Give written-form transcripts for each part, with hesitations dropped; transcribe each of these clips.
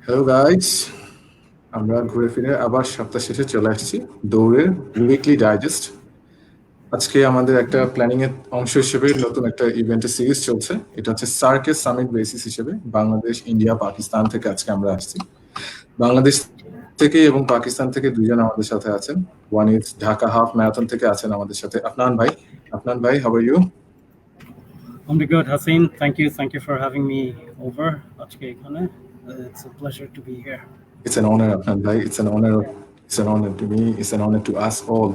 Hello guys, আমরা ঘুরে ফিরে আবার সপ্তাহ শেষে চলে আসছি দৌড়ের উইকলি ডাইজেস্ট। আজকে আমাদের একটা প্ল্যানিং এর অংশ হিসেবে নতুন একটা ইভেন্টের সিরিজ চলছে। এটা হচ্ছে সার্কের সামিট বেসিস হিসেবে বাংলাদেশ, ইন্ডিয়া, পাকিস্তান থেকে আজকে আমরা আসছি। বাংলাদেশ থেকে এবং পাকিস্তান থেকে দুজন আমাদের সাথে আছেন। One is Dhaka half marathon থেকে আছেন আমাদের সাথে আফনান ভাই। আফনান ভাই, how are you? I'm good, Haseen. Thank you for having me over. It's a pleasure to be here. It's an honor, Afnan bhai. It's an honor. It's an honor to me. It's an honor to us all.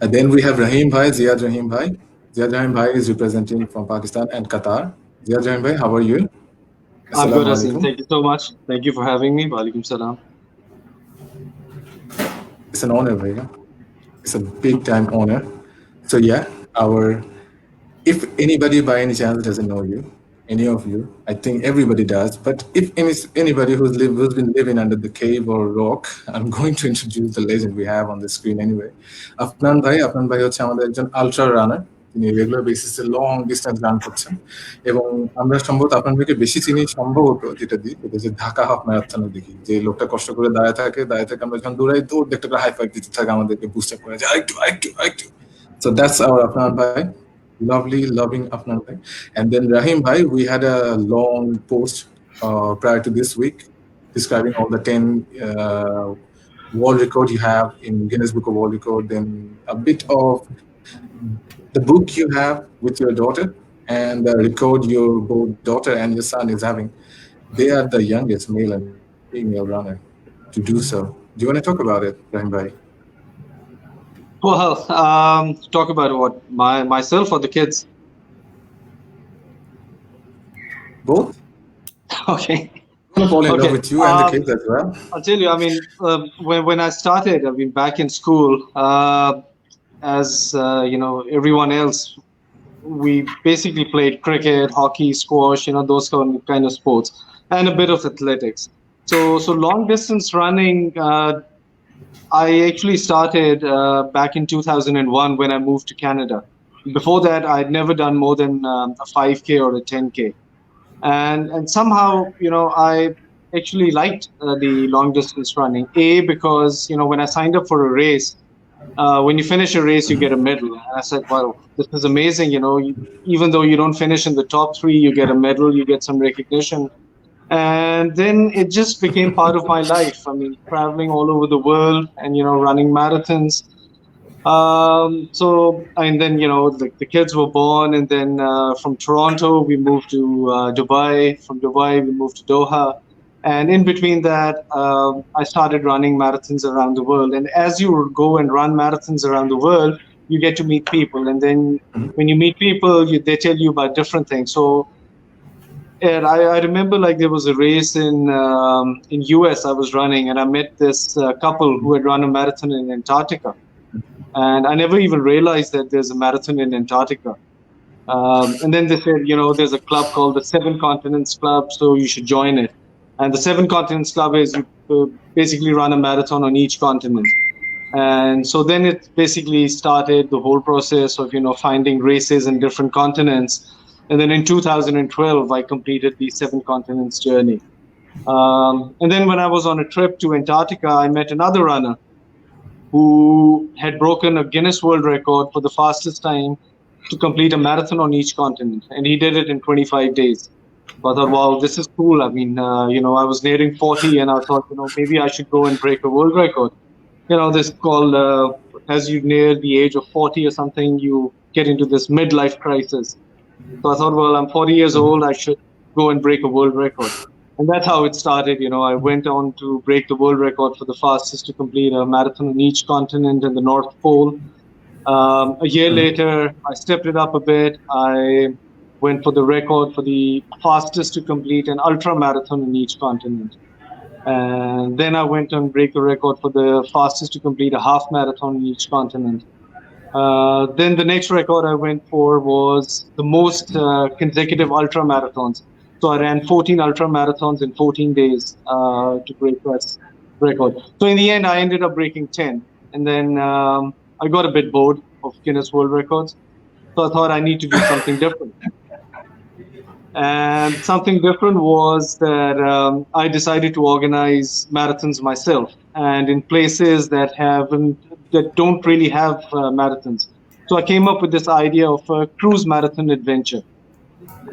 And then we have Rahim bhai, Ziyad Rahim bhai. Ziyad Rahim bhai is representing from Pakistan and Qatar. Ziyad Rahim bhai, how are you? I'm good, Haseen. Thank you so much. Thank you for having me. Walaikum salam. It's an honor, bhai. It's a big time honor. So yeah, if anybody by any chance doesn't know you, any of you, I think everybody does, but if anybody who's been living under the cave or rock, I'm going to introduce the legend we have on the screen anyway. Afnan bhai হচ্ছে আমাদের একজন ultra রানার। তিনি regular বেসিসে long distance run করছেন এবং আমরা সম্ভবত আপনার ভাইকে বেশি চিনি সম্ভবত যেটা দিই এটা যে ঢাকা হাফ ম্যারাথনে দেখি যে লোকটা কষ্ট করে দাঁড়ায় থাকে আমরা যখন দৌড়াই দৌড় দেখতে করে হাই ফাইভ দিতে থাকে আমাদেরকে বুস্ট আপ করে যে আরেকটু। So that's our Afnan bhai. Loving Afnan bhai. And then Rahim bhai, we had a long post prior to this week describing all the 10 world record you have in Guinness Book of World Record, then a bit of the book you have with your daughter and the record your both daughter and your son is having. They are the youngest male and female runner to do so. Do you want to talk about it, Rahim bhai? Well, talk about what? Myself or the kids? Both? Okay. I'm fall in love with you and the kids as well. I'll tell you, I mean, when I started, I mean, back in school, as everyone else, we basically played cricket, hockey, squash, those kind of sports, and a bit of athletics. So long distance running, I actually started back in 2001 when I moved to Canada. Before that, I'd never done more than a 5K or a 10K. And somehow, I actually liked the long distance running. Because, when I signed up for a race, when you finish a race, you get a medal. And I said, wow, this is amazing. Even though you don't finish in the top 3, you get a medal, you get some recognition. And then it just became part of my life. I mean, traveling all over the world and, running marathons. And then, the kids were born. And then from Toronto, we moved to Dubai. From Dubai, we moved to Doha. And in between that, I started running marathons around the world. And as you go and run marathons around the world, you get to meet people. And then when you meet people, they tell you about different things. And I remember there was a race in US I was running, and I met this couple who had run a marathon in Antarctica. And I never even realized that there's a marathon in Antarctica. And then they said, there's a club called the Seven Continents Club, so you should join it. And the Seven Continents Club is you basically run a marathon on each continent. And so then it basically started the whole process of, finding races in different continents. And then in 2012, I completed the Seven Continents journey. And then when I was on a trip to Antarctica, I met another runner who had broken a Guinness World Record for the fastest time to complete a marathon on each continent. And he did it in 25 days. So I thought, wow, this is cool. I mean, I was nearing 40 and I thought, maybe I should go and break a world record. This is called, as you near the age of 40 or something, you get into this midlife crisis. So I thought, well, I'm 40 years old. I should go and break a world record. And that's how it started. I went on to break the world record for the fastest to complete a marathon on each continent and the North Pole. A year later, I stepped it up a bit. I went for the record for the fastest to complete an ultra marathon in each continent. And then I went and break the record for the fastest to complete a half marathon in each continent. Then the next record I went for was the most consecutive ultra marathons. So I ran 14 ultra marathons in 14 days to break that record. So in the end, I ended up breaking 10. And then I got a bit bored of Guinness World Records. So I thought I need to do something different. And something different was that I decided to organize marathons myself, and in places that don't really have marathons. So I came up with this idea of a cruise marathon adventure,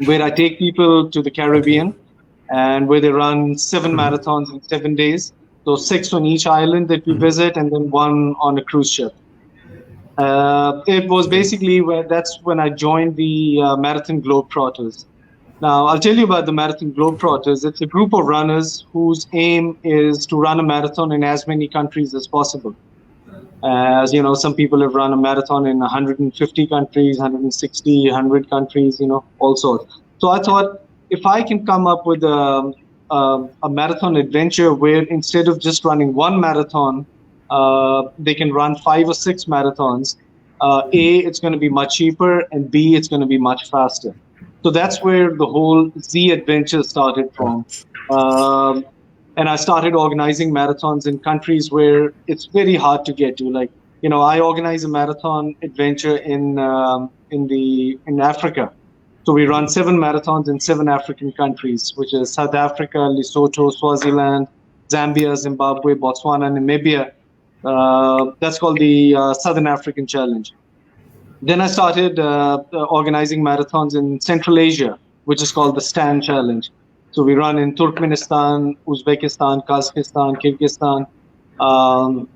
where I take people to the Okay. Caribbean, and where they run 7 marathons in 7 days. So 6 on each island that we visit, and then one on a cruise ship. It was Okay. basically that's when I joined the Marathon Globetrotters. Now, I'll tell you about the Marathon Globetrotters. It's a group of runners whose aim is to run a marathon in as many countries as possible. As you know, some people have run a marathon in 150 countries, 160, 100 countries, all sorts. So I thought if I can come up with a marathon adventure where instead of just running one marathon, they can run 5 or 6 marathons. It's going to be much cheaper, and B, it's going to be much faster. So that's where the whole Z adventure started from. Um, and I started organizing marathons in countries where it's very hard to get to. Like, I organize a marathon adventure in Africa. So we run 7 marathons in 7 African countries, which is South Africa, Lesotho, Swaziland, Zambia, Zimbabwe, Botswana, Namibia. That's called the Southern African Challenge. Then I started organizing marathons in Central Asia, which is called the Stan Challenge. So we run in Turkmenistan, Uzbekistan, Kazakhstan, Kyrgyzstan. Um,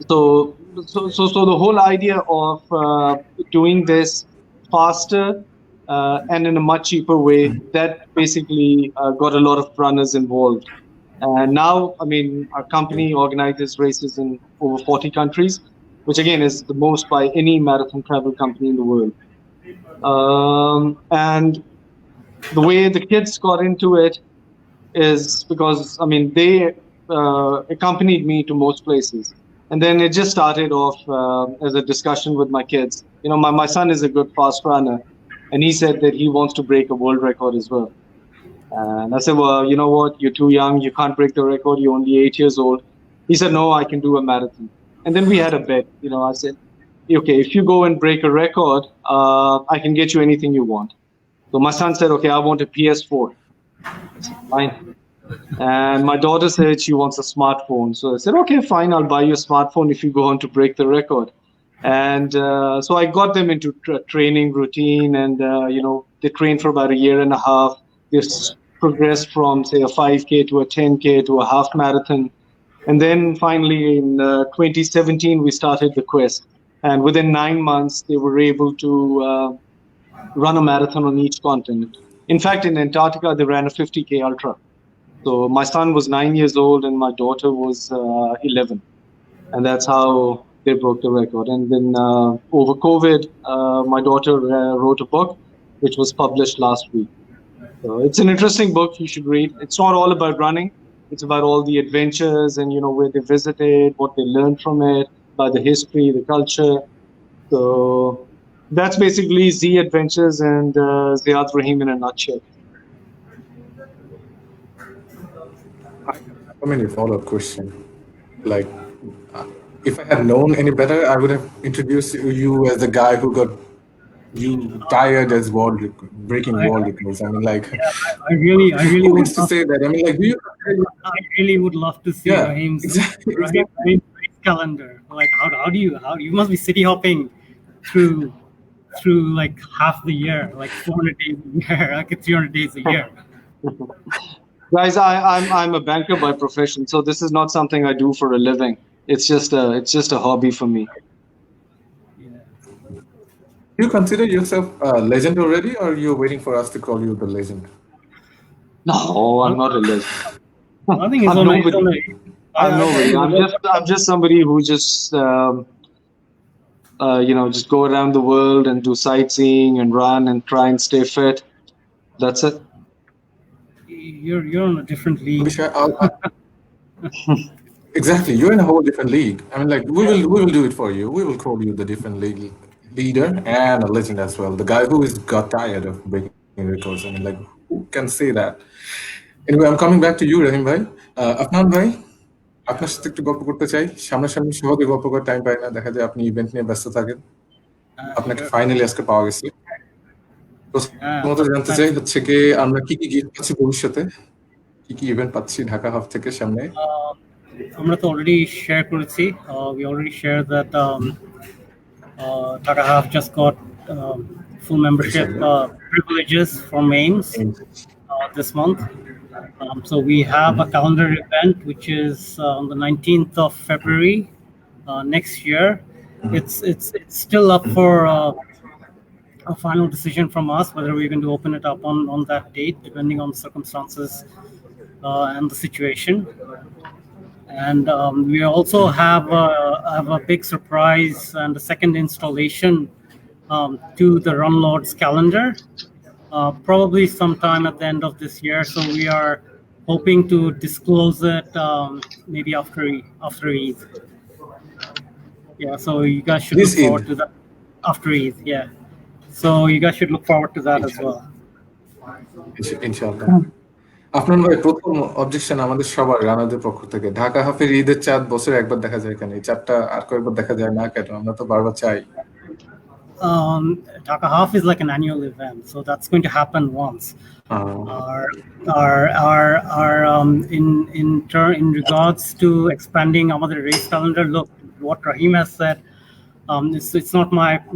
so the whole idea of doing this faster and in a much cheaper way, that basically got a lot of runners involved. And now, I mean, our company organizes races in over 40 countries, which again is the most by any marathon travel company in the world. And the way the kids got into it is because, I mean, they accompanied me to most places. And then it just started off as a discussion with my kids. My son is a good fast runner, and he said that he wants to break a world record as well. And I said, well, you know what? You're too young. You can't break the record. You're only 8 years old. He said, no, I can do a marathon. And then we had a bet. I said, okay, if you go and break a record, I can get you anything you want. So my son said, okay, I want a PS4. I said, fine. And my daughter said she wants a smartphone. So I said, okay, fine, I'll buy you a smartphone if you go on to break the record. And so I got them into training routine, and they trained for about a year and a half. They progressed from, say, a 5K to a 10K to a half marathon. And then finally in 2017, we started the quest. And within 9 months, they were able to run a marathon on each continent. In fact, in Antarctica, they ran a 50K ultra. So my son was 9 years old and my daughter was 11. And that's how they broke the record. And then over COVID, my daughter wrote a book, which was published last week. So it's an interesting book you should read. It's not all about running. It's about all the adventures and, where they visited, what they learned from it, about the history, the culture. So that's basically Z Adventures and Ziyad Rahim in a nutshell. So many follow-up question. Like, if I had known any better, I would have introduced you as the guy who got you tired as breaking I, world records. I mean, like, I really who would gets to love, say that? I mean, like, do you? I really would love to see Yeah, exactly, exactly. Rahim's race calendar. Like, how do you must be city hopping through like half the year, like 400 days a year, like 300 days a year. Guys, I'm a banker by profession, so this is not something I do for a living. It's just a hobby for me. Yeah. Do you consider yourself a legend already, or you're waiting for us to call you the legend? No, I'm not a legend. I think it's I'm on nobody. I'm nobody. I'm just somebody who just just go around the world and do sightseeing and run and try and stay fit. That's it. You're on a different league. Exactly, you're in a whole different league. I mean, like we will do it for you. We will call you the different league leader and a legend as well. The guy who is got tired of breaking records. I mean, like who can say that? Anyway, I'm coming back to you, Rahim bhai. Afnan bhai, আপনার সাথে একটু গল্প করতে চাই। সামনাসামনি সহজে গল্প করার টাইম পাই না, দেখা যায় আপনি ইভেন্ট নিয়ে ব্যস্ত থাকেন। আপনাকে ফাইনালি আজকে পাওয়া গেছে। তো প্রথমত জানতে চাই হচ্ছে কি আমরা কি গিফট পাচ্ছি ভবিষ্যতে, কি ইভেন্ট পাচ্ছি ঢাকা হাফ থেকে সামনে? আমরা তো already share করেছি. We already shared that Tata Half just got full membership privileges for MAIMS this month. So we have a calendar event which is on the 19th of February next year. It's still up for a final decision from us whether we're going to open it up on that date, depending on the circumstances and the situation. And we also have a big surprise and a second installation to the Run Lords calendar, probably sometime at the end of this year. So we are hoping to disclose it maybe after Eid. Yeah, so you guys should look forward to that after Eid. Yeah, so you guys should look forward to that as well. ইনশাআল্লাহ। আপনার ভাই প্রথম objection আমাদের সবার রানারদের পক্ষ থেকে, ঢাকা হাফের ঈদের চাঁদ বছরে একবার দেখা যায় কেন? এই চাঁদটা আর কয়েকবার দেখা যায় না কেন? আমরা তো বারবার চাই। Dhaka Half is like an annual event, so that's going to happen once. In regards to expanding our race calendar, look, what Rahim has said, it's not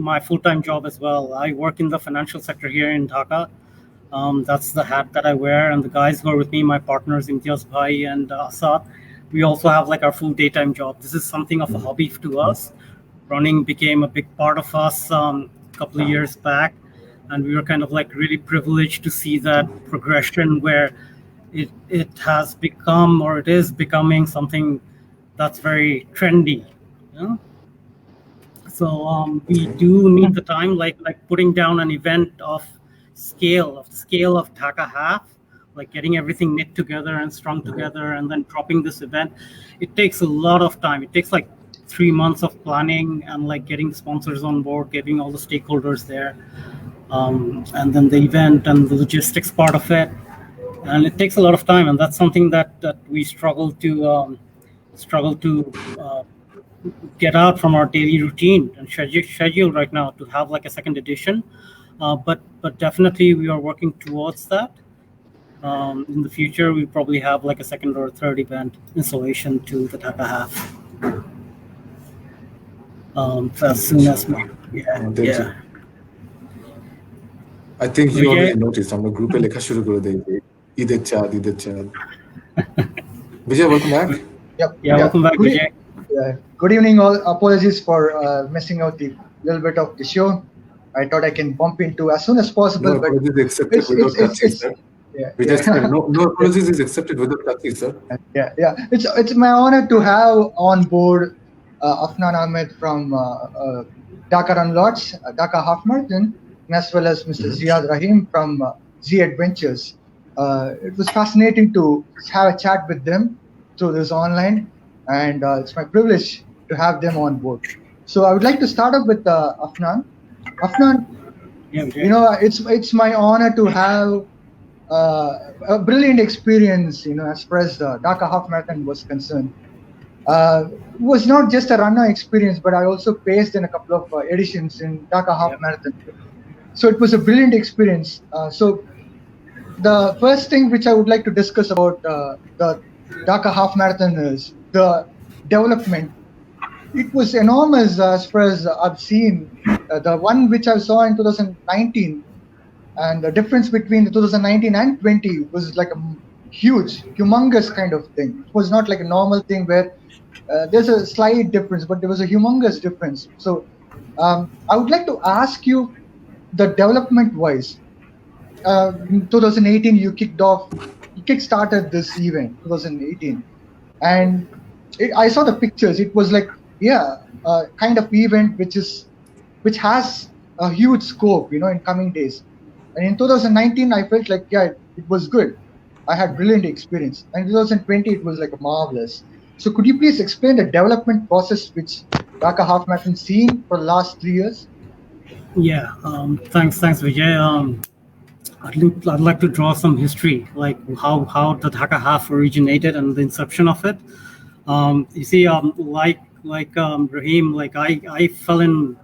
my full-time job as well. I work in the financial sector here in Dhaka. That's the hat that I wear, and the guys who are with me, my partners Imtiaz Bhai and Asad, we also have like our full daytime job. This is something of a hobby to us. Running became a big part of us a couple of years back, and we were kind of like really privileged to see that progression where it has become, or it is becoming, something that's very trendy. So we do need the time, like putting down an event of the scale of Dhaka Half, like getting everything knit together and strung together and then dropping this event. It takes a lot of time. It takes like 3 months of planning and like getting the sponsors on board, getting all the stakeholders there, and then the event and the logistics part of it. And it takes a lot of time, and that's something that we struggle to get out from our daily routine and schedule right now to have like a second edition. But definitely we are working towards that. In the future, we probably have like a second or third event installation to the Dhaka Half. As soon as I think you already noticed আমরা গ্রুপে লেখা শুরু করে দেই ঈদের চাঁদ। Vijay, welcome back. Welcome back, Vijay. Good evening all. Apologies for missing out the little bit of the show. I thought I can bump into as soon as possible. No apologies accepted without touching, sir. No apologies is accepted without touching, sir. Yeah. It's my honor to have on board Afnan Ahmad from Dhaka Run Lords, Dhaka Half Marathon, as well as Mr. Ziyad Rahim from Ziyad Ventures. It was fascinating to have a chat with them through this online, and it's my privilege to have them on board. So I would like to start off with Afnan. Afnan, it's my honor to have a brilliant experience, as far as the Dhaka Half Marathon was concerned. It was not just a runner experience, but I also paced in a couple of editions in Dhaka Half Marathon. So it was a brilliant experience. So the first thing which I would like to discuss about the Dhaka Half Marathon is the development. It was enormous as far as I've seen. The one which I saw in 2019, and the difference between the 2019 and 20 was like a huge, humongous kind of thing. It was not like a normal thing where there's a slight difference, but there was a humongous difference. So I would like to ask you, the development-wise, in 2018 you kick-started this event, 2018, and I saw the pictures. It was like a kind of event which has a huge scope, in coming days. And in 2019, I felt like it was good. I had brilliant experience. And in 2020, it was like marvelous. So could you please explain the development process which Dhaka Half Marathon seen for the last 3 years? Yeah, thanks Vijay. I'd like to draw some history, like how the Dhaka Half originated and the inception of it. You see, like Rahim, like I fell in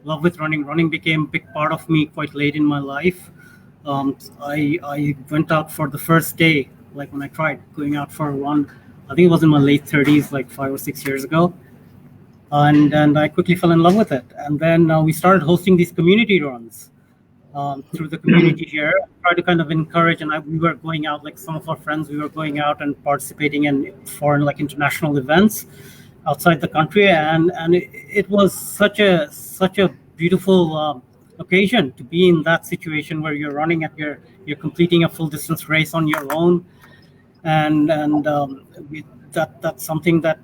love with running. Running became a big part of me quite late in my life. I went out for the first day, like when I tried going out for a run. I think it was in my late 30s, like 5 or 6 years ago, and I quickly fell in love with it. And then we started hosting these community runs through the community here. Try to kind of encourage, and we were going out, like some of our friends, we were going out and participating in foreign, like international events outside the country, and it was such a beautiful occasion to be in that situation where you're running at you're completing a full distance race on your own, and that's something that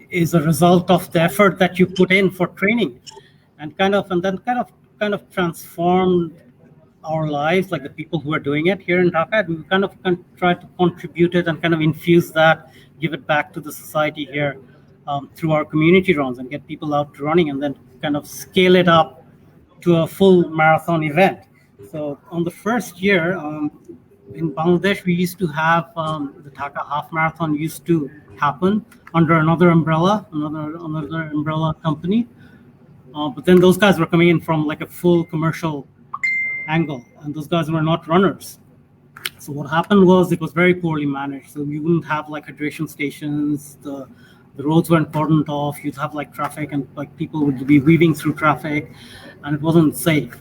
is a result of the effort that you put in for training, and then kind of transformed our lives, like the people who are doing it here in Dhaka. We kind of try to contribute it and kind of infuse that, give it back to the society here through our community runs, and get people out running, and then kind of scale it up to a full marathon event. So on the first year in Bangladesh, we used to have the Dhaka Half Marathon used to happen under another umbrella company. But then those guys were coming in from like a full commercial angle, and those guys were not runners. So what happened was it was very poorly managed. So we wouldn't have like hydration stations. The roads weren't cordoned off. You'd have like traffic, and like people would be weaving through traffic, and it wasn't safe.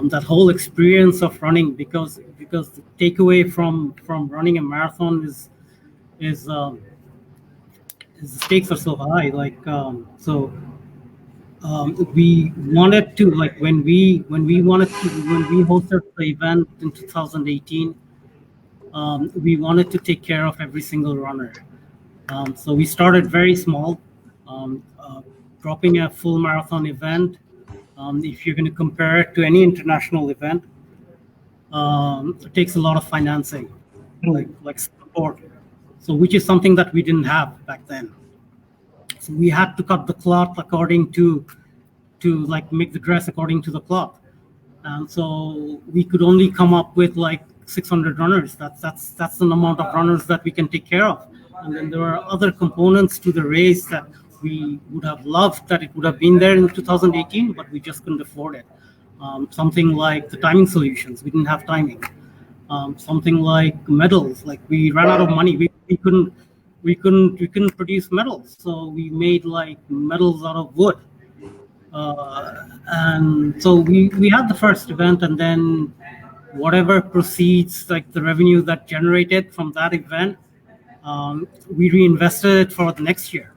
That whole experience of running, because the takeaway from running a marathon is the stakes are so high. Like we wanted to, like when we hosted the event in 2018, we wanted to take care of every single runner. So we started very small, dropping a full marathon event. If you're going to compare it to any international event, it takes a lot of financing, like support. So which is something that we didn't have back then. So we had to cut the cloth according to like make the dress according to the cloth. And so we could only come up with like 600 runners. That's an amount of runners that we can take care of. And then there are other components to the race that we would have loved that it would have been there in 2018, but we just couldn't afford it. Something like the timing solutions, we didn't have timing. Something like medals, like we ran out of money. We couldn't produce medals, so we made like medals out of wood. And so we had the first event, and then whatever proceeds, like the revenue that generated from that event, we reinvested it for the next year.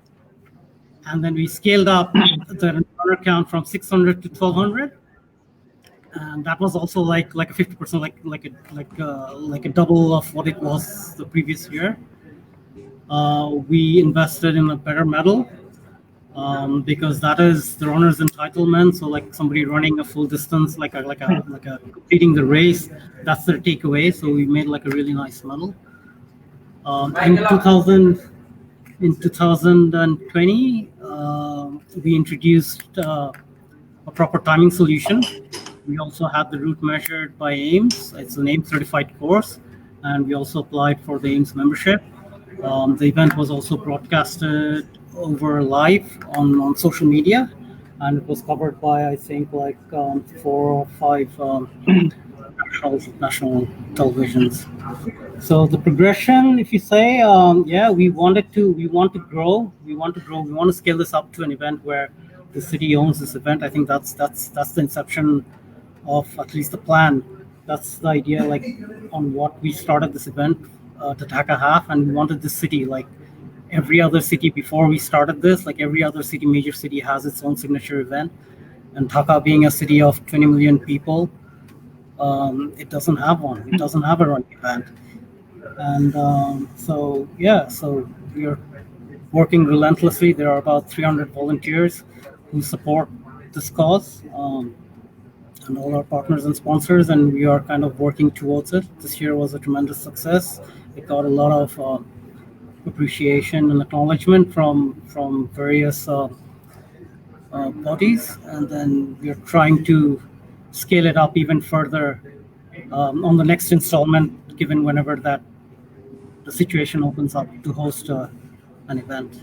And then we scaled up the runner count from 600 to 1,200, and that was also like a 50%, like a double of what it was the previous year. We invested in a better medal because that is the runner's entitlement. So like somebody running a full distance, like a completing the race, that's their takeaway. So we made like a really nice medal. In 2020, we introduced a proper timing solution. We also had the route measured by AIMS. It's an AIMS certified course, and we also applied for the AIMS membership. The event was also broadcasted over live on social media, and it was covered by, I think, like 4 or 5 national televisions. So the progression, if you say, we want to grow. We want to scale this up to an event where the city owns this event. I think that's the inception of at least the plan. That's the idea, like on what we started this event, the Dhaka Half, and we wanted this city, like every other city before we started this, like every other city, major city has its own signature event, and Dhaka being a city of 20 million people, it doesn't have one. It doesn't have a running event. And so we are working relentlessly. There are about 300 volunteers who support this cause, and all our partners and sponsors, and we are kind of working towards it. This year was a tremendous success. It got a lot of appreciation and acknowledgement from various bodies, and then we are trying to scale it up even further on the next installment, given whenever that the situation opens up to host an event.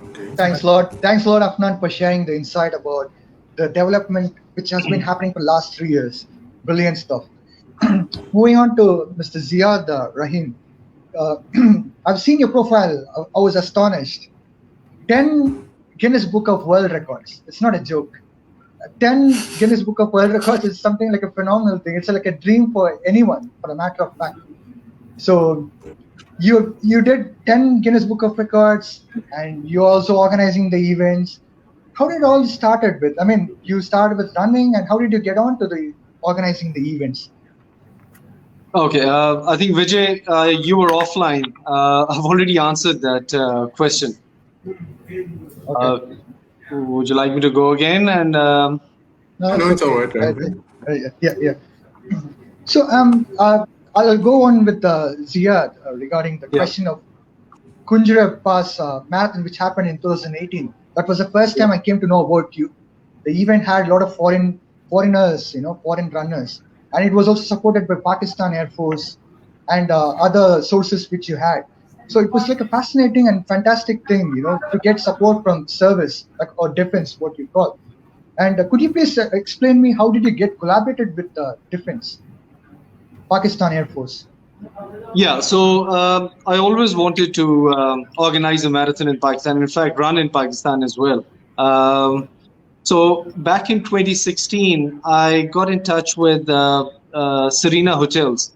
Okay. Thanks a lot, Afnan, for sharing the insight about the development which has been happening for the last 3 years. Brilliant stuff. Moving on to Mr. Ziyad Rahim. I've seen your profile. I was astonished. 10 Guinness Book of World Records. It's not a joke. 10 Guinness Book of World Records is something like a phenomenal thing. It's like a dream for anyone, for a matter of fact. So you did 10 Guinness Book of Records, and you're also organizing the events. How did it all started with? I mean, you started with running, and how did you get on to the organizing the events? Okay, I think Vijay, you were offline. I've already answered that question. Okay. Would you like me to go again? And no, it's all right. Yeah. So I'll go on with Ziyad regarding the question of Kunjra Pass marathon, which happened in 2018. That was the first time I came to know about you. The event had a lot of foreigners, foreign runners, and it was also supported by Pakistan Air Force and other sources which you had. So it was like a fascinating and fantastic thing, to get support from service, or defense, what you call. And could you please explain me how did you get collaborated with defense, Pakistan Air Force? Yeah, so I always wanted to organize a marathon in Pakistan. In fact, run in Pakistan as well. So back in 2016, I got in touch with Serena Hotels,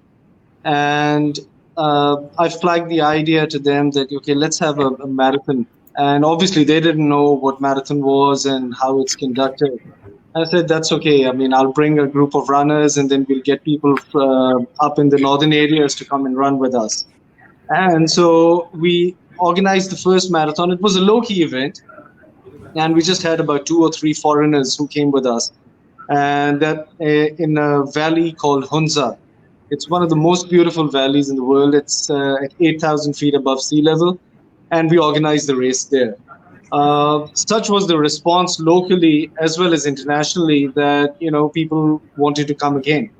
and I flagged the idea to them that, okay, let's have a marathon. And obviously they didn't know what marathon was and how it's conducted. I said, that's okay. I mean, I'll bring a group of runners, and then we'll get people up in the northern areas to come and run with us. And so we organized the first marathon. It was a low-key event, and we just had about 2 or 3 foreigners who came with us. And that in a valley called Hunza. It's one of the most beautiful valleys in the world. It's at 8,000 feet above sea level, and we organized the race there. Such was the response locally as well as internationally that people wanted to come again.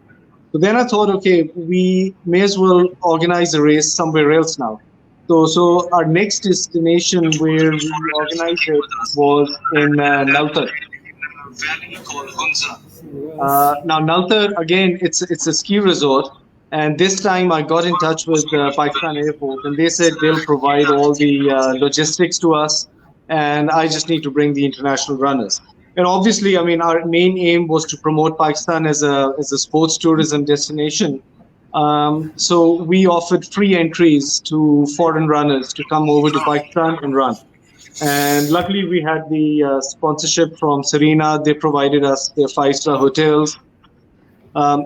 So then I thought, okay, we may as well organize a race somewhere else now. So our next destination where we organized it was in Naltar. Valley called Hunza. Now Naltar, again, it's a ski resort. And this time I got in touch with Pakistan Air Force, and they said they'll provide all the logistics to us, and I just need to bring the international runners. And obviously, I mean, our main aim was to promote Pakistan as a sports tourism destination. So we offered free entries to foreign runners to come over to Pakistan and run. And luckily, we had the sponsorship from Serena. They provided us their 5-star hotels.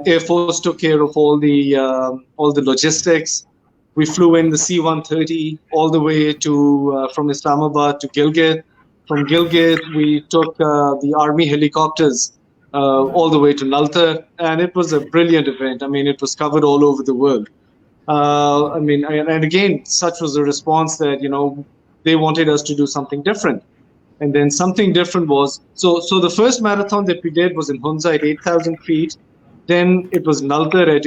Air Force took care of all the logistics. We flew in the C-130 all the way to from Islamabad to Gilgit. From Gilgit, we took the Army helicopters all the way to Naltar, and it was a brilliant event. I mean, it was covered all over the world. I mean, and again, such was the response that they wanted us to do something different. And then something different was so the first marathon that we did was in Hunza at 8,000 feet. Then it was Naltar at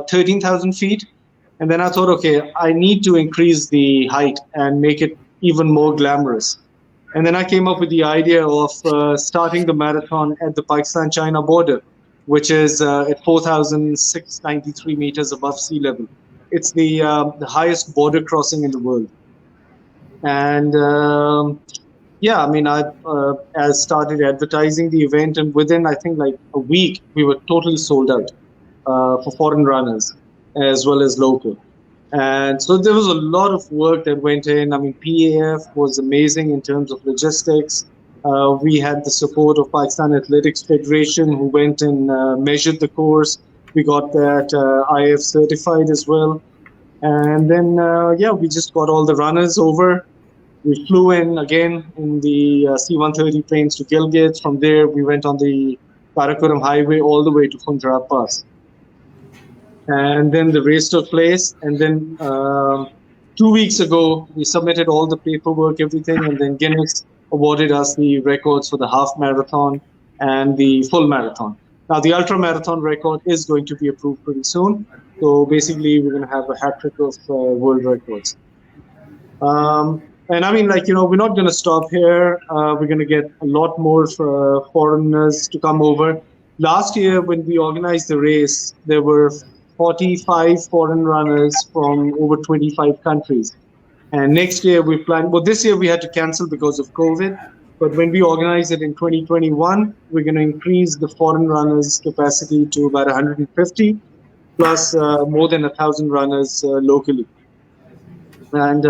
13,000 feet. And then I thought, okay, I need to increase the height and make it even more glamorous. And then I came up with the idea of starting the marathon at the Pakistan-China border, which is at 4,693 meters above sea level. It's the highest border crossing in the world. And I mean, I started advertising the event, and within, I think, like a week, we were totally sold out for foreign runners as well as local. And so there was a lot of work that went in. I mean, PAF was amazing in terms of logistics. We had the support of Pakistan Athletics Federation, who went and measured the course. We got that IF certified as well. And then, we just got all the runners over. We flew in again in the C-130 planes to Gilgit. From there, we went on the Karakoram Highway all the way to Khunjra Pass. And then the race took place. And then 2 weeks ago, we submitted all the paperwork, everything, and then Guinness awarded us the records for the half marathon and the full marathon. Now, the ultra marathon record is going to be approved pretty soon. So basically, we're going to have a hat trick of world records. And I mean, like, we're not going to stop here. We're going to get a lot more foreigners to come over. Last year, when we organized the race, there were 45 foreign runners from over 25 countries. And next year, we plan, well, this year we had to cancel because of COVID. But when we organize it in 2021, we're going to increase the foreign runners' capacity to about 150, plus more than 1,000 runners locally. And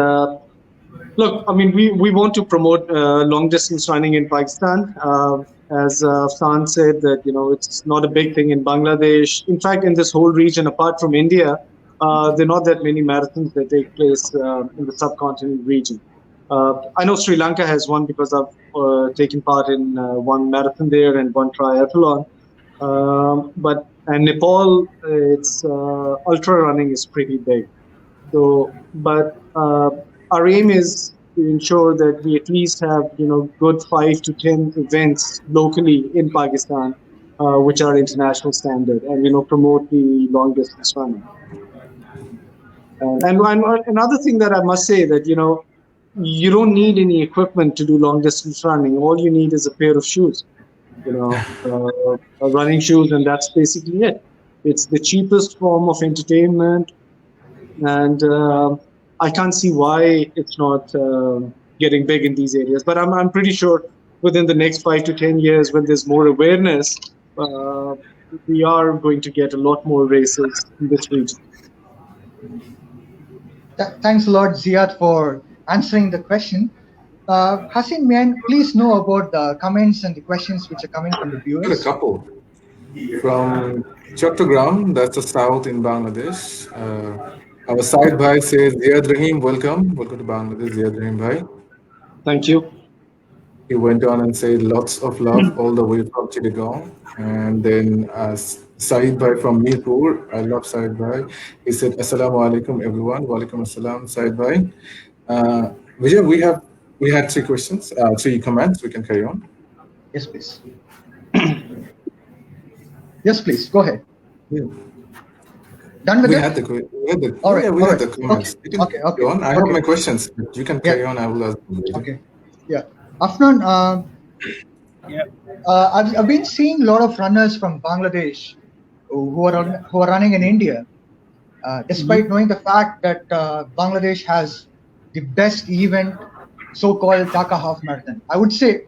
look, I mean, we want to promote long distance running in Pakistan. As Afnan said, that it's not a big thing in Bangladesh. In fact, in this whole region, apart from India, there are not that many marathons that take place in the subcontinent region. I know Sri Lanka has one because I've taken part in one marathon there and one triathlon. And Nepal, its ultra running is pretty big. So, but our aim is to ensure that we at least have good 5 to 10 events locally in Pakistan, which are international standard, and promote the long distance running. And another thing that I must say that you don't need any equipment to do long distance running. All you need is a pair of shoes, running shoes, and that's basically it. It's the cheapest form of entertainment, and I can't see why it's not getting big in these areas. But I'm pretty sure within the next 5 to 10 years, when there's more awareness, we are going to get a lot more races in this region. Thanks a lot, Ziyad, for answering the question. Hassan, may I please know about the comments and the questions which are coming from the viewers? A couple. From Chattogram, that's the south in Bangladesh. Our side bhai says, Ziyad Rahim, welcome. Welcome to Bangladesh, Ziyad Rahim bhai. Thank you. He went on and said, lots of love all the way from Chittagong. And then Saeed bhai from Mirpur, I love Saeed bhai. He said, Assalamu alaikum, everyone. Wa alaikum assalam, Saeed bhai. Vijay, we had 3 questions, 3 comments. We can carry on. Yes, please. Yes, please. Go ahead. Yeah. Done with we it? had the comments. Okay. I have my questions, but you can carry on. I will ask them later. Okay. Yeah. Afnan, I've been seeing a lot of runners from Bangladesh who are running in India, despite knowing the fact that Bangladesh has the best event, so-called Dhaka Half Marathon. I would say,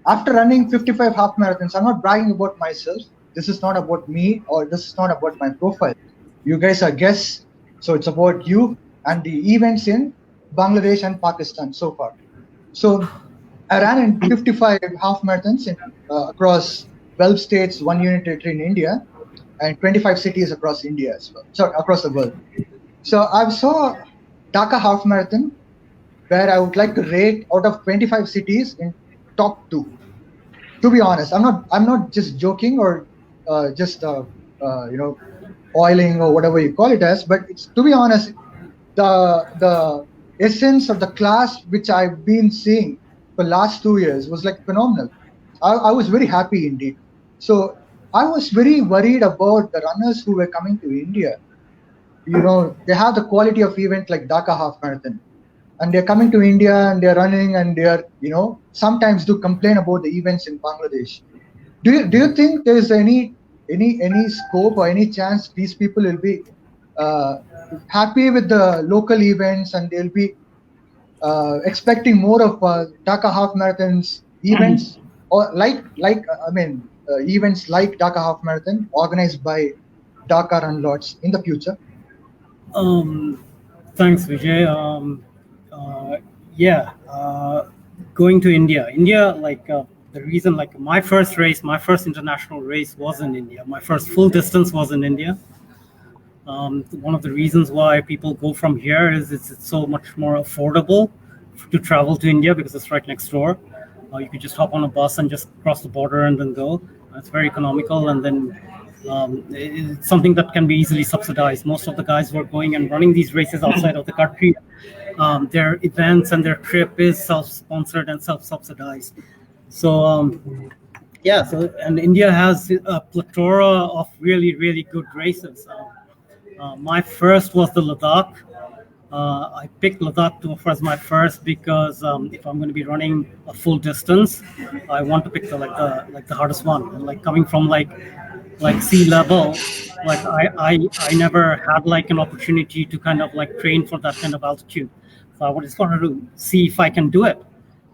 after running 55 half marathons, I'm not bragging about myself. This is not about me, or this is not about my profile. You guys are guests, so it's about you and the events in Bangladesh and Pakistan so far. So I ran in 55 half marathons across 12 states, 1 union territory in India, and 25 cities across India as well. So across the world. So I saw Dhaka Half Marathon, where I would like to rate out of 25 cities in top 2. To be honest, I'm not just joking or just oiling or whatever you call it as, but it's, to be honest, the essence of the class which I've been seeing for last 2 years was like phenomenal. I was very happy indeed. So I was very worried about the runners who were coming to India. They have the quality of event like Dhaka Half Marathon, and they're coming to India and they're running and they're, sometimes do complain about the events in Bangladesh. Do you think there's any scope or any chance these people will be happy with the local events and they'll be expecting more of Dhaka Half Marathons events, or events like Dhaka Half Marathon organized by Dhaka Run Lots in the future? Thanks, Vijay. Going to India, the reason, my first international race was in India. My first full distance was in India. One of the reasons why people go from here is it's so much more affordable to travel to India because it's right next door. You could just hop on a bus and just cross the border and then go. It's very economical, and then it's something that can be easily subsidized. Most of the guys who are going and running these races outside of the country, their events and their trip is self-sponsored and self-subsidized. And India has a plethora of really, really good races. My first was the Ladakh. I picked Ladakh as my first because if I'm going to be running a full distance, I want to pick the hardest one. And like coming from like sea level, like I never had like an opportunity to kind of like train for that kind of altitude. So I just wanted to see if I can do it.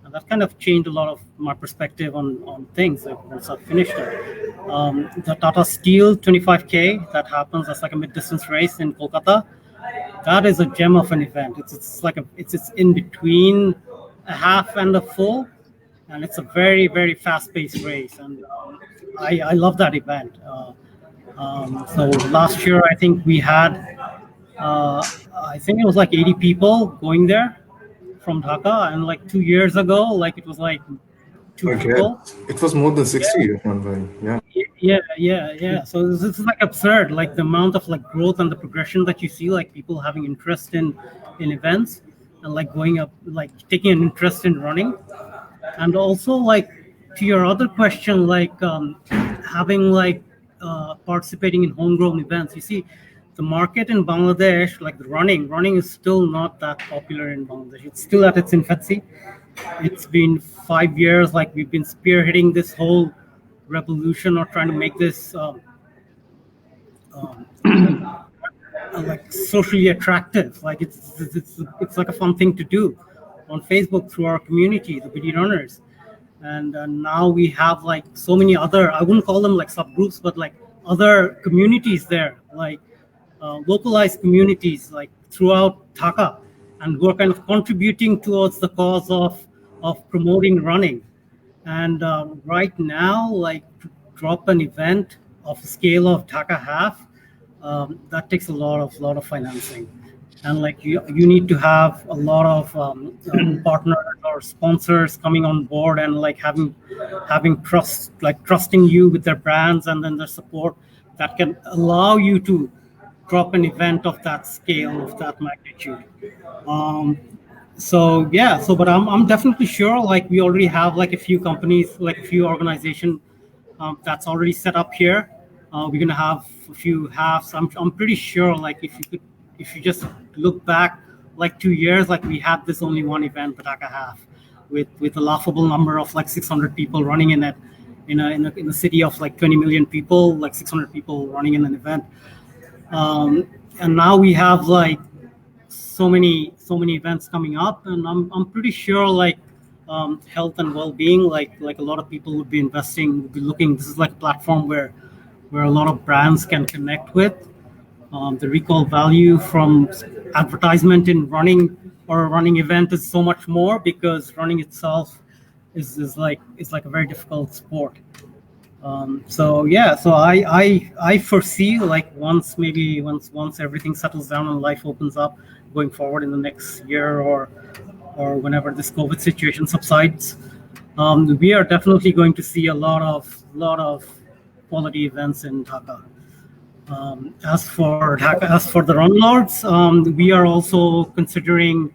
And that kind of changed a lot of my perspective on things like once I finished it. The Tata Steel 25K that happens, that's like a mid-distance race in Kolkata. That is a gem of an event. It's in between a half and a full, and it's a very very fast-paced race, and I love that event. So last year I think we had I think it was like 80 people going there from Dhaka, and like 2 years ago, like it was like two Okay. people. It was more than 60. Yeah. Yeah. So this is like absurd, like the amount of like growth and the progression that you see, like people having interest in events and like going up, like taking an interest in running, and also like to your other question, like having like participating in homegrown events. You see, the market in Bangladesh, like the running is still not that popular in Bangladesh. It's still at its infancy. It's been 5 years, like we've been spearheading this whole revolution or trying to make this like socially attractive. Like it's like a fun thing to do on Facebook through our community, the BD runners. And now we have like so many other, I wouldn't call them like subgroups, but like other communities there, like localized communities like throughout Dhaka, and who are kind of contributing towards the cause of promoting running. And right now, like to drop an event of a scale of Dhaka half, that takes a lot of financing, and like you need to have a lot of partners or sponsors coming on board and like having trust, like trusting you with their brands and then their support that can allow you to drop an event of that scale, of that magnitude. But I'm definitely sure like we already have like a few companies, like a few organization that's already set up here. We're gonna have a few halves. I'm pretty sure like if you just look back like 2 years, like we had this only one event, the Dhaka half, with a laughable number of like 600 people running in it, in a city of like 20 million people, like 600 people running in an event. And now we have like so many events coming up, and I'm pretty sure like health and well-being, like a lot of people would be investing, would be looking. This is like a platform where a lot of brands can connect with. The recall value from advertisement in running or a running event is so much more, because running itself is like a very difficult sport. So I foresee like once everything settles down and life opens up going forward in the next year or whenever this COVID situation subsides, we are definitely going to see a lot of quality events in Dhaka. As for the Run Lords, we are also considering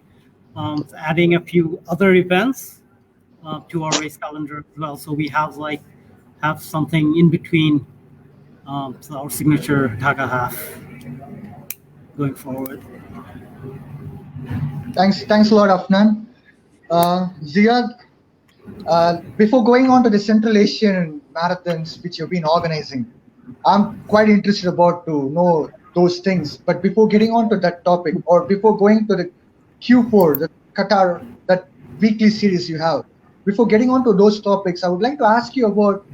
adding a few other events to our race calendar as well. So we have something in between our signature Dhaka half going forward. Thanks a lot, Afnan. Ziyad, before going on to the Central Asian marathons which you've been organizing, I'm quite interested about to know those things. But before getting on to that topic, or before going to the Q4, the Qatar, that weekly series you have, before getting on to those topics, I would like to ask you about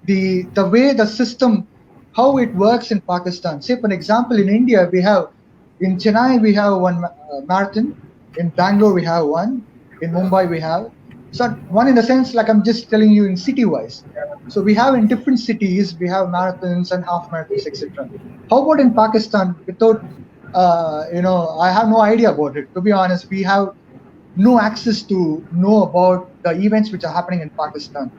the way the system, how it works in Pakistan. Say, for example, in India, in Chennai, we have one marathon. In Bangalore, we have one. In Mumbai, we have. So one in the sense, like I'm just telling you in city-wise. So we have in different cities, we have marathons and half marathons, etc. How about in Pakistan? Without, I have no idea about it. To be honest, we have no access to know about the events which are happening in Pakistan.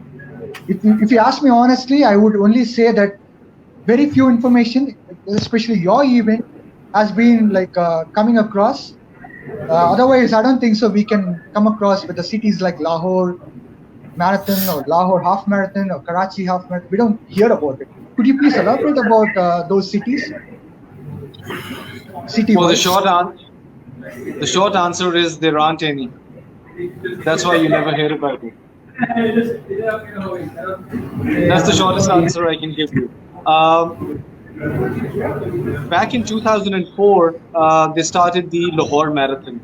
If you ask me honestly, I would only say that very few information, especially your event, has been like coming across. Otherwise, I don't think so. We can come across with the cities like Lahore Marathon or Lahore Half Marathon or Karachi Half Marathon. We don't hear about it. Could you please elaborate about those cities? Well, the short answer. The short answer is there aren't any. That's why you never hear about it. That's the shortest answer I can give you. Back in 2004, they started the Lahore Marathon.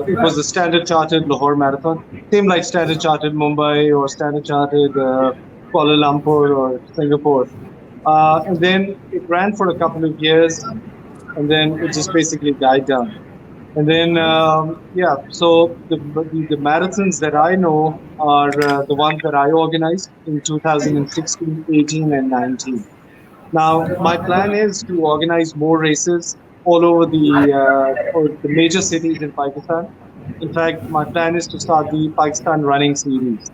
It was the Standard Chartered Lahore Marathon, same like Standard Chartered Mumbai or Standard Chartered Kuala Lumpur or Singapore. And then it ran for a couple of years, and then it just basically died down. And then, so the marathons that I know are the ones that I organized in 2016, 18, and 19. Now, my plan is to organize more races all over the major cities in Pakistan. In fact, my plan is to start the Pakistan Running Series.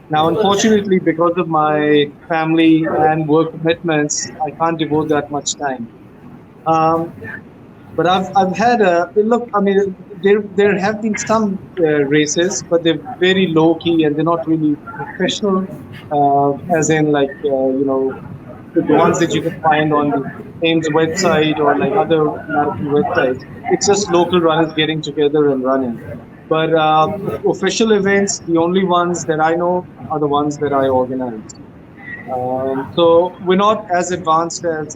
Now, unfortunately, because of my family and work commitments, I can't devote that much time. But I've had a look. I mean, there have been some races, but they're very low key and they're not really professional. As in, like the ones that you can find on the Ames website or like other marathon websites. It's just local runners getting together and running. But official events, the only ones that I know are the ones that I organize. So we're not as advanced as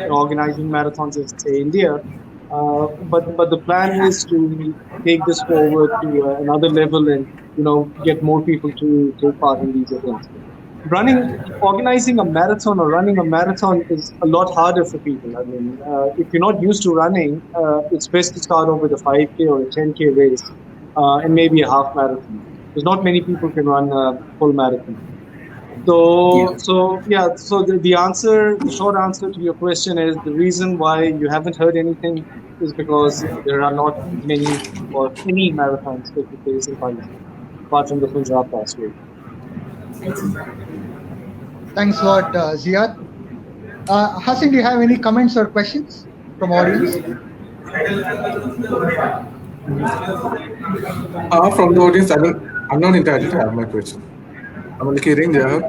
organizing marathons as, say, India. But the plan is to take this forward to another level and, get more people to take part in these events. Organizing a marathon or running a marathon is a lot harder for people. I mean, if you're not used to running, it's best to start off with a 5K or a 10K race and maybe a half marathon. There's not many people can run a full marathon. So the short answer to your question is the reason why you haven't heard anything is because there are not many or any marathons taking place in Pakistan, apart from the Punjab Pathway. Thanks a lot, Ziyad. Hassan, do you have any comments or questions from audience? From the audience, I'm not entitled to have my question. I'm only kidding there.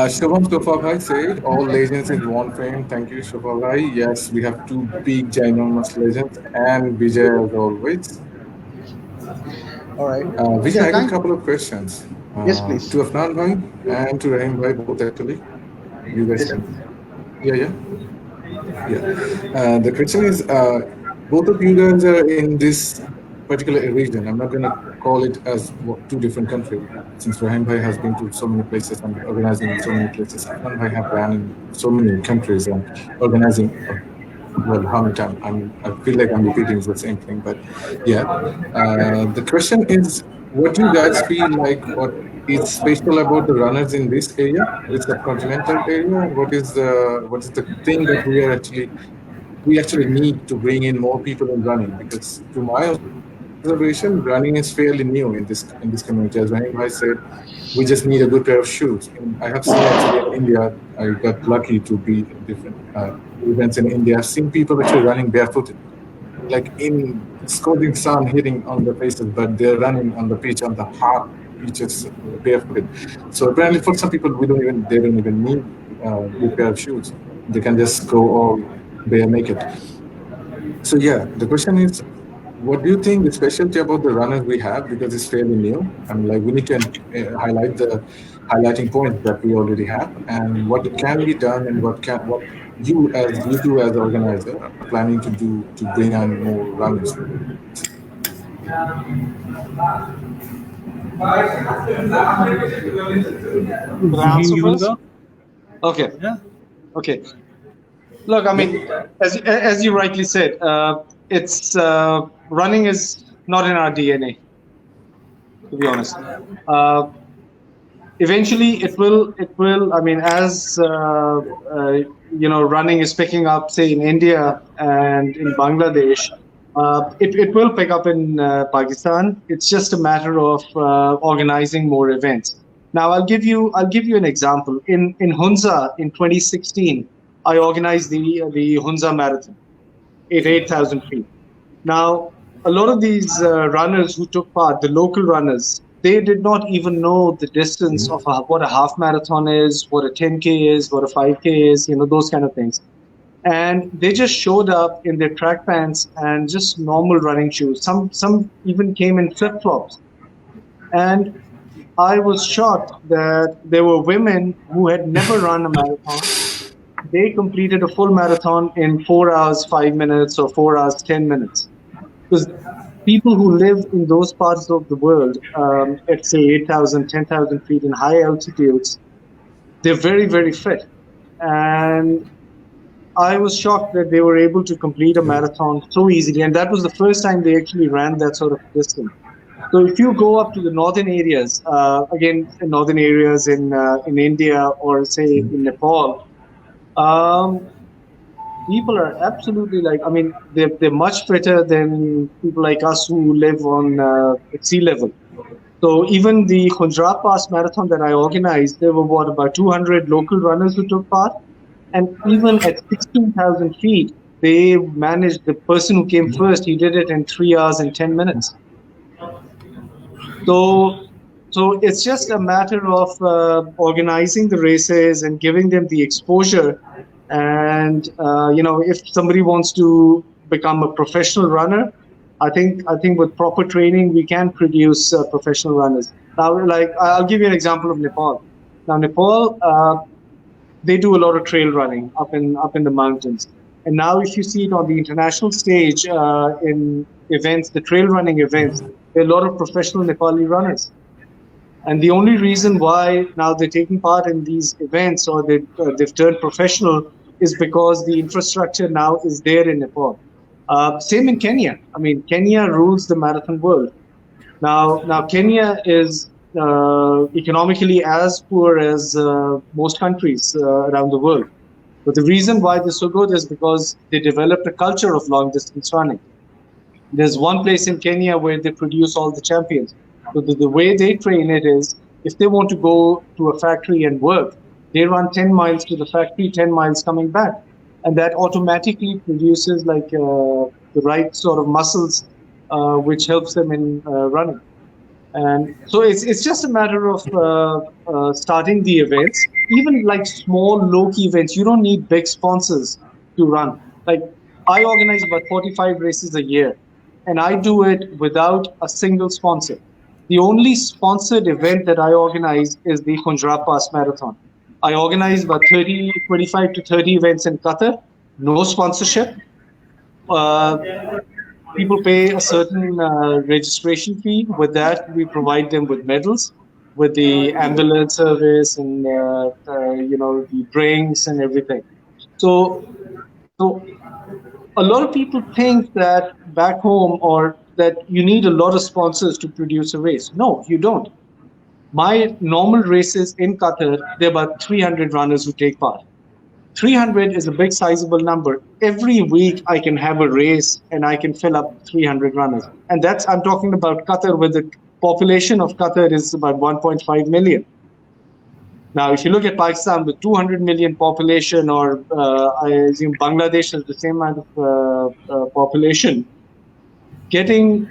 Shubham Bhai said, all legends in one frame. Thank you, Shubham Bhai. Yes, we have two big ginormous legends and Vijay as always. All right. Vijay, I have a couple of questions. Yes, please. To Afnan Bhai and to Rahim Bhai, both actually. You guys can. Yeah. The question is, both of you guys are in this particular region. I'm not going to call it as two different countries, since Rahim Bhai has been to so many places and organizing in so many places. Afnan Bhai have ran in so many countries and organizing. Well, how many times? I feel like I'm repeating the same thing, but yeah. The question is, what do you guys feel like? What is special about the runners in this area, this subcontinental area? What is the thing that we actually need to bring in more people in running? Because to my observation, running is fairly new in this community. As Rahim Bhai said, we just need a good pair of shoes. And I have seen actually in India, I got lucky to be in different events in India. I've seen people actually running barefooted, like in scorching sun hitting on their faces, but they're running on the pitch, on the hard beaches barefooted. So apparently for some people, they don't even need a good pair of shoes. They can just go all bare naked. So yeah, the question is, what do you think the specialty about the runners we have, because it's fairly new? I mean, like we need to highlight the highlighting points that we already have, and what can be done, and what you do as organizer are planning to do to bring on more runners. Okay. Yeah. Okay. Look, I mean, as you rightly said, it's running is not in our DNA, to be honest. Eventually, it will. I mean, as running is picking up, say in India and in Bangladesh, it will pick up in Pakistan. It's just a matter of organizing more events. Now, I'll give you an example. In Hunza in 2016, I organized the Hunza Marathon at 8,000 feet. Now, a lot of these runners who took part, the local runners, they did not even know the distance of what a half marathon is, what a 10K is, what a 5K is, those kind of things. And they just showed up in their track pants and just normal running shoes. Some even came in flip-flops. And I was shocked that there were women who had never run a marathon. They completed a full marathon in 4 hours, 5 minutes, or 4 hours, 10 minutes. Because people who live in those parts of the world, at say 8,000, 10,000 feet in high altitudes, they're very, very fit. And I was shocked that they were able to complete a marathon so easily. And that was the first time they actually ran that sort of distance. So if you go up to the northern areas, again, northern areas in India or say in Nepal, people are absolutely they're much fitter than people like us who live on at sea level. So even the Khunjrat Pass Marathon that I organized, there were about 200 local runners who took part. And even at 16,000 feet, they managed, the person who came first, he did it in 3 hours and 10 minutes. So it's just a matter of organizing the races and giving them the exposure. And if somebody wants to become a professional runner, I think with proper training we can produce professional runners. Now, I'll give you an example of Nepal. Now, Nepal, they do a lot of trail running up in the mountains. And now, if you see it on the international stage in events, the trail running events, there are a lot of professional Nepali runners. And the only reason why now they're taking part in these events or they've turned professional is because the infrastructure now is there in Nepal. Same in Kenya. I mean, Kenya rules the marathon world. Now Kenya is economically as poor as most countries around the world. But the reason why they're so good is because they developed a culture of long distance running. There's one place in Kenya where they produce all the champions. So the way they train it is, if they want to go to a factory and work, they run 10 miles to the factory, 10 miles coming back. And that automatically produces the right sort of muscles, which helps them in running. And so it's just a matter of starting the events, even like small low-key events. You don't need big sponsors to run. Like, I organize about 45 races a year, and I do it without a single sponsor. The only sponsored event that I organize is the Khunjrat Pass Marathon. I organize about 25 to 30 events in Qatar, no sponsorship. People pay a certain registration fee. With that, we provide them with medals, with the ambulance service and the drinks and everything. So a lot of people think that back home or that you need a lot of sponsors to produce a race. No, you don't. My normal races in Qatar, there are about 300 runners who take part. 300 is a big sizable number. Every week I can have a race and I can fill up 300 runners. And I'm talking about Qatar, where the population of Qatar is about 1.5 million. Now, if you look at Pakistan with 200 million population, or I assume Bangladesh has the same amount of population, getting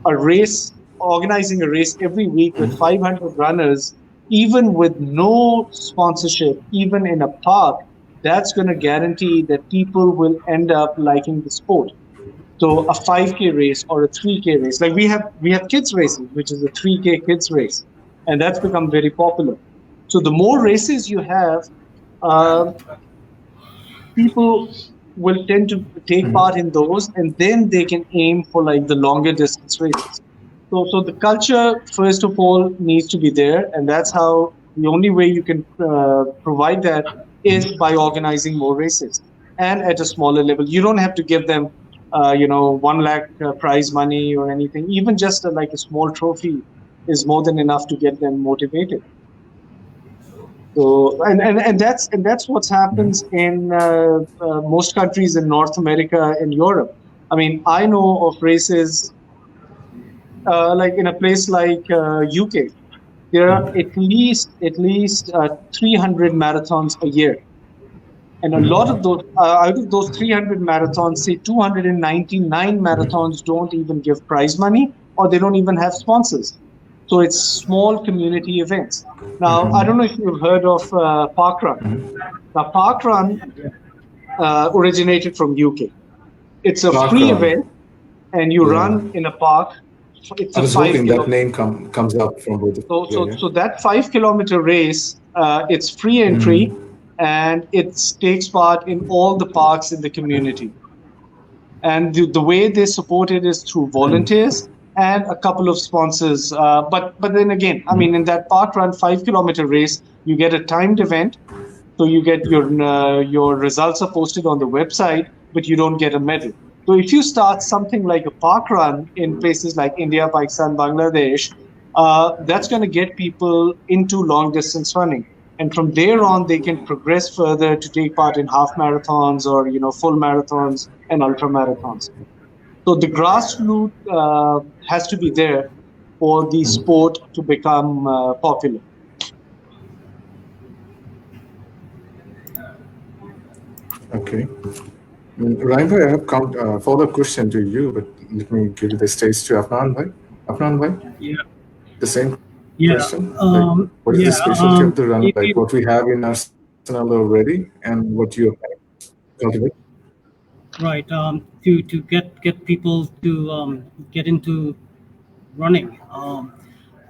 a race, organizing a race every week with 500 runners, even with no sponsorship, even in a park, that's going to guarantee that people will end up liking the sport. So a 5K race or a 3K race, like we have kids races, which is a 3K kids race, and that's become very popular. So the more races you have, people will tend to take part in those, and then they can aim for like the longer distance races. So the culture, first of all, needs to be there, and that's how the only way you can provide that is by organizing more races, and at a smaller level. You don't have to give them, 1 lakh prize money or anything. Even just like a small trophy is more than enough to get them motivated. So and that's what happens in most countries in North America and Europe. I mean, I know of races. Like in a place like UK, there are at least 300 marathons a year, and a lot of those out of those 300 marathons, say 299 marathons don't even give prize money, or they don't even have sponsors. So it's small community events. Now, I don't know if you've heard of Parkrun. Now, Parkrun originated from UK. It's a Park free run. event, and you Yeah. run in a park. It's I a was 5 hoping that kilometer. name comes up from both of So, you. so, Yeah. so that 5 kilometer race, it's free entry, and it takes part in all the parks in the community. And the way they support it is through volunteers and a couple of sponsors. But then again, I mean, in that park run 5 kilometer race, you get a timed event, so you get your results are posted on the website, but you don't get a medal. So if you start something like a park run in places like India, Pakistan, Bangladesh, that's going to get people into long distance running. And from there on, they can progress further to take part in half marathons or full marathons and ultra marathons. So the grassroots has to be there for the sport to become popular. Okay. Rahim bhai, I have follow-up question to you, but let me give the stage to Afnan bhai. Afnan bhai, Yeah. the same Yeah. question. What is the specialty of the run? Like what we have in Arsenal already, and what you are cultivate? Right. To get people to get into running.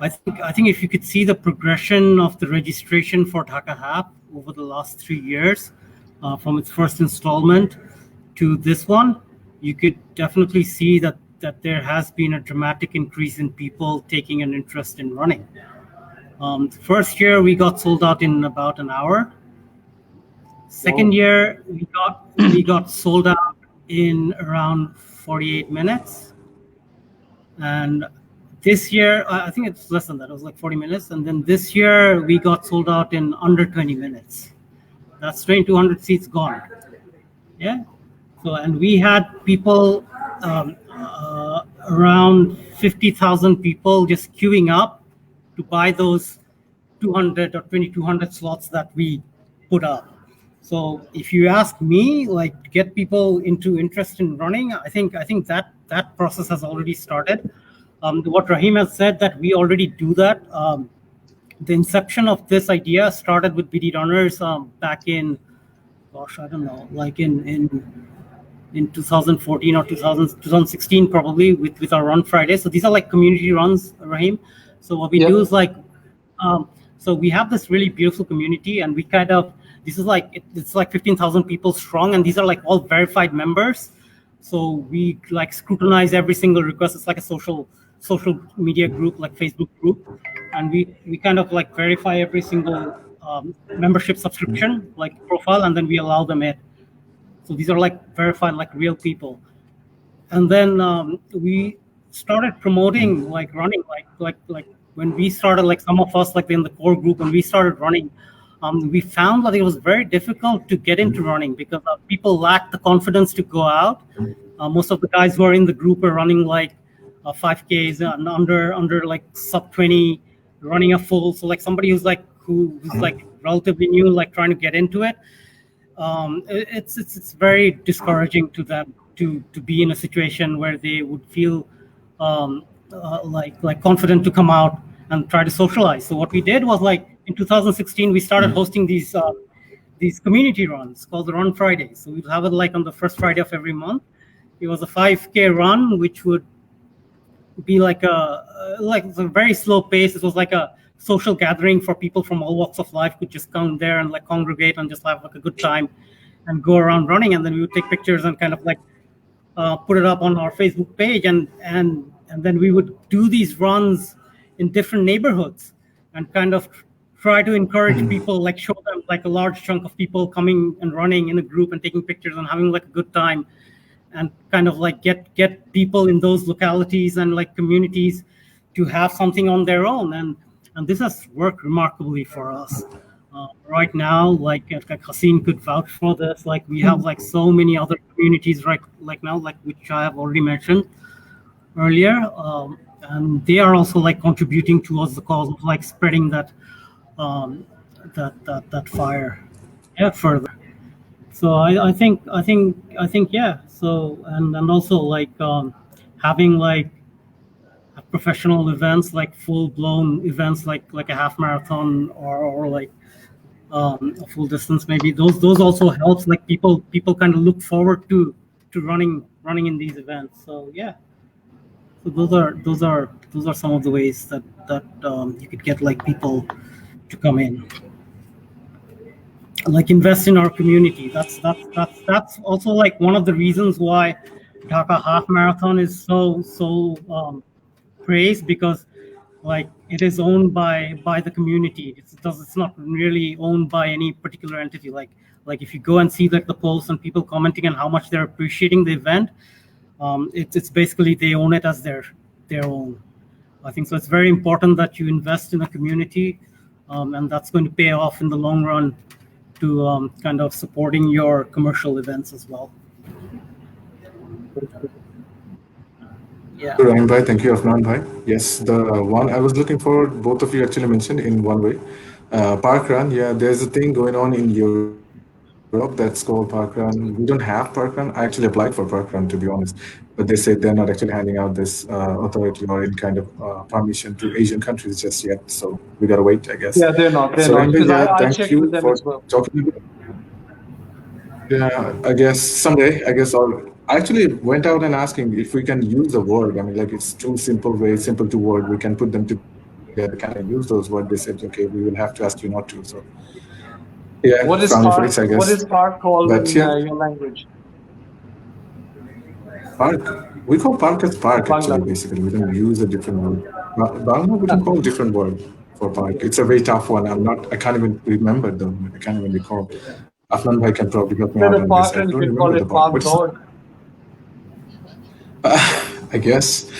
I think if you could see the progression of the registration for Dhaka Half over the last 3 years, from its first installment to this one, you could definitely see that there has been a dramatic increase in people taking an interest in running. First year we got sold out in about an hour. Second year we got sold out in around 48 minutes, and this year I think it's less than that. It was like 40 minutes, and then this year we got sold out in under 20 minutes. That's 2,200 seats gone. Yeah. So, and we had people, around 50,000 people just queuing up to buy those 200 or 2,200 slots that we put up. So if you ask me, like, to get people into interest in running, I think that process has already started. What Rahim has said, that we already do that. The inception of this idea started with BD Runners back in, gosh, I don't know, like in 2014 or 2016 probably, with our Run Friday. So these are like community runs, Rahim. So what we do is like, so we have this really beautiful community, and we kind of, this is like, it's like 15,000 people strong, and these are like all verified members. So we like scrutinize every single request. It's like a social media group, like Facebook group, and we kind of like verify every single membership subscription like profile, and then we allow them in. So these are like verified, like real people. And then we started promoting like running, like when we started, like some of us like in the core group, when we started running, we found that it was very difficult to get into running because people lacked the confidence to go out. Most of the guys who are in the group are running like 5Ks and under like sub 20, running a full. So like somebody who's like relatively new, like trying to get into it. It's very discouraging to them to be in a situation where they would feel like confident to come out and try to socialize. So what we did was, like, in 2016 we started hosting these community runs called the Run Fridays. So we'd have it like on the first Friday of every month. It was a 5K run, which would be like a very slow pace. It was like a social gathering for people from all walks of life, could just come there and like congregate and just have like a good time and go around running. And then we would take pictures and kind of like put it up on our Facebook page, and then we would do these runs in different neighborhoods and kind of try to encourage people, like show them like a large chunk of people coming and running in a group and taking pictures and having like a good time, and kind of like get people in those localities and like communities to have something on their own. And this has worked remarkably for us. Right now, like Haseen could vouch for this, like we have like so many other communities right like now, like which I have already mentioned earlier, and they are also like contributing towards the cause of like spreading that fire further. So I think yeah. So and also like having like professional events, like full blown events, like a half marathon or like a full distance maybe. Those also helps. Like people kind of look forward to running in these events. So yeah. So those are some of the ways that you could get like people to come in. Like invest in our community. That's also like one of the reasons why Dhaka Half Marathon is so praised, because like it is owned by the community. It's not really owned by any particular entity. Like if you go and see like the posts and people commenting on how much they're appreciating the event, it's basically they own it as their own. I think so. It's very important that you invest in the community, and that's going to pay off in the long run to kind of supporting your commercial events as well. Yeah. Rahim bhai, thank you, Afnan bhai. Yes, the one I was looking for, both of you actually mentioned in one way. Park run, yeah, there's a thing going on in Europe that's called park run. We don't have park run. I actually applied for park run, to be honest, but they said they're not actually handing out this authority or any kind of permission to Asian countries just yet. So we gotta wait, I guess. Yeah, they're not. So Rahim bhai, Because yeah, I thank checked with you them for as well. talking about. Yeah, I guess someday, I guess I actually went out and asking if we can use the word. I mean, like it's two simple ways, simple to word. We can put them together. Can I use those words? They said, okay, we will have to ask you not to. So yeah, What is frowny park? face, I guess. What is park called But in yeah, your language? park. We call park as park actually. Bangla. Basically, we don't use a different word. Bangla, we don't call a different word for park. It's a very tough one. I can't even remember though. I can't even recall. Afnan bhai can probably help me out Instead on of this. I park run, don't you could remember call the it park. park dog. I guess.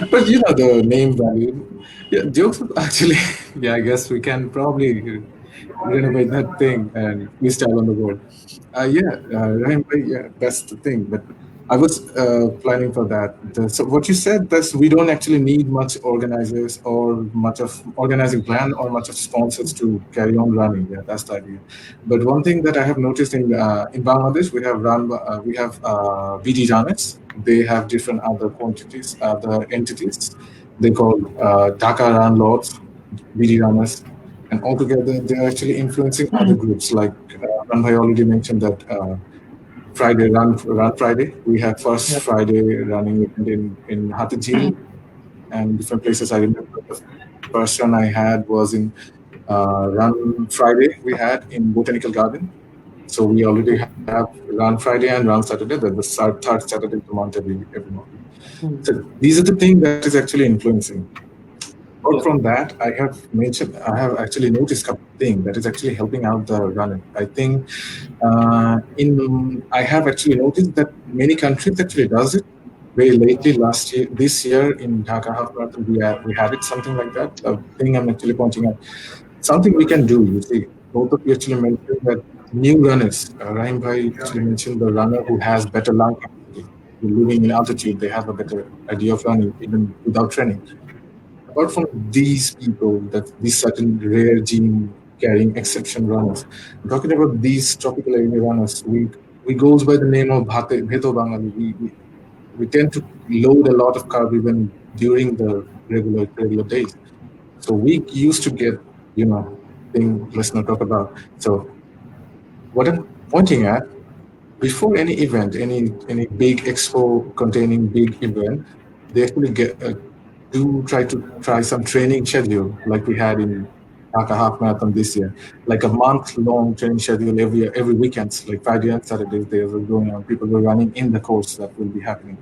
But you know the name value. Yeah, jokes actually. Yeah, I guess we can probably renovate that thing and freestyle on the board. Rahim, yeah, that's the thing. But I was planning for that. So what you said, that's we don't actually need much organizers or much of organizing plan or much of sponsors to carry on running. Yeah, that's the idea. But one thing that I have noticed in Bangladesh, we have BD runners. They have different other quantities, other entities. They call Dhaka Run Lords, BD runners, and altogether they're actually influencing other groups. Like Ranbhai already mentioned that Run Friday. We have first Yeah. Friday running event in Hatajini and different places. I remember the first run I had was in Run Friday we had in Botanical Garden. So we already have Run Friday and Run Saturday. The third Saturday of the month every month. Hmm. So these are the things that is actually influencing. Apart Yeah. from that, I have actually noticed a couple of things that is actually helping out the runner. I think I have actually noticed that many countries actually does it very lately. This year in Dhaka Half Marathon, we had it something like that. The thing I'm actually pointing out, something we can do. You see, both of you actually mentioned that new runners. Rahim Bhai actually mentioned the runner who has better lung capacity. Living in altitude, they have a better idea of running even without training. Apart from these people, that these certain rare gene carrying exception runners, I'm talking about these tropical area runners. We goes by the name of Bheto Bangali. We tend to load a lot of carb even during the regular days. So we used to get, you know, thing let's not talk about. So what I'm pointing at, before any event, any big expo containing big event, they actually do try some training schedule like we had in Dhaka Half Marathon this year, like a month-long training schedule every weekends, like Friday and Saturdays. They were going on. People were running in the course that will be happening.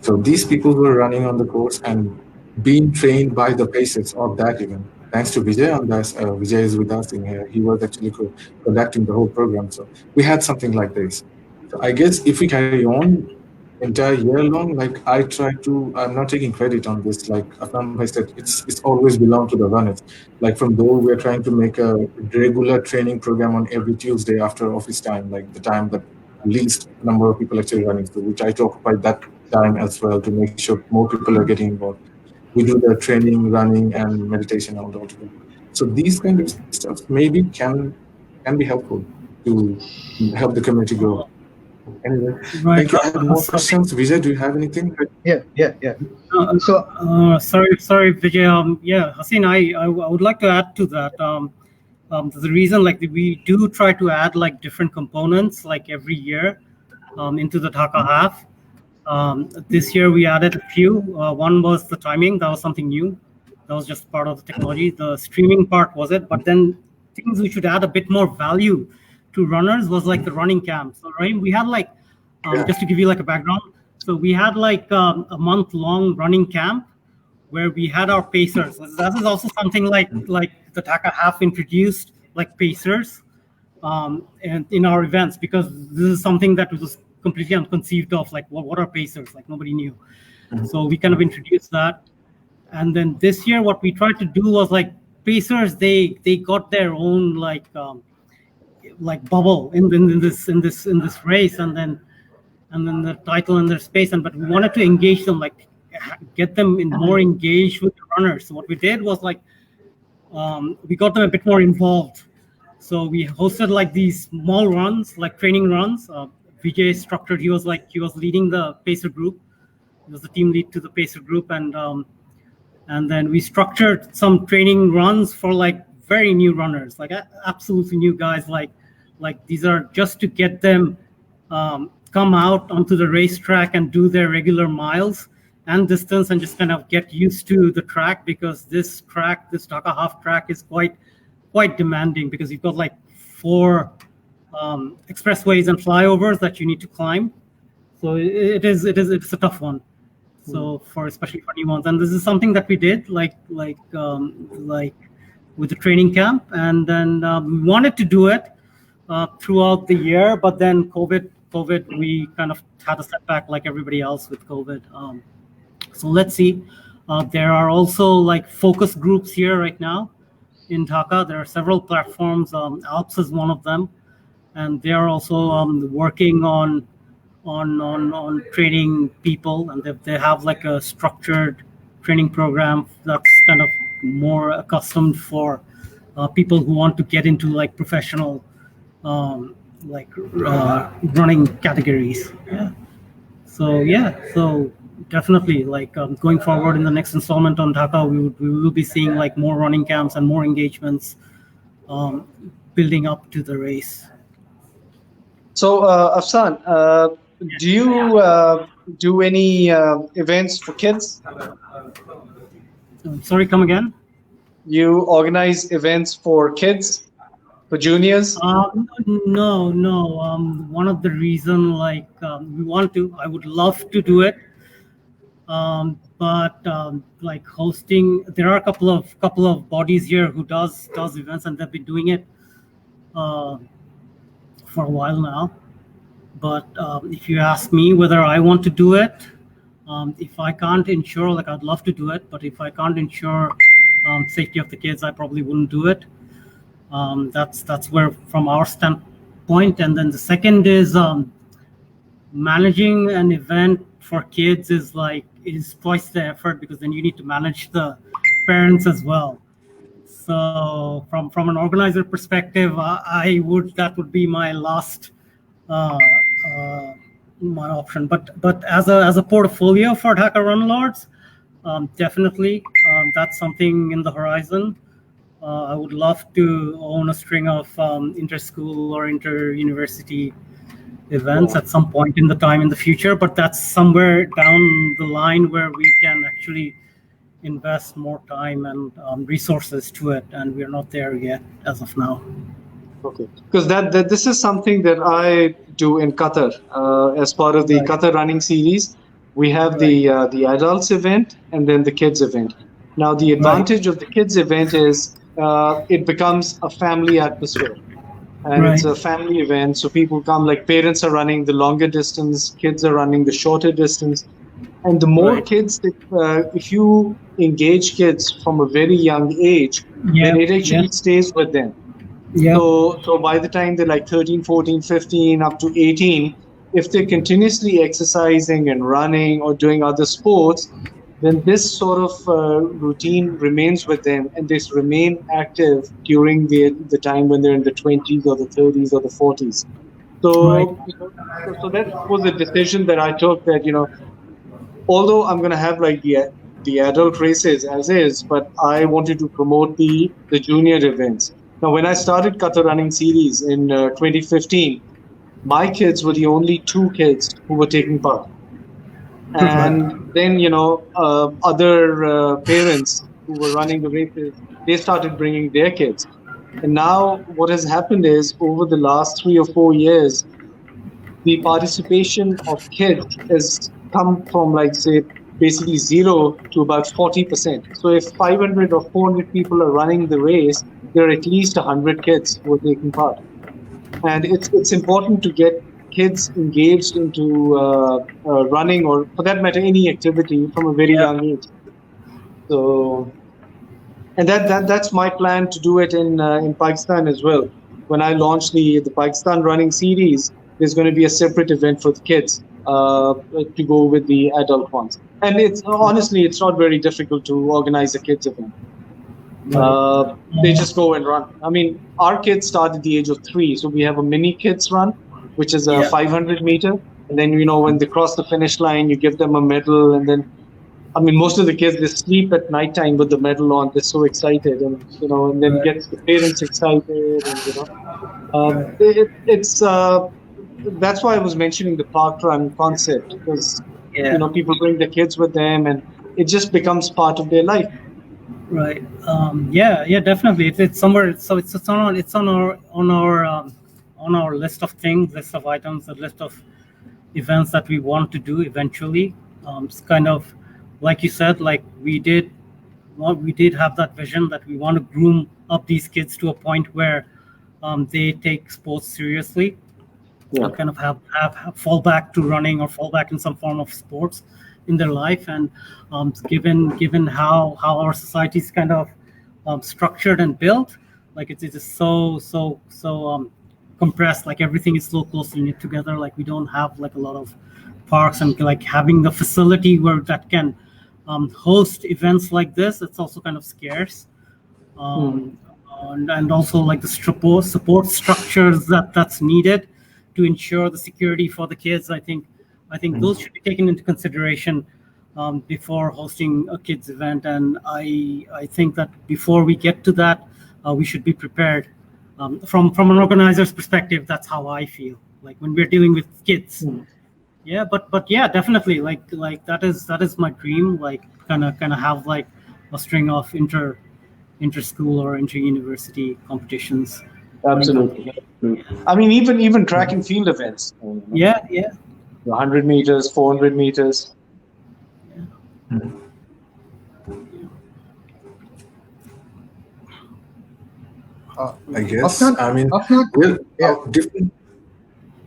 So these people were running on the course and being trained by the pacers of that event. Thanks to Vijay on this, Vijay is with us in here. He was actually conducting the whole program. So we had something like this. So I guess if we carry on entire year long, like I'm not taking credit on this. Like Afnan Bhai said, it's always belong to the runners. Like from Dour, we're trying to make a regular training program on every Tuesday after office time, like the time that least number of people actually running. So we try to occupy that time as well to make sure more people are getting involved. We do the training, running, and meditation all together. So these kind of stuff maybe can be helpful to help the community grow. Anyway, Right. thank you. I have more questions. Vijay, do you have anything? Yeah. So Sorry, Vijay. Yeah, Haseen, I would like to add to that. the reason, like, we do try to add like different components like every year into the Dhaka half. This year we added a few. One was the timing. That was something new. That was just part of the technology. The streaming part was it. But then things we should add a bit more value to runners was like the running camp. So, right, we had like, just to give you like a background. So we had like a month-long running camp where we had our pacers. That is also something like the Dhaka half introduced, like pacers, and in our events, because this is something that was completely unconceived of. Like, what are pacers? Like, nobody knew. So we kind of introduced that. And then this year, what we tried to do was like pacers. They got their own like bubble in this race, and then the title and their space. But we wanted to engage them, like get them more engaged with the runners. So what we did was like we got them a bit more involved. So we hosted like these small runs, like training runs. Vijay structured. He was leading the pacer group. He was the team lead to the pacer group, and then we structured some training runs for like very new runners, like absolutely new guys. Like these are just to get them come out onto the racetrack and do their regular miles and distance and just kind of get used to the track, because this Dhaka half track is quite demanding, because you've got like 4 expressways and flyovers that you need to climb. So it's a tough one. So especially for new ones, and this is something that we did like with the training camp, and then we wanted to do it throughout the year, but then COVID, we kind of had a setback like everybody else with COVID. So let's see. There are also like focus groups here right now in Dhaka. There are several platforms. Alps is one of them, and they are also working on training people, and they have like a structured training program that's kind of more accustomed for people who want to get into like professional running categories. So definitely like going forward in the next installment on Dhaka, we will be seeing like more running camps and more engagements building up to the race. So Afnan, do you do any events for kids? Sorry, come again? You organize events for kids, for juniors? No. One of the reason like we want to, I would love to do it, but like hosting, there are a couple of bodies here who does events, and they've been doing it for a while now. But if you ask me whether I want to do it, if I can't ensure, like I'd love to do it, but if I can't ensure safety of the kids, I probably wouldn't do it. That's where from our standpoint. And then the second is managing an event for kids is twice the effort, because then you need to manage the parents as well. So from an organizer perspective, that would be my last my option. But as a portfolio for Dhaka Run Lords, definitely that's something in the horizon. I would love to own a string of inter-school or inter-university events at some point in the future, but that's somewhere down the line where we can actually invest more time and resources to it, and we're not there yet as of now. Okay, because this is something that I do in Qatar as part of the Qatar running series. We have the adults event and then the kids event. Now the advantage of the kids event is it becomes a family atmosphere, and it's a family event. So people come, like parents are running the longer distance, kids are running the shorter distance, and the more kids, if you engage kids from a very young age, then it actually stays with them. Yeah. So by the time they're like 13, 14, 15, up to 18, if they're continuously exercising and running or doing other sports, then this sort of routine remains with them, and they remain active during the time when they're in the 20s or the 30s or the 40s. So, so that was a decision that I took, that, although I'm going to have like the adult races as is, but I wanted to promote the junior events. Now, when I started Qatar Running Series in 2015, my kids were the only two kids who were taking part. And then, other parents who were running the races, they started bringing their kids. And now, what has happened is over the last 3 or 4 years, the participation of kids has come from, like, say, basically zero to about 40%. So if 500 or 400 people are running the race, there are at least 100 kids who are taking part. And it's important to get kids engaged into running, or for that matter, any activity from a very Yeah. young age. So, and that's my plan to do it in Pakistan as well. When I launch the Pakistan running series, there's going to be a separate event for the kids to go with the adult ones. And it's honestly, it's not very difficult to organize a kids event. They just go and run. I mean, our kids start at the age of 3, so we have a mini kids run, which is a Yeah. 500 meter. And then, when they cross the finish line, you give them a medal. And then, I mean, most of the kids, they sleep at nighttime with the medal on. They're so excited, and then gets the parents excited, it's that's why I was mentioning the park run concept, because Yeah. people bring the kids with them, and it just becomes part of their life. Right. Yeah. Definitely. It's somewhere. So it's on our list of things, list of items, a list of events that we want to do eventually. It's kind of like you said. Like we did have that vision that we want to groom up these kids to a point where they take sports seriously. Yeah. Kind of have fall back to running or fall back in some form of sports in their life. And given how our society is kind of structured and built, like it's just so compressed, like everything is so closely knit together, like we don't have like a lot of parks, and like having the facility where that can host events like this, it's also kind of scarce. And also like the support structures that's needed to ensure the security for the kids. I think those should be taken into consideration before hosting a kids event. And I think that before we get to that, we should be prepared. From an organizer's perspective, that's how I feel. Like when we're dealing with kids. Yeah, but yeah, definitely. Like that is my dream. Like kind of have like a string of inter-school or inter-university competitions. Absolutely. I mean, even track and field events. Yeah. 100 meters, 400 meters. I guess. Afnan, I mean, Afnan, we're yeah. different.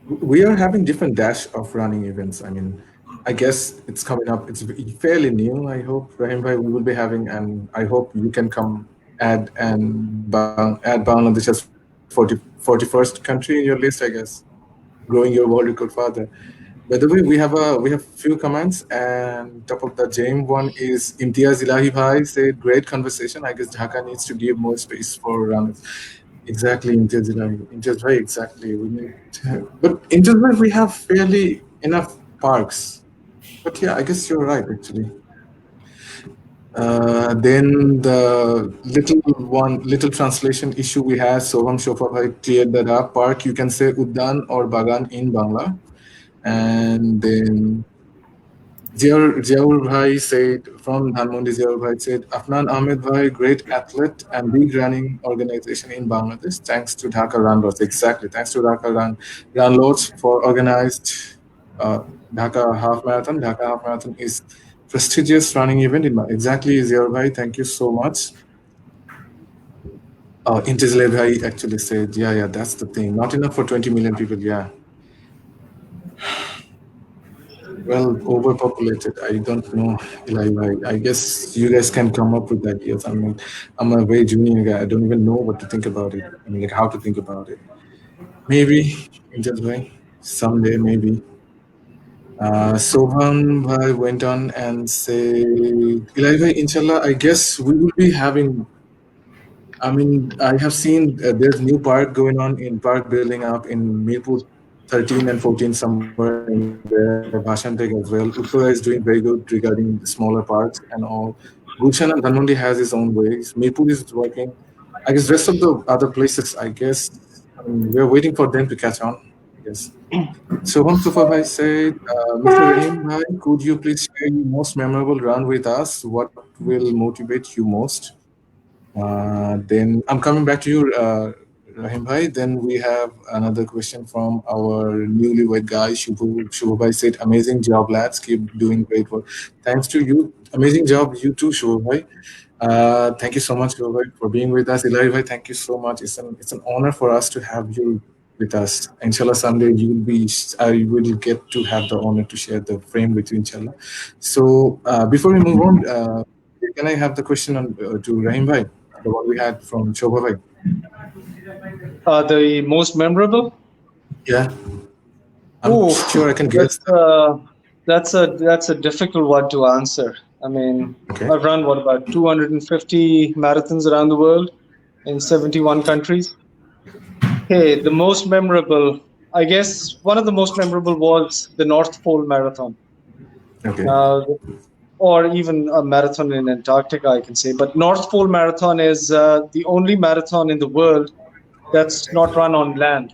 We are having different dash of running events. I mean, I guess it's coming up. It's fairly new. I hope Rahim bhai, we will be having, and I hope you can come add Bangladesh as 41st country in your list. I guess growing your world record further. By the way, we have few comments, and top of the James one is Imtiaz Ilahi Bhai said, great conversation. I guess Dhaka needs to give more space for runners. Exactly, Imtiaz Ilahi. Imtiaz Bhai, exactly. But Imtiaz Bhai, we have fairly enough parks. But yeah, I guess you're right, actually. Then the little translation issue we had, Soham Shofa Bhai cleared that up. Park, you can say Uddan or Bagan in Bangla. And then Ziaur Bhai said, from Dhanmondi, Ziaur Bhai said, Afnan Ahmad Bhai, great athlete and big running organization in Bangladesh. Thanks to Dhaka Run Lords. Exactly. Thanks to Dhaka Run Lords for organized Dhaka Half Marathon. Dhaka Half Marathon is prestigious running event. Exactly, Ziaur Bhai. Thank you so much. Intizle Bhai actually said, yeah, that's the thing. Not enough for 20 million people, yeah. Well, overpopulated. I don't know. I guess you guys can come up with ideas. I mean, I'm a very junior guy. I don't even know what to think about it. I mean, like how to think about it. Maybe in that way, someday, maybe. Sobhan Bhai went on and said, Ilai, inshallah, I guess we will be having. I mean, I have seen there's new park going on in park building up in Mirpur 13 and 14 somewhere in there, Bhashan Tech as well. Uttara is doing very good regarding the smaller parks and all. Gulshan and Dhanmondi has its own ways. Mirpur is working. I guess rest of the other places, I guess, we're waiting for them to catch on. Yes. So one Mustafa Bhai said, Mr. Rahim Bhai, could you please share your most memorable run with us? What will motivate you most? Then I'm coming back to you, Rahim Bhai. Then we have another question from our newlywed guy, Shubhu Bhai said, amazing job, lads. Keep doing great work. Thanks to you. Amazing job, you too, Shubhu Bhai. Thank you so much, Shubhu Bhai, for being with us. Ilahi Bhai, thank you so much. It's an honor for us to have you with us. Inshallah, someday I will get to have the honor to share the frame with you, inshallah. So before we move on, can I have the question to Rahim Bhai, the one we had from Shobha Bhai? The most memorable? Yeah. I'm sure I can guess. That's a difficult one to answer. I mean, Okay. I've run about 250 marathons around the world in 71 countries. Okay, the most memorable, I guess one of the most memorable was the North Pole Marathon. Okay. Or even a marathon in Antarctica, I can say. But North Pole Marathon is the only marathon in the world that's not run on land.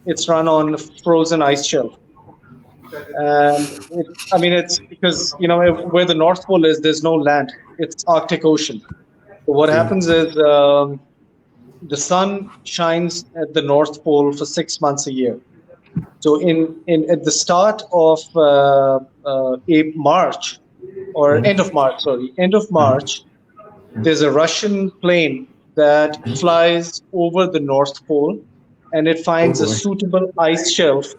It's run on frozen ice shelf. And it's because, where the North Pole is, there's no land. It's Arctic Ocean. So what happens is the sun shines at the North Pole for 6 months a year. So at the start of March, or end of March, there's a Russian plane that flies over the North Pole, and it finds a suitable ice shelf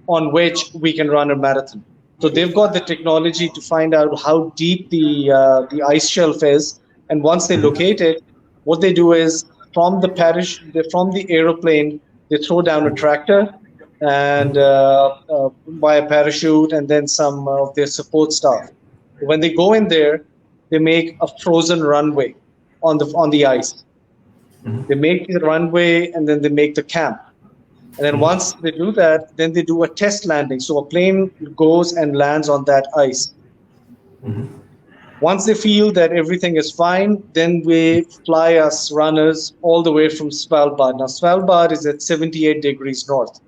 on which we can run a marathon. So they've got the technology to find out how deep the ice shelf is, and once they locate it, what they do is from the aeroplane, they throw down a tractor and by a parachute, and then some of their support staff. When they go in there, they make a frozen runway on the ice. They make the runway, and then they make the camp. And then once they do that, then they do a test landing. So a plane goes and lands on that ice. Once they feel that everything is fine, then we fly us runners all the way from Svalbard. Now, Svalbard is at 78 degrees north.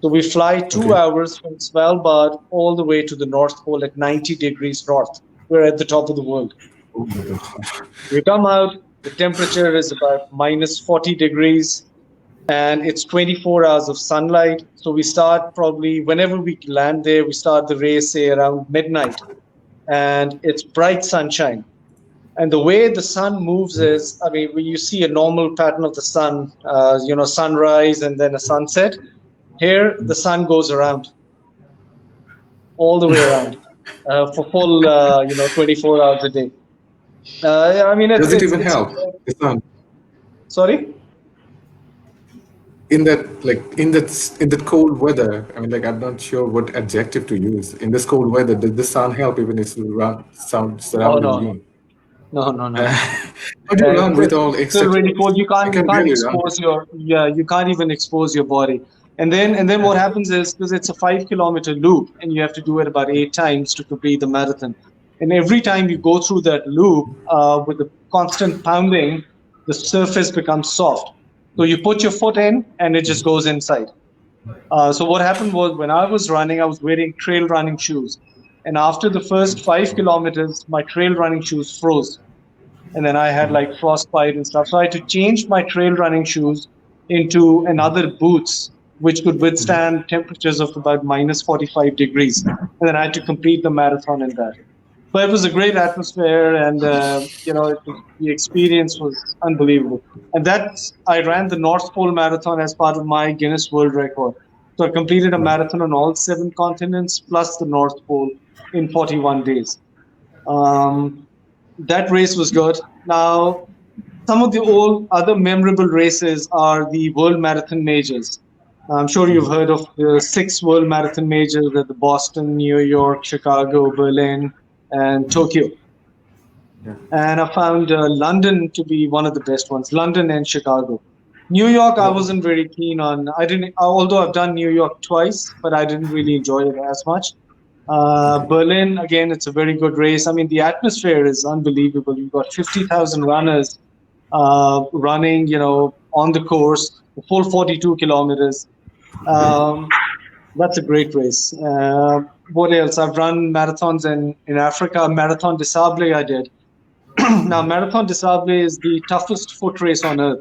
So we fly 2 hours from Svalbard all the way to the North Pole at 90 degrees north. We're at the top of the world. We come out, the temperature is about minus 40 degrees, and it's 24 hours of sunlight. So we start probably, whenever we land there, we start the race, say, around midnight. And it's bright sunshine. And the way the sun moves is, when you see a normal pattern of the sun, sunrise and then a sunset, here the sun goes around, all the way around, for full, 24 hours a day. Does it even help? The sun. Sorry? In that cold weather, I'm not sure what adjective to use. In this cold weather, does the sun help even if it's surrounding you? No. How do you run with all extra? Still really cold. You can't expose you can't even expose your body. And then what happens is, because it's a 5-kilometer loop, and you have to do it about 8 times to complete the marathon. And every time you go through that loop, with the constant pounding, the surface becomes soft. So you put your foot in, and it just goes inside. So what happened was, when I was running, I was wearing trail running shoes. And after the first 5 kilometers, my trail running shoes froze. And then I had frostbite and stuff. So I had to change my trail running shoes into another boots, which could withstand temperatures of about minus 45 degrees. And then I had to complete the marathon in that. But it was a great atmosphere, and the experience was unbelievable. And I ran the North Pole Marathon as part of my Guinness World Record. So I completed a marathon on all 7 continents plus the North Pole in 41 days. That race was good. Now, some of the other memorable races are the World Marathon Majors. I'm sure you've heard of the 6 World Marathon Majors at the Boston, New York, Chicago, Berlin, and Tokyo. Yeah. And I found London to be one of the best ones, London and Chicago. New York, I wasn't very keen on. Although I've done New York twice, but I didn't really enjoy it as much. Berlin, again, it's a very good race. The atmosphere is unbelievable. You've got 50,000 runners running, on the course, the full 42 kilometers. That's a great race. What else? I've run marathons in Africa. Marathon des Sables I did. Now, Marathon des Sables is the toughest foot race on earth.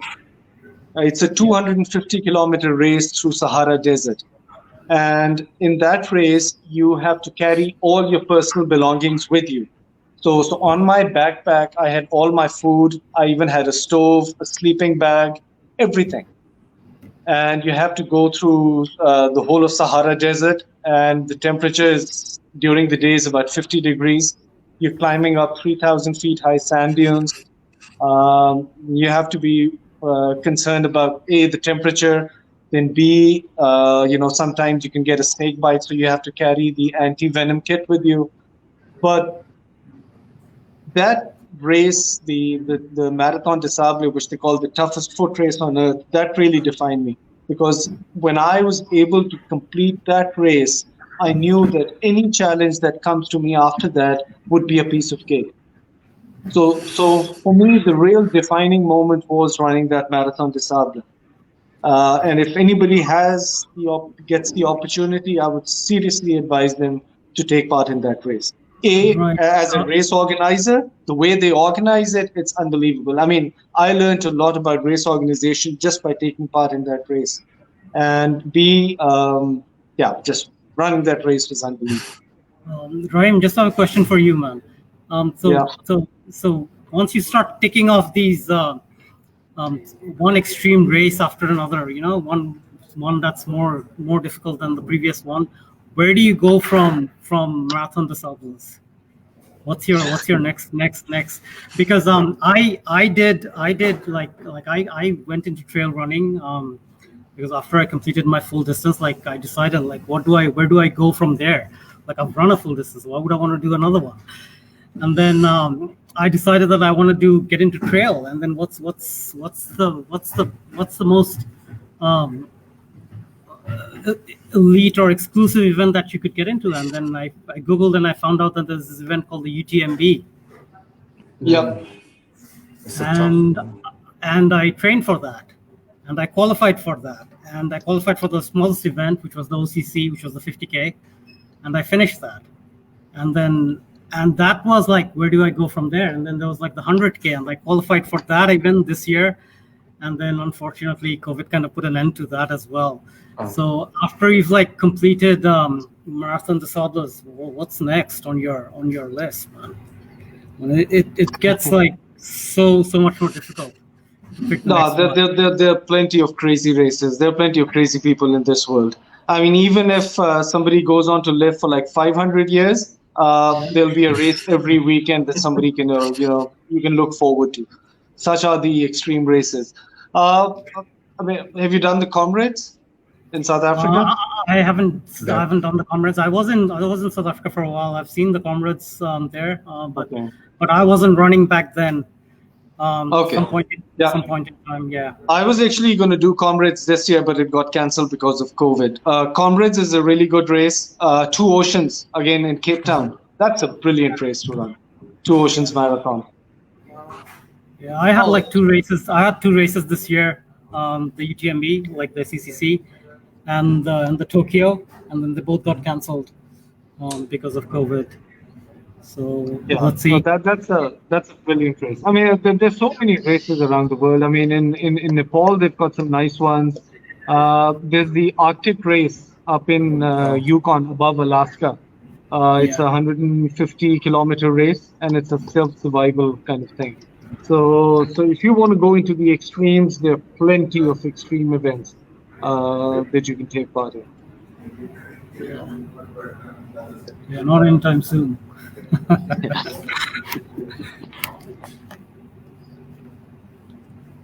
It's a 250-kilometer race through Sahara Desert. And in that race, you have to carry all your personal belongings with you. So on my backpack, I had all my food. I even had a stove, a sleeping bag, everything. And you have to go through the whole of Sahara Desert. And the temperature is during the day is about 50 degrees. You're climbing up 3,000 feet high sand dunes. You have to be concerned about A, the temperature, then B, sometimes you can get a snake bite, so you have to carry the anti-venom kit with you. But that race, the Marathon des Sables, which they call the toughest foot race on earth, that really defined me. Because when I was able to complete that race, I knew that any challenge that comes to me after that would be a piece of cake. So for me, the real defining moment was running that Marathon des Sables. And if anybody gets the opportunity, I would seriously advise them to take part in that race. As a race organizer, the way they organize it, it's unbelievable. I mean, I learned a lot about race organization just by taking part in that race. And B, just running that race was unbelievable. Rahim, just have a question for you, man. So once you start ticking off these one extreme race after another, one that's more difficult than the previous one, where do you go from Marathon des Sables? What's your next? Because I went into trail running because after I completed my full distance, I decided where do I go from there? I've run a full distance, why would I want to do another one? And then I decided that I want to get into trail. And then what's the most elite or exclusive event that you could get into? And then I Googled and I found out that there's this event called the UTMB. Yep. And I trained for that, and I qualified for that, and I qualified for the smallest event, which was the OCC, which was the 50K, and I finished that. And that was where do I go from there? And then there was the 100K, and I qualified for that event this year. And then unfortunately, COVID kind of put an end to that as well. Oh. So after you've completed Marathon des Sables, what's next on your list, man? It gets so much more difficult. No, there are plenty of crazy races. There are plenty of crazy people in this world. I mean, even if somebody goes on to live for 500 years, there'll be a race every weekend that somebody can, you can look forward to. Such are the extreme races. Have you done the Comrades in South Africa? I haven't done the Comrades. I was in South Africa for a while. I've seen the Comrades there, but I wasn't running back then. Some point in time, yeah. I was actually going to do Comrades this year, but it got cancelled because of COVID. Comrades is a really good race. Two Oceans, again in Cape Town. That's a brilliant race to run. Two Oceans Marathon. Yeah, I had 2 races. I had 2 races this year. The UTMB, the CCC, and the Tokyo, and then they both got cancelled because of COVID. So let's see. So that's a brilliant race. I mean, there's so many races around the world. I mean, in Nepal they've got some nice ones. There's the Arctic race up in Yukon above Alaska. It's a 150-kilometer race, and it's a self-survival kind of thing. So if you want to go into the extremes, there are plenty of extreme events that you can take part in. Yeah, not anytime soon.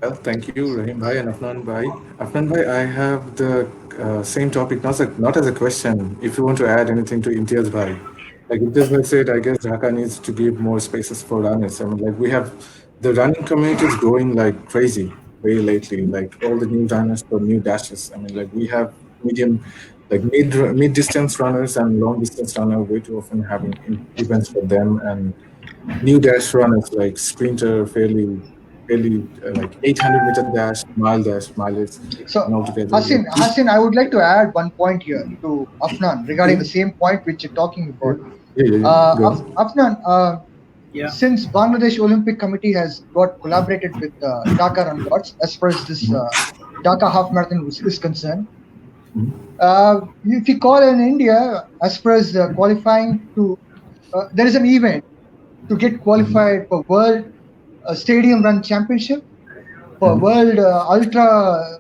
Well, thank you, Rahim Bhai and Afnan Bhai. Afnan Bhai, I have the same topic, not as a question. If you want to add anything to Imtiaz Bhai, Imtiaz Bhai said, I guess Dhaka needs to give more spaces for runners. I mean, we have the running community is growing like crazy very lately. All the new runners for new dashes. I mean, we have mid distance runners and long distance runners way too often having events for them, and new dash runners like sprinter fairly barely like 800-meter dash, mile is So, altogether. Hassin, I would like to add one point here to Afnan regarding the same point which you're talking about. Yeah. Go on. Afnan, Yeah. since Bangladesh Olympic Committee has got collaborated with Dhaka Run Lots as far as this Dhaka Half Marathon is concerned, if you call in India, as far as qualifying to, there is an event to get qualified for World Stadium Run Championship, for World Ultra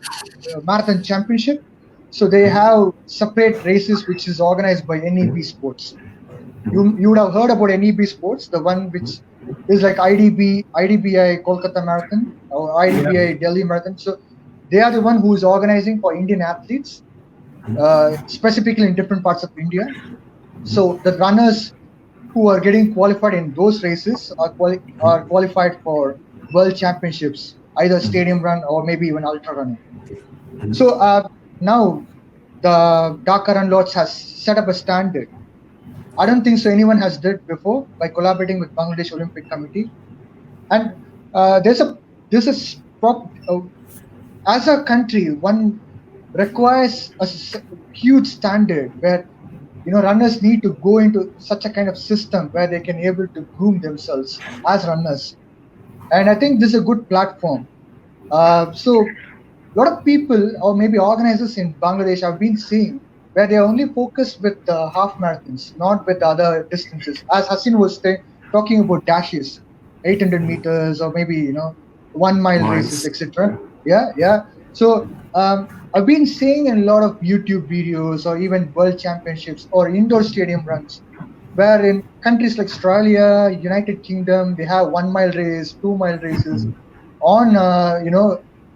Marathon Championship. So they have separate races which is organized by NEB Sports. You would have heard about NEB Sports, the one which is like IDBI Kolkata Marathon or IDBI Delhi Marathon. So they are the one who is organizing for Indian athletes, specifically in different parts of India. So the runners who are getting qualified in those races are qualified for World Championships, either stadium run or maybe even ultra running. So now the Dhaka Run Lots has set up a standard. I don't think so anyone has did before by collaborating with Bangladesh Olympic Committee. And as a country, one requires a huge standard where runners need to go into such a kind of system where they can able to groom themselves as runners. And I think this is a good platform. So a lot of people or maybe organizers in Bangladesh have been seeing where they are only focused with half marathons, not with other distances. As Hassin was talking about dashes, 800 meters or maybe 1 mile races, etc. Yeah. So I've been seeing in a lot of YouTube videos or even world championships or indoor stadium runs, where in countries like Australia, United Kingdom, they have 1 mile race, 2 mile races on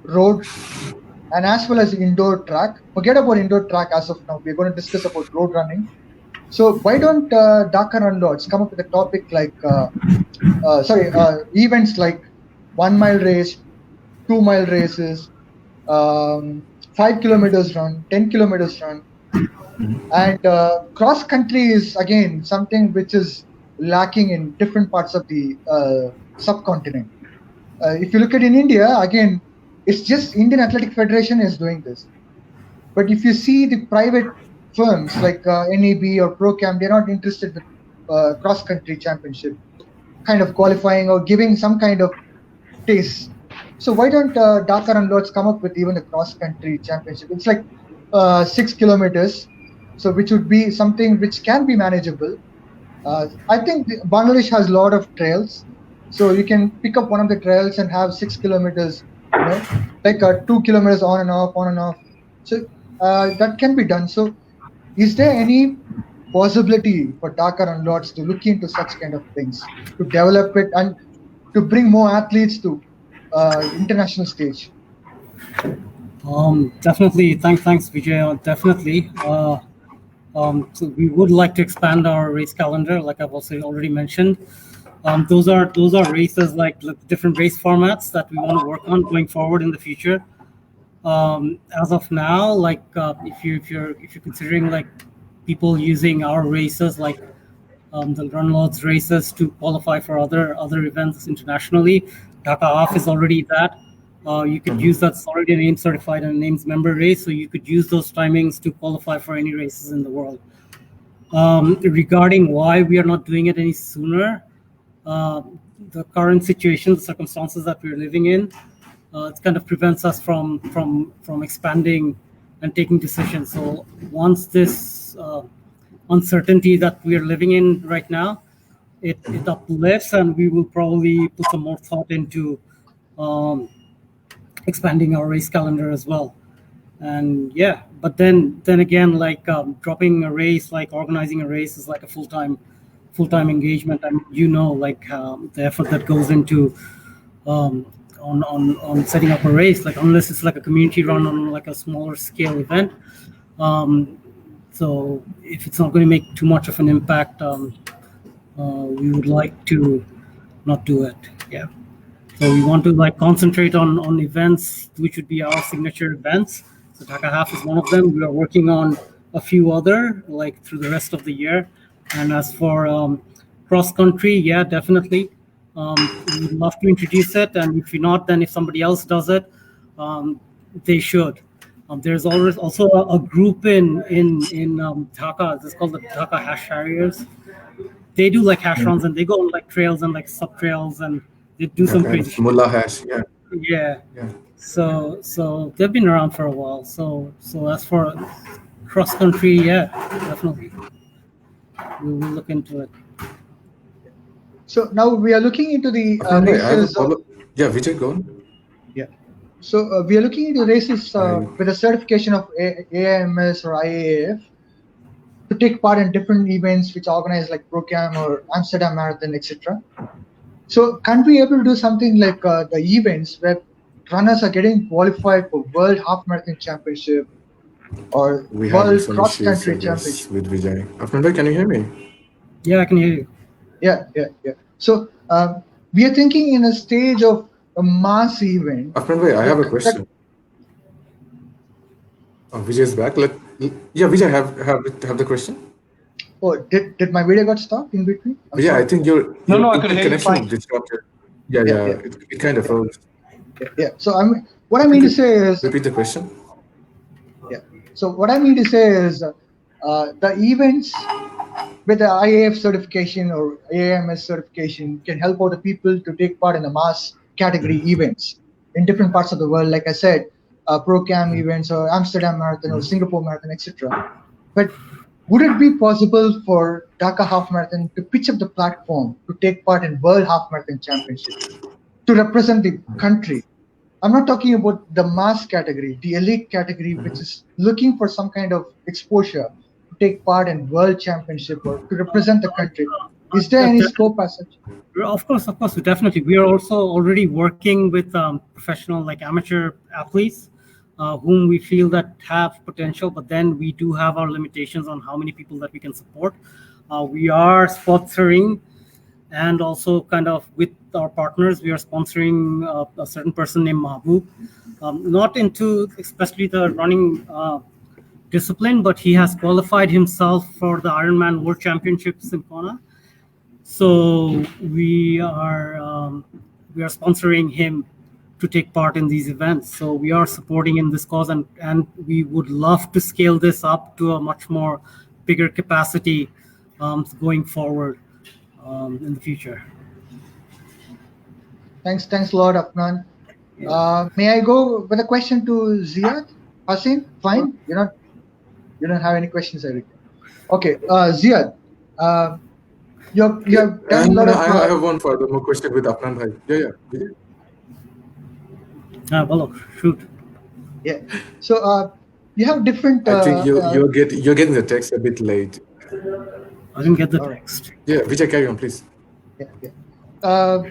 road and as well as indoor track. Forget about indoor track as of now. We're going to discuss about road running. So why don't Dhaka Run Lots come up with a topic like, events like 1 mile race, 2 mile races, 5 kilometers run, 10 kilometers run. And cross country is again something which is lacking in different parts of the subcontinent. If you look at in India, again, it's just Indian Athletic Federation is doing this. But if you see the private firms like NEB or ProCam, they're not interested in cross country championship kind of qualifying or giving some kind of taste. So why don't Dhaka Run Lots come up with even a cross country championship? It's like 6 kilometers, so which would be something which can be manageable. I think Bangladesh has a lot of trails, so you can pick up one of the trails and have 6 kilometers, like 2 kilometers on and off. So that can be done. So is there any possibility for Dhaka Run Lots to look into such kind of things, to develop it and to bring more athletes to international stage? Definitely. Thanks, Vijay. Definitely. So we would like to expand our race calendar, like I've also already mentioned. Those are races like different race formats that we want to work on going forward in the future. As of now, like if you're considering like people using our races like the Run Lots races to qualify for other events internationally, Dhaka Half is already that. You could use that's already a name certified and a names member race, so you could use those timings to qualify for any races in the world. Regarding why we are not doing it any sooner, the current situation, the circumstances that we're living in, it kind of prevents us from expanding and taking decisions. So once this uncertainty that we are living in right now, it uplifts, and we will probably put some more thought into expanding our race calendar as well. And yeah, but then again, like dropping a race, like organizing a race is like a full-time engagement. I mean, like the effort that goes into on setting up a race, like unless it's like a community run on like a smaller scale event. So if it's not going to make too much of an impact, we would like to not do it. Yeah. So we want to like concentrate on events which would be our signature events. So Dhaka Half is one of them. We are working on a few other like through the rest of the year. And as for cross country, yeah, definitely. We would love to introduce it, and if not, then if somebody else does it, they should. There's always also a group in Dhaka. It's called the Dhaka Hash Harriers. They do like hash runs, and they go on like trails and like sub trails, and they do some crazy shit. Mullah hash, yeah. Yeah. Yeah. So they've been around for a while. So as for cross country, yeah, definitely, we will look into it. So now we are looking into the races. Yeah, Vijay, go on. Yeah. So we are looking into races with a certification of AIMS or IAAF to take part in different events which are organized like ProCam or Amsterdam Marathon, etc. So can't we able to do something like the events where runners are getting qualified for World Half Marathon Championship or World Cross Country Championship? With Vijay. Afnan, can you hear me? Yeah, I can hear you. Yeah. So we are thinking in a stage of a mass event. Afnan, I have a question. Vijay's back. Vijay, have the question. Oh, did my video got stopped in between? I think your I could hear you fine. Disrupted. Yeah. It kind of froze. Yeah. So what I mean to say is. Repeat the question. Yeah. So what I mean to say is the events with the IAF certification or AIMS certification can help other people to take part in the mass category events in different parts of the world. Like I said, ProCam events or Amsterdam Marathon or Singapore Marathon, etc. But would it be possible for Dhaka Half Marathon to pitch up the platform to take part in World Half Marathon Championship to represent the country? I'm not talking about the mass category, the elite category, which is looking for some kind of exposure to take part in World Championship or to represent the country. Is there any scope as such? Of course, definitely. We are also already working with professional, like amateur athletes, whom we feel that have potential, but then we do have our limitations on how many people that we can support. We are sponsoring, and also kind of with our partners, we are sponsoring a certain person named Mahbub, not into especially the running discipline, but he has qualified himself for the Ironman World Championships in Kona. So we are sponsoring him to take part in these events. So we are supporting in this cause, and we would love to scale this up to a much more bigger capacity going forward in the future. Thanks a lot, Afnan. May I go with a question to Ziyad? Hasim, fine. You don't have any questions, Eric. Okay, Ziyad. You have done a lot of. I have one further more question with Afnan bhai. Yeah. Well, shoot. Yeah. So you have different. I think you're getting the text a bit late. I didn't get the text. Yeah, Vijay, carry on, please. Yeah.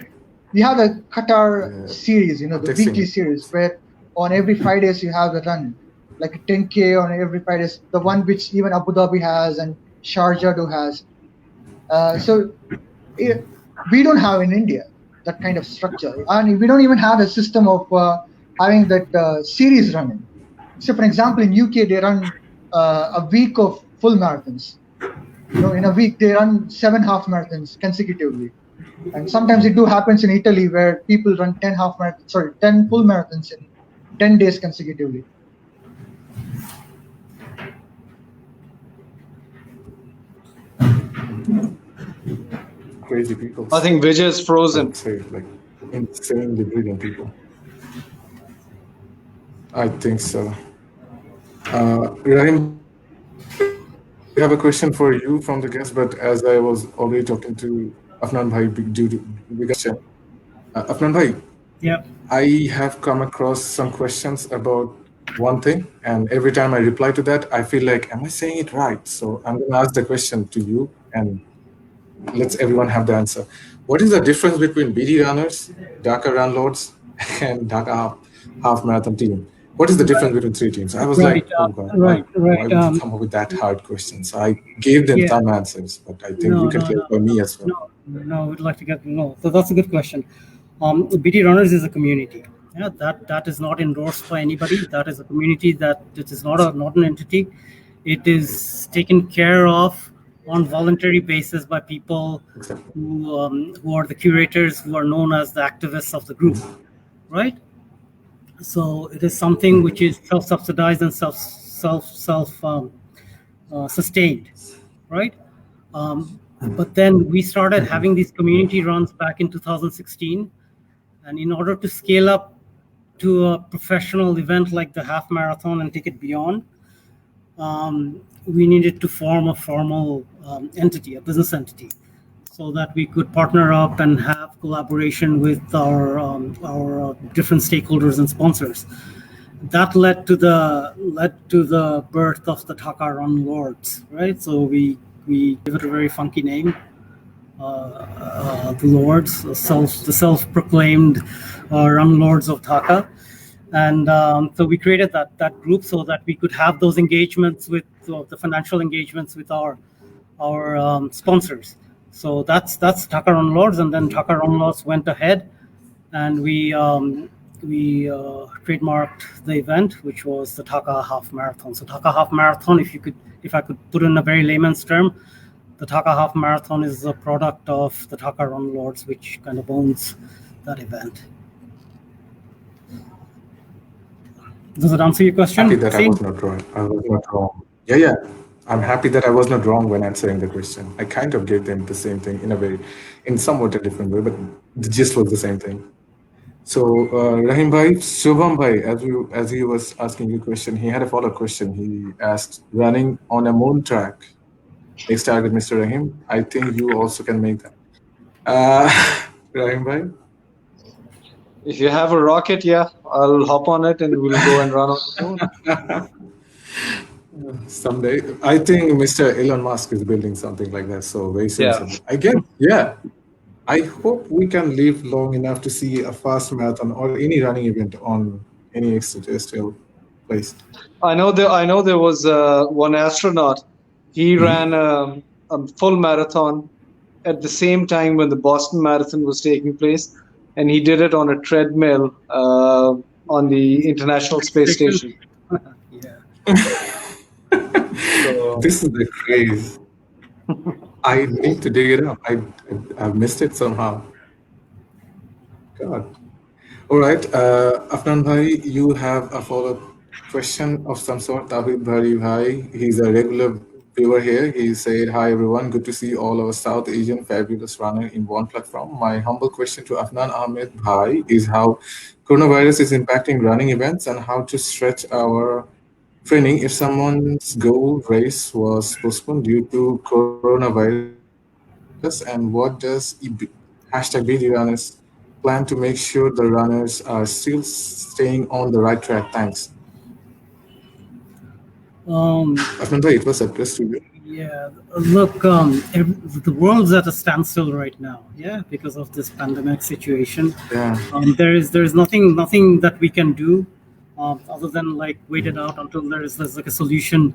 You have the Qatar series, the texting. weekly series, where on every Fridays you have the run, like a 10K on every Fridays, the one which even Abu Dhabi has and Sharjah has. So we don't have in India that kind of structure, and we don't even have a system of having that series running. So, for example, in UK they run a week of full marathons. In a week they run 7 half marathons consecutively, and sometimes it happens in Italy where people run 10 full marathons in 10 days consecutively. Crazy people. I think Vijay is frozen. Like insanely brilliant people. I think so. Rahim, we have a question for you from the guest, but as I was already talking to Afnan bhai due to question. Afnan bhai, yeah, I have come across some questions about one thing, and every time I reply to that, I feel like, am I saying it right? So I'm going to ask the question to you, and let's everyone have the answer. What is the difference between BD runners, Dhaka Run Lords, and Dhaka half marathon team? What is the difference between 3 teams? I was like, oh God, why would you come up with that hard question? So I gave them some answers, but I think you can clarify me as well. No, we'd like to get So that's a good question. BD Runners is a community. Yeah, that is not endorsed by anybody. That is a community that it is not an entity. It is taken care of on voluntary basis by people who are the curators, who are known as the activists of the group, right? So it is something which is self-subsidized and sustained, right? But then we started having these community runs back in 2016, and in order to scale up to a professional event like the half marathon and take it beyond, we needed to form a formal entity, a business entity, so that we could partner up and have collaboration with our different stakeholders and sponsors. That led to the birth of the Dhaka Run Lords, right? So we give it a very funky name, the Lords, the self-proclaimed Run Lords of Dhaka. And so we created that group so that we could have those engagements with the financial engagements with our sponsors. So that's Dhaka Run Lords, and then Dhaka Run Lords went ahead, and we trademarked the event, which was the Dhaka Half Marathon. So Dhaka Half Marathon, if I could put in a very layman's term, the Dhaka Half Marathon is a product of the Dhaka Run Lords, which kind of owns that event. Does it answer your question? Happy that I was not wrong. I was not wrong. Yeah. I'm happy that I was not wrong when answering the question. I kind of gave them the same thing in somewhat a different way, but the gist was the same thing. So Rahim Bhai, Shubham Bhai, as he was asking you a question, he had a follow-up question. He asked, running on a moon track. Next target, Mr. Rahim. I think you also can make that. Rahim Bhai? If you have a rocket, yeah, I'll hop on it and we'll go and run on the moon. Someday. I think Mr. Elon Musk is building something like that. So very soon. Yeah. I guess, yeah. I hope we can live long enough to see a fast marathon or any running event on any extraterrestrial place. I know there was one astronaut. He ran a full marathon at the same time when the Boston Marathon was taking place, and he did it on a treadmill on the International Space Station. Yeah. So, this is the craze. I need to dig it up. I've missed it somehow. God. All right. Afnan Bhai, you have a follow-up question of some sort. Tawhid Bhari Bhai, he's a regular viewer here. He said, hi everyone, good to see all our South Asian fabulous runner in one platform. My humble question to Afnan Ahmad Bhai is how coronavirus is impacting running events and how to stretch our training if someone's goal race was postponed due to coronavirus, and what does #BDRunners plan to make sure the runners are still staying on the right track? Thanks. Afnan Bhai, it was addressed to you. Yeah, look, the world's at a standstill right now, because of this pandemic situation. Yeah. There is nothing that we can do other than like wait it out until there's like a solution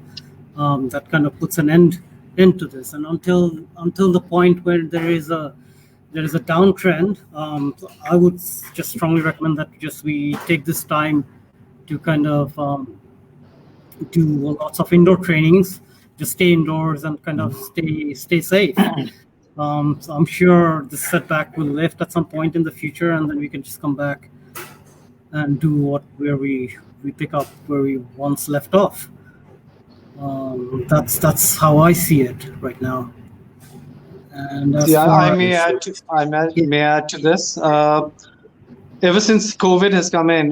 that kind of puts an end to this, and until the point where there is a downtrend, I would just strongly recommend that we take this time to kind of do lots of indoor trainings, just stay indoors and kind of stay safe. So I'm sure the setback will lift at some point in the future, and then we can just come back and do where we pick up where we once left off. That's how I see it right now. And I may add to this. Ever since COVID has come in,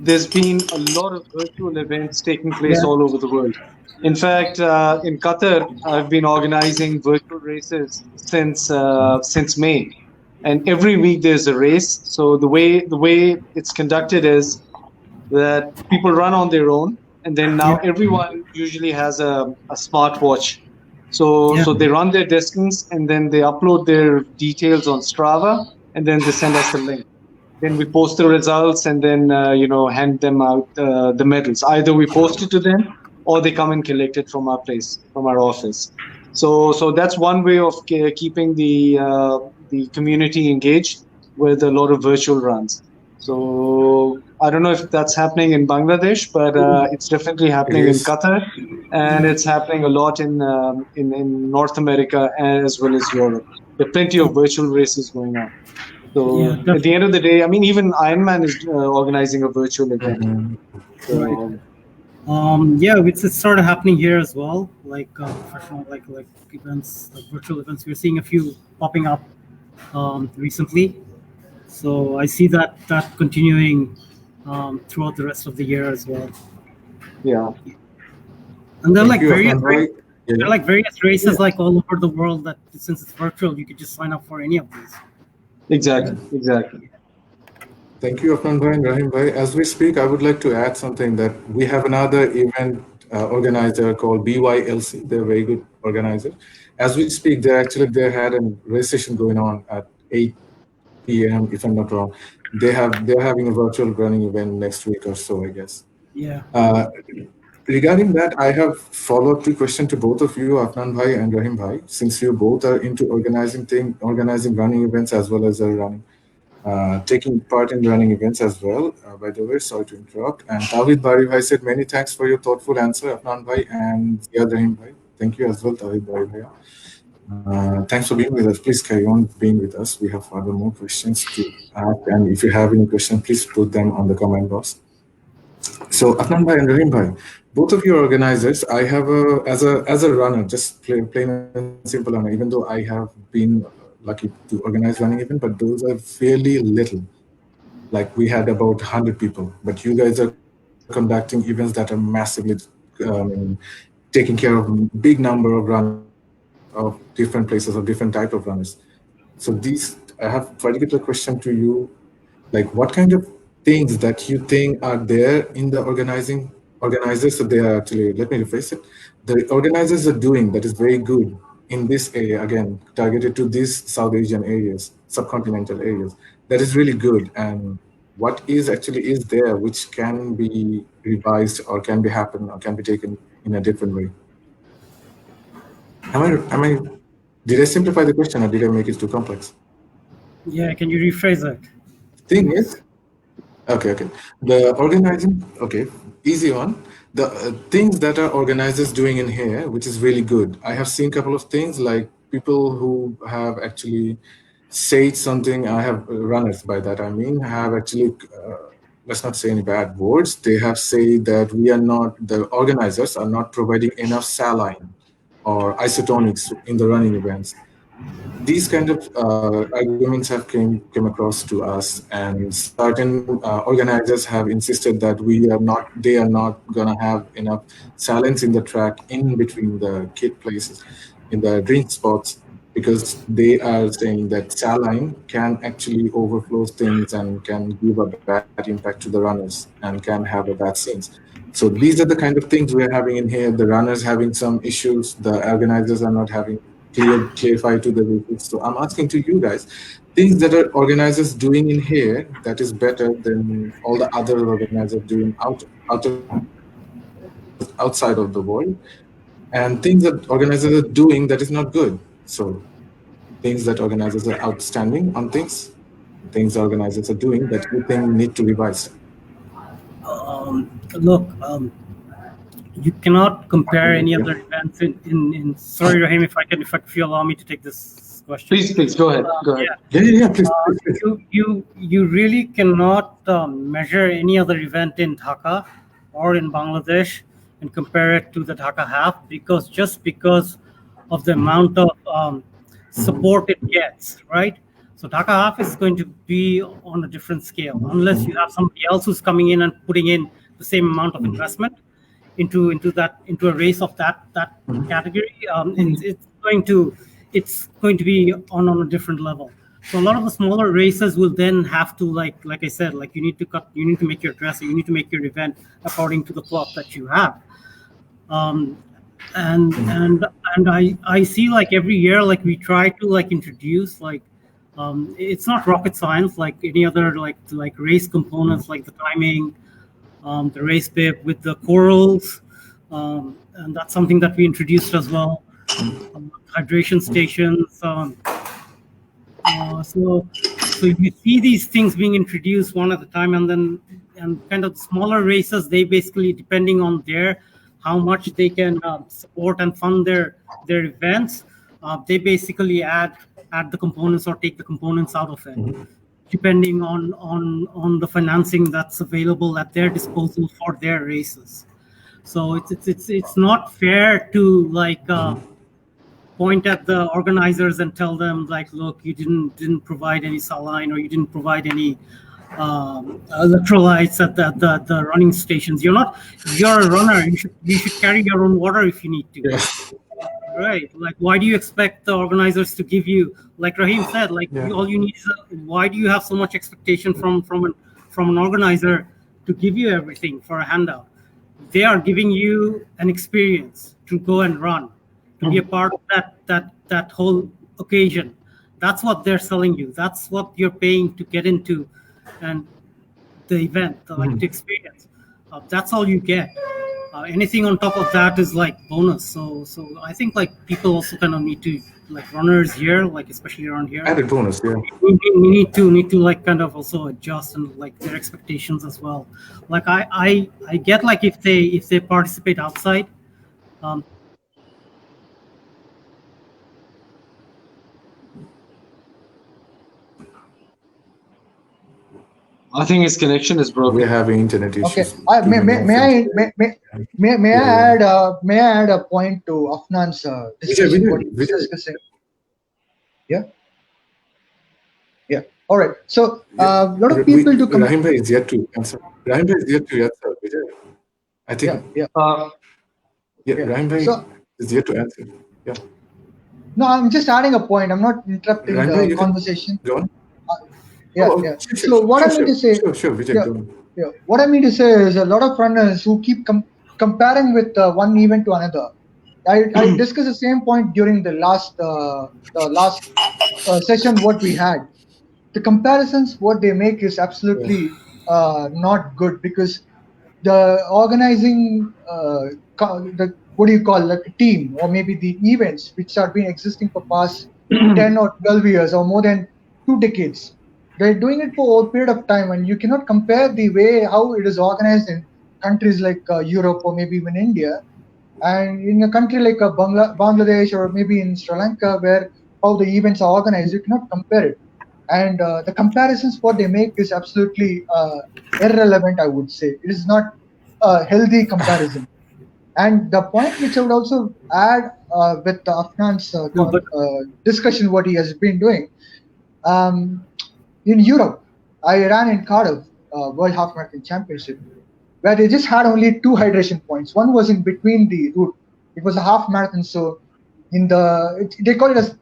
there's been a lot of virtual events taking place all over the world. In fact, in Qatar, I've been organizing virtual races since May, and every week there's a race. So the way it's conducted is that people run on their own, and then now everyone usually has a smartwatch. So they run their distance, and then they upload their details on Strava, and then they send us the link. Then we post the results, and then hand them out the medals. Either we post it to them, or they come and collect it from our place, from our office. So that's one way of keeping the community engaged with a lot of virtual runs. So I don't know if that's happening in Bangladesh, but it's definitely happening in is. Qatar, and it's happening a lot in North America as well as Europe. There are plenty of virtual races going on. Yeah, So at the end of the day, I mean, even Ironman is organizing a virtual event. So right. Yeah, it's started happening here as well, like professional, like events, like virtual events. We're seeing a few popping up recently. So I see that continuing throughout the rest of the year as well. yeah, And there are Thank like you, various Afnan bhai. there are like various races like all over the world that since it's virtual, you could just sign up for any of these. exactly. Thank you, Afnan bhai and Rahim bhai. As we speak, I would like to add something that we have another event organizer called BYLC. They're a very good organizer. As we speak, they had a race session going on at 8 p.m. If I'm not wrong. They're having a virtual running event next week or so, I guess. Yeah. Regarding that, I have follow-up two questions to both of you, Afnan bhai and Rahim bhai, since you both are into organizing running events as well as running. Taking part in running events as well. By the way, sorry to interrupt. And Tawhid Bari Bhai said, many thanks for your thoughtful answer, Afnan Bhai and Ziyad Rahim Bhai. Thank you as well, Tawhid Bari Bhai. Thanks for being with us. Please carry on being with us. We have further more questions to ask. And if you have any questions, please put them on the comment box. So Afnan Bhai and Rahim Bhai, both of you are organizers. I have as a runner, just plain and simple runner. Even though I have been lucky to organize running event, but those are fairly little. Like we had about 100 people, but you guys are conducting events that are massively um, taking care of big number of runners of different places of different type of runners. So these, I have particular question to you, like what kind of things that you think are there in the organizers that they are actually, let me rephrase it, the organizers are doing that is very good in this area, again targeted to these South Asian areas, subcontinental areas, that is really good, and what is actually is there which can be revised or can be happen or can be taken in a different way. Am I did I simplify the question or did I make it too complex? Yeah, can you rephrase that? Thing is, okay. The organizing, okay, easy one. The things that are organizers doing in here, which is really good. I have seen a couple of things like people who have actually said something. I have runners by that. I mean, have actually, let's not say any bad words. They have said that the organizers are not providing enough saline or isotonics in the running events. These kind of arguments have came across to us, and certain organizers have insisted that they are not gonna have enough silence in the track in between the kid places, in the drink spots, because they are saying that saline can actually overflow things and can give a bad impact to the runners and can have a bad scenes. So these are the kind of things we're having in here. The runners having some issues, the organizers are not having clarify to the vehicles. So I'm asking to you guys, things that are organizers doing in here that is better than all the other organizers doing outside of the world, and things that organizers are doing that is not good. So things that organizers are outstanding on things organizers are doing that you think need to revise. Look, you cannot compare any other events in sorry Rahim, if you allow me to take this question. Please go ahead. Yeah, please. You really cannot measure any other event in Dhaka or in Bangladesh and compare it to the Dhaka half because of the amount of support it gets, right? So Dhaka half is going to be on a different scale unless you have somebody else who's coming in and putting in the same amount of investment into a race of that category. It's going to be on a different level. So a lot of the smaller races will then have to like I said, like you need to make your dress, you need to make your event according to the cloth that you have. And I see like every year like we try to like introduce like it's not rocket science like any other like race components like the timing, the race bib with the corals, and that's something that we introduced as well. Hydration stations. So So you see these things being introduced one at a time, and kind of smaller races, they basically, depending on how much they can support and fund their events, they basically add the components or take the components out of it, depending on the financing that's available at their disposal for their races. So it's not fair to like point at the organizers and tell them like, look, you didn't provide any saline, or you didn't provide any electrolytes at the running stations. You're a runner. You should carry your own water if you need to. Yeah. Right. Like, why do you expect the organizers to give you, like Rahim said, like all you need is why do you have so much expectation from an organizer to give you everything for a handout? They are giving you an experience to go and run, to be a part of that whole occasion. That's what they're selling you. That's what you're paying to get into and the event, like the experience. That's all you get. Anything on top of that is like bonus. So I think like people also kind of need to, like runners here, like especially around here, Added bonus, yeah. we need to like kind of also adjust and like their expectations as well. Like I get like if they participate outside, I think his connection is broken. We're having internet Okay. issues. May I add a point to Afnan's discussion, what he was discussing? Yeah. All right. So a lot of people do come. Rahim is yet to answer. Rahim is yet to answer. Vijay. I think. Rahim is yet to answer. Yeah. No, I'm just adding a point. I'm not interrupting the conversation. Go on. So what I mean to say, Sure, Vijay, what I mean to say is a lot of runners who keep comparing with one event to another. I discussed the same point during the last session what we had. The comparisons what they make is absolutely not good, because the organizing what do you call, like a team, or maybe the events which have been existing for past 10 or 12 years or more than 2 decades. They're doing it for a period of time, and you cannot compare the way how it is organized in countries like Europe or maybe even India, and in a country like Bangladesh or maybe in Sri Lanka, where how the events are organized. You cannot compare it, and the comparisons what they make is absolutely irrelevant, I would say. It is not a healthy comparison. And the point which I would also add with Afnan's discussion, what he has been doing, in Europe, I ran in Cardiff, World Half Marathon Championship, where they just had only 2 hydration points. One was in between the route. It was a half marathon, so they call it as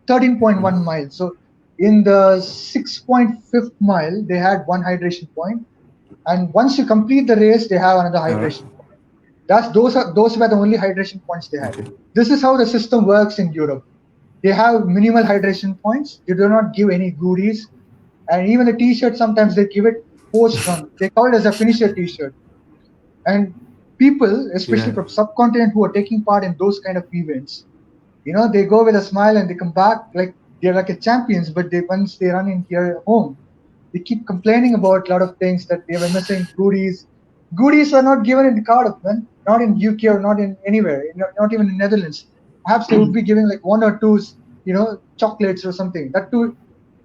13.1 miles. So in the 6.5 mile, they had 1 hydration point, and once you complete the race, they have another hydration point. Those were the only hydration points they had. This is how the system works in Europe. They have minimal hydration points. They do not give any goodies. And even a t-shirt, sometimes they give it post-run. They call it as a finisher t-shirt. And people, especially from subcontinent, who are taking part in those kind of events, they go with a smile and they come back like they're like a champions. But once they run in here at home, they keep complaining about a lot of things, that they were missing goodies. Goodies are not given in the Cardiff, man. Not in UK or not in anywhere. Not even in Netherlands. Perhaps they would be giving like 1 or 2, chocolates or something. That too.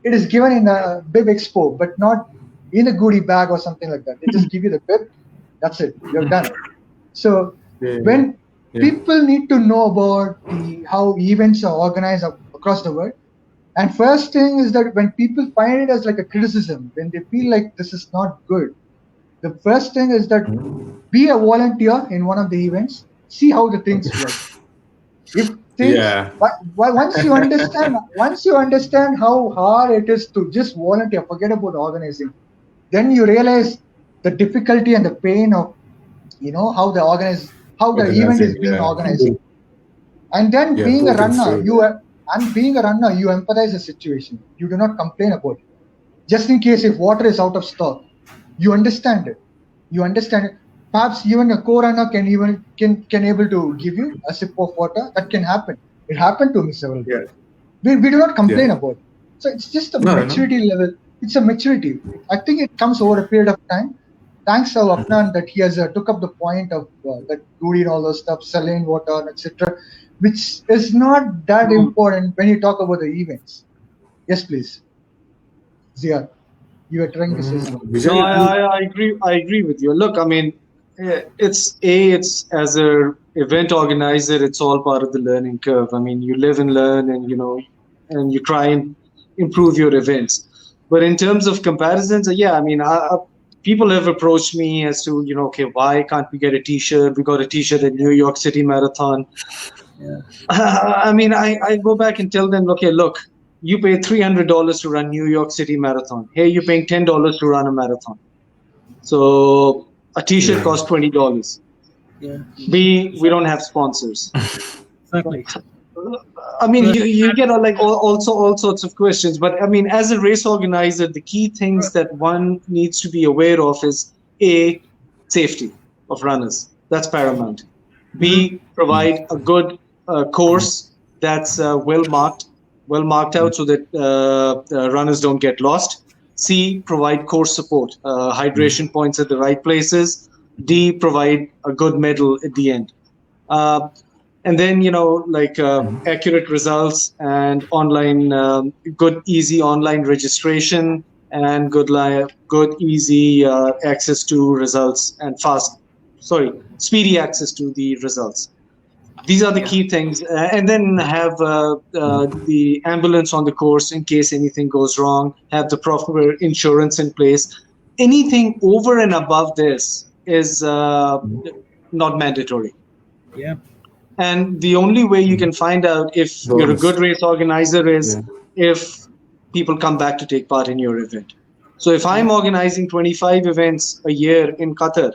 It is given in a bib expo, but not in a goodie bag or something like that. They just give you the bib. That's it. You're done. So when people need to know about how events are organized across the world, and first thing is that when people find it as like a criticism, when they feel like this is not good, the first thing is that be a volunteer in one of the events, see how the things work. If once you understand how hard it is to just volunteer, forget about organizing, then you realize the difficulty and the pain of how the event is being organized. And then being a runner, you empathize the situation. You do not complain about it. Just in case if water is out of stock, you understand it. Perhaps even a co-runner can able to give you a sip of water. That can happen. It happened to me several times. We do not complain about it. So it's just a maturity level. it's a maturity. I think it comes over a period of time. Thanks to Afnan that he has took up the point of that doing all those stuff, saline water, etc., which is not that important when you talk about the events. Yes, please, Ziyad, you were trying to say something. No, I agree. I agree with you. Look, I mean, it's as a event organizer, it's all part of the learning curve. I mean, you live and learn, and and you try and improve your events. But in terms of comparisons, yeah, I mean, people have approached me as to okay, why can't we get a T-shirt? We got a T-shirt at New York City Marathon. Yeah. I mean, I go back and tell them, okay, look, you pay $300 to run New York City Marathon. Here, you're paying $10 to run a marathon. So a T-shirt costs $20. Yeah. We don't have sponsors. Exactly. I mean, you get like all sorts of questions. But I mean, as a race organizer, the key things that one needs to be aware of is A, safety of runners. That's paramount. B, provide a good course that's well marked out so that runners don't get lost. C, provide course support, hydration points at the right places. D, provide a good medal at the end. And then, accurate results and online, good, easy online registration and good, easy access to results and speedy access to the results. These are the key things. And then have the ambulance on the course in case anything goes wrong, have the proper insurance in place. Anything over and above this is not mandatory. Yeah. And the only way you can find out if you're a good race organizer is if people come back to take part in your event. So if I'm organizing 25 events a year in Qatar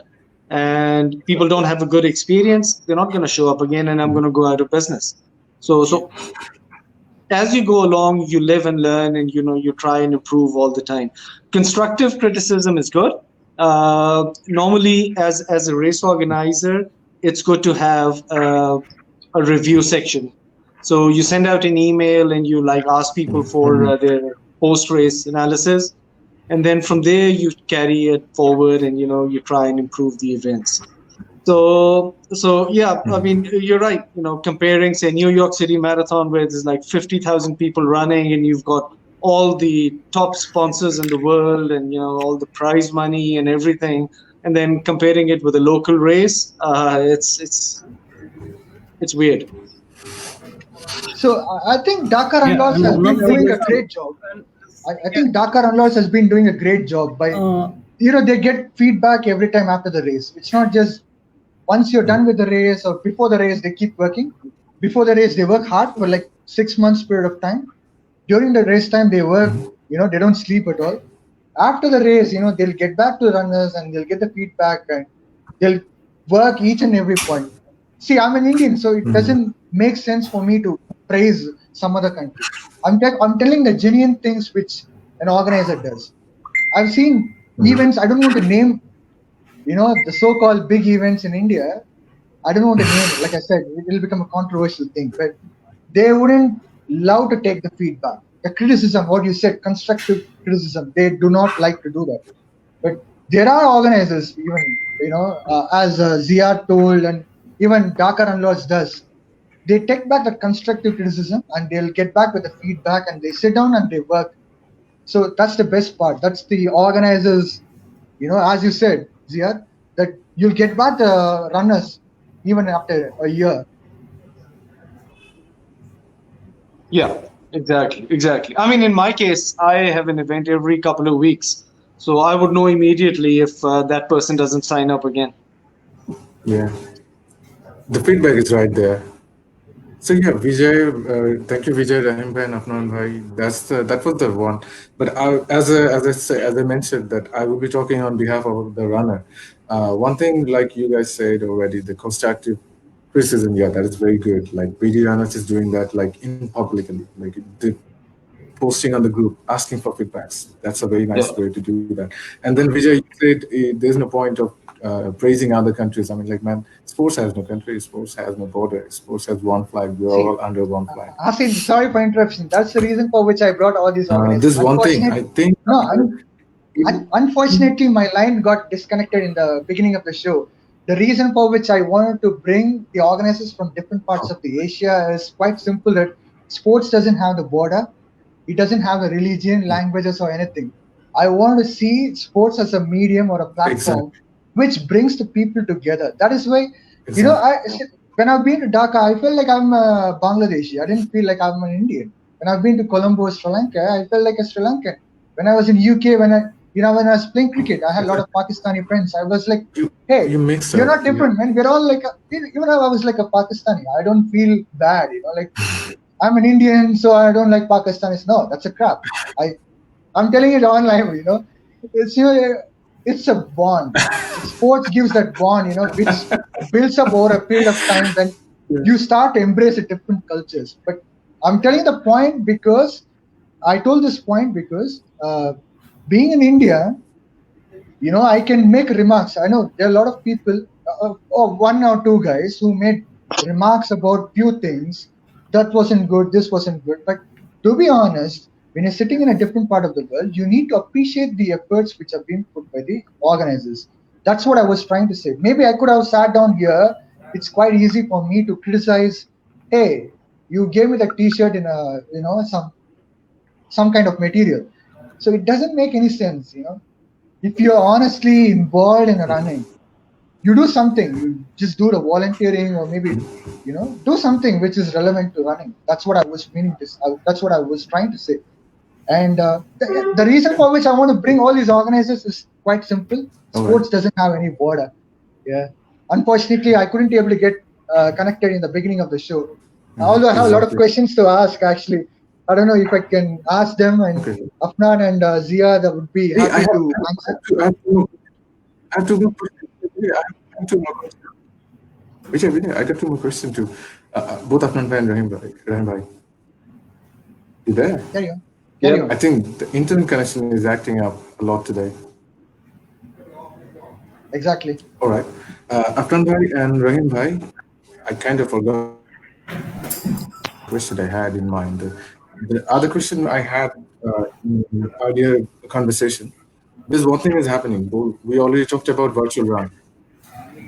and people don't have a good experience, they're not going to show up again and I'm going to go out of business. So as you go along, you live and learn and, you try and improve all the time. Constructive criticism is good. Normally, as a race organizer, it's good to have a review section. So you send out an email and you ask people for their post-race analysis. And then from there, you carry it forward and, you try and improve the events. So yeah, I mean, you're right. Comparing, say, New York City Marathon, where there's 50,000 people running and you've got all the top sponsors in the world and, all the prize money and everything. And then comparing it with a local race, it's weird. So I think Dakar Unlords has been doing a great job. I think Dakar Unlords has been doing a great job by, they get feedback every time after the race. It's not just once you're done with the race or before the race, they keep working. Before the race, they work hard for 6 months period of time. During the race time, they work, they don't sleep at all. After the race, they'll get back to the runners and they'll get the feedback and they'll work each and every point. See, I'm an Indian, so it doesn't make sense for me to praise some other country. I'm telling the genuine things which an organizer does. I've seen events, I don't want to name, the so-called big events in India. I don't want to name it. Like I said, it will become a controversial thing, but they wouldn't love to take the feedback. The criticism, what you said, constructive criticism, they do not like to do that. But there are organizers, even, as Ziyad told, and even Dakar Unlords does, they take back the constructive criticism and they'll get back with the feedback and they sit down and they work. So that's the best part. That's the organizers, as you said, Ziyad, that you'll get back the runners even after a year. Yeah. Exactly. I mean, in my case, I have an event every couple of weeks. So I would know immediately if that person doesn't sign up again. Yeah. The feedback is right there. So yeah, Vijay, thank you, Vijay Rahim and Afnan bhai. That was the one. But as I mentioned, that I will be talking on behalf of the runner. One thing, like you guys said already, the constructive criticism, yeah, that is very good. Like BD Runners is doing that, in publicly, the posting on the group, asking for feedbacks. That's a very nice way to do that. And then Vijay, you said there's no point of praising other countries. I mean, man, it's sports has no country, sports has no border, sports has one flag. We are See, all under one flag. Asin, sorry for interruption. That's the reason for which I brought all these organizers. This one thing, I think. Unfortunately, my line got disconnected in the beginning of the show. The reason for which I wanted to bring the organizers from different parts of the Asia is quite simple. That sports doesn't have the border. It doesn't have a religion, languages, or anything. I want to see sports as a medium or a platform which brings the people together. That is why, when I've been to Dhaka, I felt like I'm a Bangladeshi. I didn't feel like I'm an Indian. When I've been to Colombo, Sri Lanka, I felt like a Sri Lankan. When I was in UK, when I was playing cricket, I had a lot of Pakistani friends. I was like, hey, you're not different, man. We're all like, even though I was like a Pakistani, I don't feel bad, like I'm an Indian, so I don't like Pakistanis. No, that's a crap. I'm telling it online, it's a bond. Sports gives that bond, which builds up over a period of time when you start to embrace different cultures. But I'm telling the point because I told this point because being in India, I can make remarks. I know there are a lot of people, or one or two guys who made remarks about few things. That wasn't good, this wasn't good. But to be honest, when you're sitting in a different part of the world, you need to appreciate the efforts which have been put by the organizers. That's what I was trying to say. Maybe I could have sat down here. It's quite easy for me to criticize, hey, you gave me the t-shirt in some kind of material. So it doesn't make any sense, If you're honestly involved in running, you do something. You just do the volunteering, or maybe, do something which is relevant to running. That's what I was meaning to. That's what I was trying to say. And the reason for which I want to bring all these organizers is quite simple. Sports doesn't have any border. Yeah. Unfortunately, I couldn't be able to get connected in the beginning of the show. Although I have a lot of questions to ask, actually. I don't know if I can ask them, and Afnan and Ziyad would be happy to answer. I have two more questions. Vijay, I got two more questions too. Both Afnan and Rahim bhai. You there? Carry on. I think the internet connection is acting up a lot today. Exactly. All right. Afnan bhai and Rahim bhai, I kind of forgot the question I had in mind. The other question I had in the earlier conversation, there's one thing is happening. We already talked about virtual run.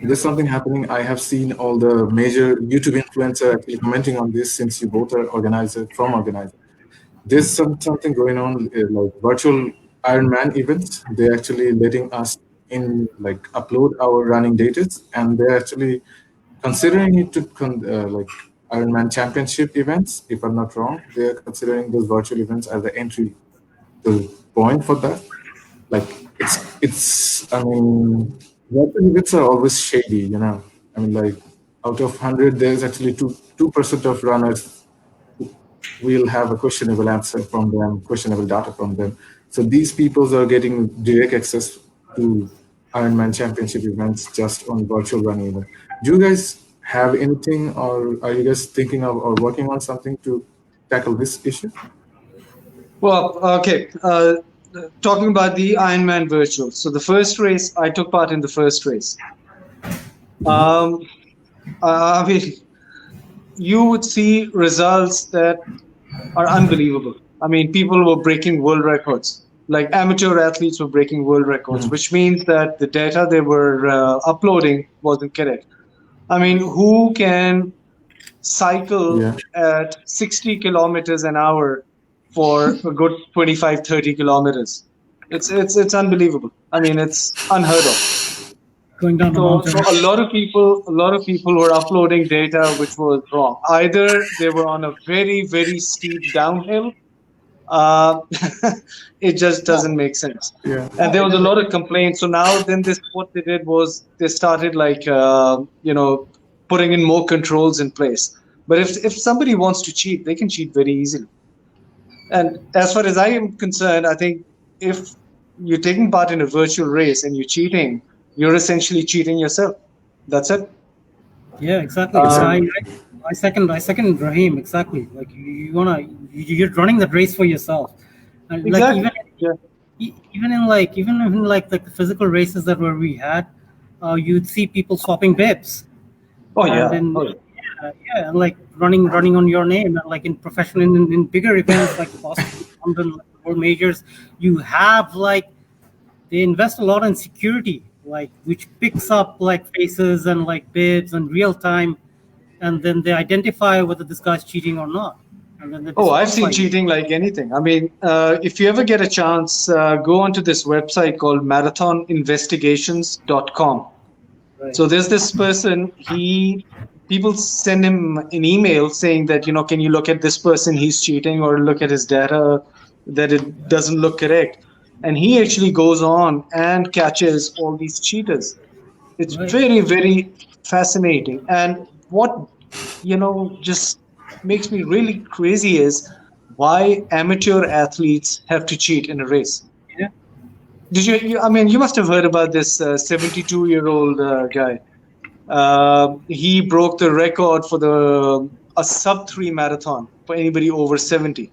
There's something happening. I have seen all the major YouTube influencers actually commenting on this, since you both are organizers. There's something going on, like virtual Ironman events. They're actually letting us upload our running data, and they're actually considering it to Ironman championship events. If I'm not wrong, they're considering those virtual events as the entry point for that. Virtual events are always shady, out of 100, there's actually 2% of runners will have a questionable answer from them, questionable data from them. So these people are getting direct access to Ironman championship events just on virtual running event. Do you guys have anything, or are you guys thinking of or working on something to tackle this issue? Well, okay. Talking about the Ironman virtual. So the first race, I took part in the first race. I mean, you would see results that are unbelievable. I mean, people were breaking world records. Like amateur athletes were breaking world records, which means that the data they were uploading wasn't correct. I mean, who can cycle at 60 kilometers an hour for a good 25, 30 kilometers? It's unbelievable. I mean, it's unheard of. Going down the mountain. So a lot of people were uploading data which was wrong. Either they were on a very, very steep downhill. It just doesn't make sense. Yeah. And there was a lot of complaints. So now then what they did was they started putting in more controls in place. But if somebody wants to cheat, they can cheat very easily. And as far as I am concerned, I think if you're taking part in a virtual race and you're cheating, you're essentially cheating yourself. That's it. Yeah, exactly. I second Rahim, exactly. Like you're running the race for yourself. And exactly. Even in the physical races that we had, you'd see people swapping bibs. Oh And yeah. then Oh, yeah. yeah, and like running on your name, and like in professional in bigger events like Boston, London, like world majors, you have like they invest a lot in security, like which picks up like faces and like bibs and real time, and then they identify whether this guy's cheating or not, and then they Oh, I've seen disqualify you. cheating like anything. I mean, if you ever get a chance, go onto this website called marathoninvestigations.com. Right. So there's this person, people send him an email saying that, can you look at this person, he's cheating, or look at his data that it doesn't look correct. And he actually goes on and catches all these cheaters. It's Right. very, very fascinating. And what, just makes me really crazy is why amateur athletes have to cheat in a race. Yeah. Did I mean, you must have heard about this 72-year-old guy. He broke the record for a sub-3 marathon for anybody over 70.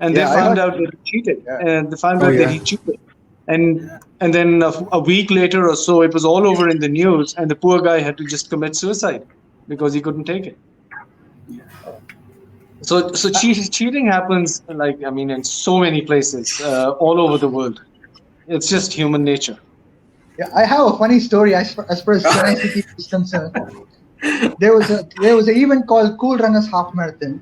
And Yeah, they I found heard- out that he cheated. Yeah. And they found Oh, out yeah. that he cheated. And then a week later or so, it was all over in the news, and the poor guy had to just commit suicide because he couldn't take it. So cheating happens, in so many places, all over the world. It's just human nature. Yeah, I have a funny story as far as Chennai City is concerned. There was an event called Cool Runners Half Marathon,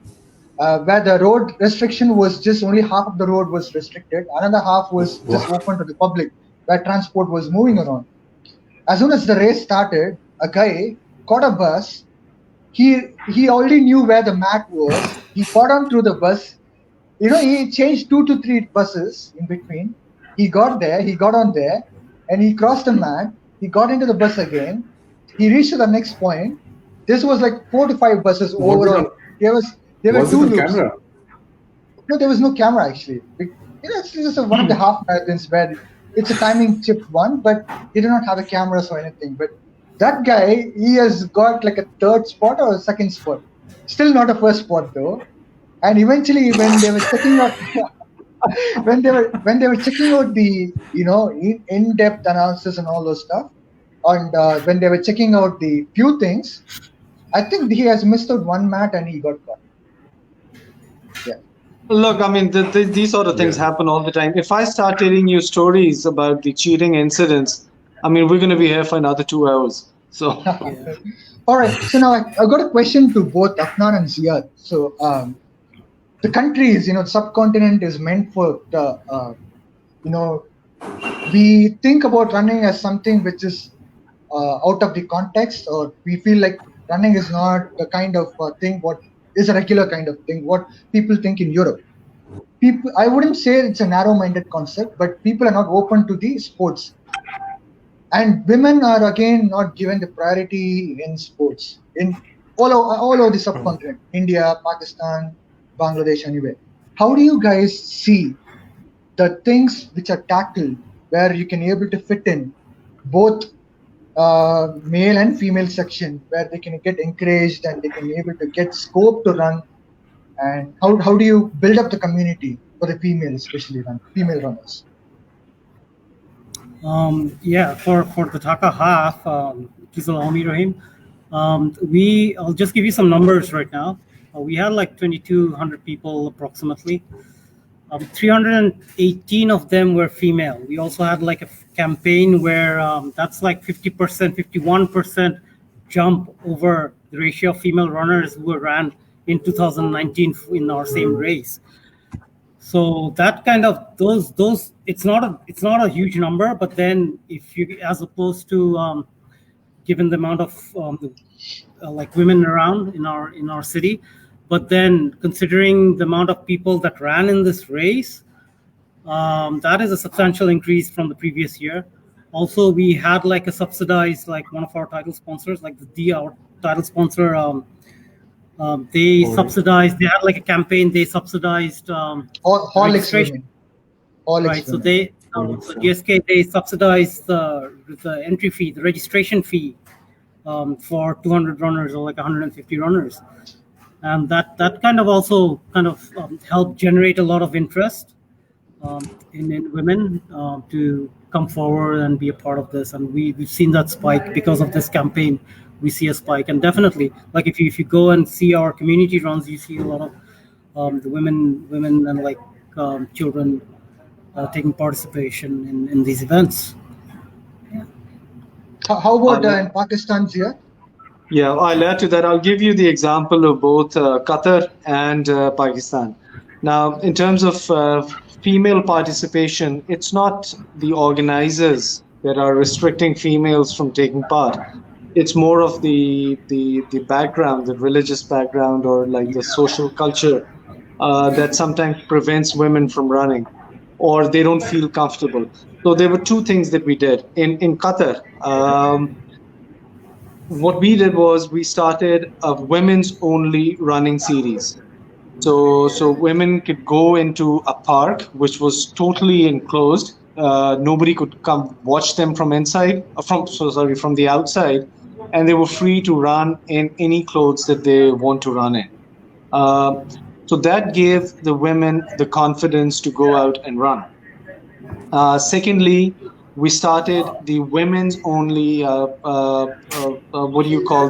where the road restriction was just only half of the road was restricted, another half was just open to the public, where transport was moving around. As soon as the race started, a guy caught a bus. He already knew where the mat was. He got on through the bus. He changed 2 to 3 buses in between. He got there, he got on there, and he crossed the mat. He got into the bus again. He reached to the next point. This was like 4 to 5 buses overall. There were Was 2 it on loops. camera? No, there was no camera actually. It's just one of the half marathons where it's a timing chipped one, but they do not have the cameras or anything. But that guy, he has got like a 3rd spot or a 2nd spot. Still not a 1st spot though. And eventually, when they were checking out, when they were checking out the in-depth analysis and all those stuff, and when they were checking out the few things, I think he has missed out one mat and he got caught. Yeah. Look, I mean, these sort of things happen all the time. If I start telling you stories about the cheating incidents, I mean, we're going to be here for another 2 hours. So, All right. So now I got a question to both Afnan and Ziyad. So the countries, the subcontinent is meant for the, we think about running as something which is out of the context, or we feel like running is not the kind of thing what is a regular kind of thing what people think in Europe. I wouldn't say it's a narrow-minded concept, but people are not open to the sports, and women are again not given the priority in sports in all over the subcontinent, India, Pakistan, Bangladesh, anyway. How do you guys see the things which are tackled where you can able to fit in both male and female section, where they can get encouraged and they can be able to get scope to run? And how do you build up the community for the female, especially female runners? For the Dhaka half, please allow me, Rahim. I'll just give you some numbers right now. We had like 2,200 people approximately. 318 of them were female. We also had like a campaign where that's like 50%, 51% jump over the ratio of female runners who ran in 2019 in our same race. So that kind of those it's not a huge number, but then if you, as opposed to given the amount of like women around in our city, but then considering the amount of people that ran in this race, that is a substantial increase from the previous year. Also, we had like a subsidized, like one of our title sponsors, like our title sponsor. They subsidized. They had like a campaign. They subsidized registration. Right. So so GSK, they subsidized the entry fee, the registration fee for 200 runners or like 150 runners, and that kind of also helped generate a lot of interest in women to come forward and be a part of this. And we've seen that spike because of this campaign we see a spike. And definitely, like if you go and see our community runs, you see a lot of the women and like children taking participation in these events. How about in Pakistan, Ziyad? Yeah, I'll add to that. I'll give you the example of both Qatar and Pakistan. Now, in terms of female participation, it's not the organizers that are restricting females from taking part. It's more of the background, the religious background, or like the social culture that sometimes prevents women from running, or they don't feel comfortable. So there were two things that we did in Qatar. What we did was we started a women's only running series. So women could go into a park which was totally enclosed. Nobody could come watch them from inside, from the outside, and they were free to run in any clothes that they want to run in. So that gave the women the confidence to go out and run. Secondly, we started the women's only, what do you call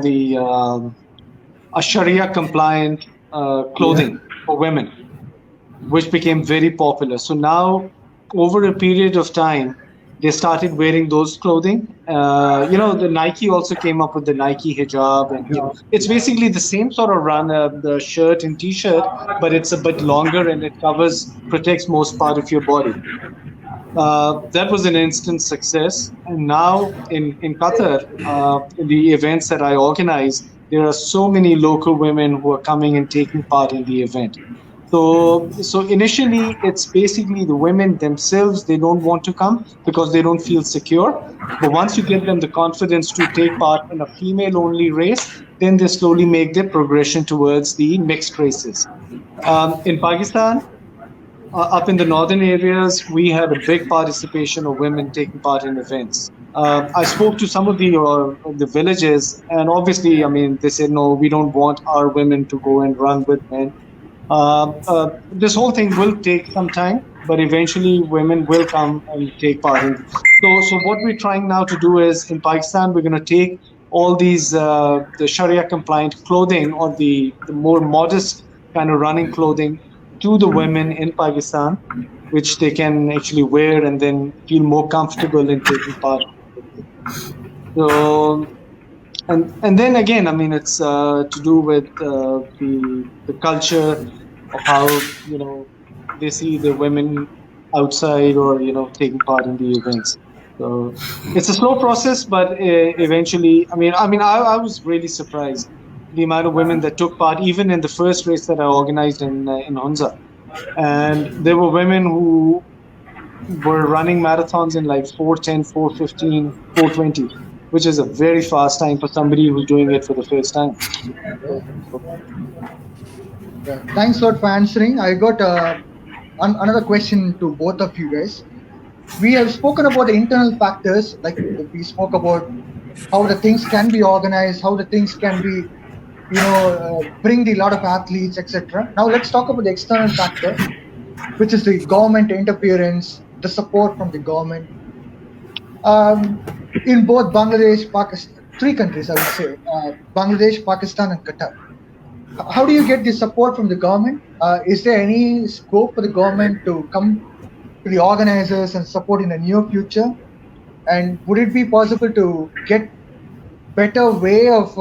a Sharia compliant clothing for women, which became very popular. So now, over a period of time, they started wearing those clothing. The Nike also came up with the Nike hijab, and it's basically the same sort of run, the shirt and T-shirt, but it's a bit longer and it protects most part of your body. That was an instant success. And now in Qatar, in the events that I organize, there are so many local women who are coming and taking part in the event. So initially, it's basically the women themselves, they don't want to come because they don't feel secure. But once you give them the confidence to take part in a female-only race, then they slowly make their progression towards the mixed races. In Pakistan, up in the northern areas, we had a big participation of women taking part in events. I spoke to some of the villages, and obviously, I mean, they said, no, we don't want our women to go and run with men. This whole thing will take some time, but eventually women will come and take part in it. So what we're trying now to do is, in Pakistan, we're going to take all these, the Sharia compliant clothing, or the more modest kind of running clothing, to the women in Pakistan, which they can actually wear and then feel more comfortable in taking part. So, and then again, I mean, it's to do with the culture of how they see the women outside or taking part in the events. So it's a slow process, but eventually, I mean, I was really surprised the amount of women that took part, even in the first race that I organized in Hunza. And there were women who were running marathons in like 4:10, 4:15, 4:20, which is a very fast time for somebody who's doing it for the first time. Thanks a lot for answering. I got another question to both of you guys. We have spoken about the internal factors, like we spoke about how the things can be organized, how the things can be bring a lot of athletes, etc. Now let's talk about the external factor, which is the government interference, the support from the government. In both Bangladesh, Pakistan, three countries, I would say, Bangladesh, Pakistan, and Qatar. How do you get the support from the government? Is there any scope for the government to come to the organizers and support in the near future? And would it be possible to get better way of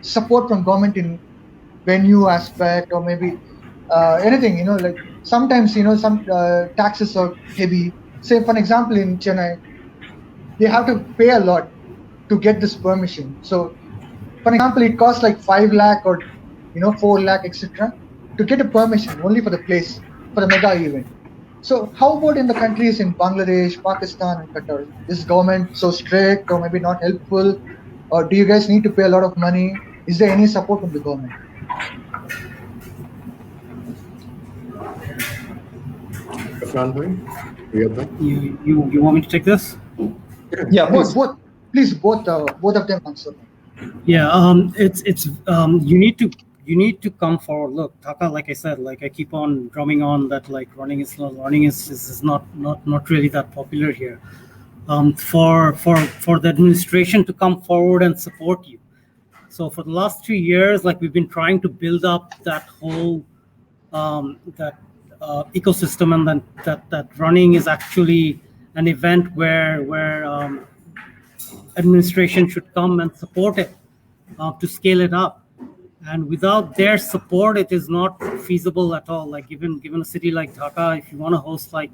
support from government in venue aspect, or maybe anything, like sometimes some taxes are heavy. Say for an example, in Chennai, they have to pay a lot to get this permission. So for example, it costs like 5 lakh or 4 lakh, etc., to get a permission only for the place, for the mega event. So how about in the countries in Bangladesh, Pakistan, and Qatar? Is government so strict, or maybe not helpful, or do you guys need to pay a lot of money? Is there any support from the government? You want me to take this? Yeah, both of them answer. Yeah, it's you need to come forward. Look, Taka, like I said, like I keep on drumming on that, like running is not really that popular here. for the administration to come forward and support you. So for the last 3 years, like we've been trying to build up that whole ecosystem, and then that running is actually an event where administration should come and support it to scale it up. And without their support, it is not feasible at all. Like given a city like Dhaka, if you want to host, like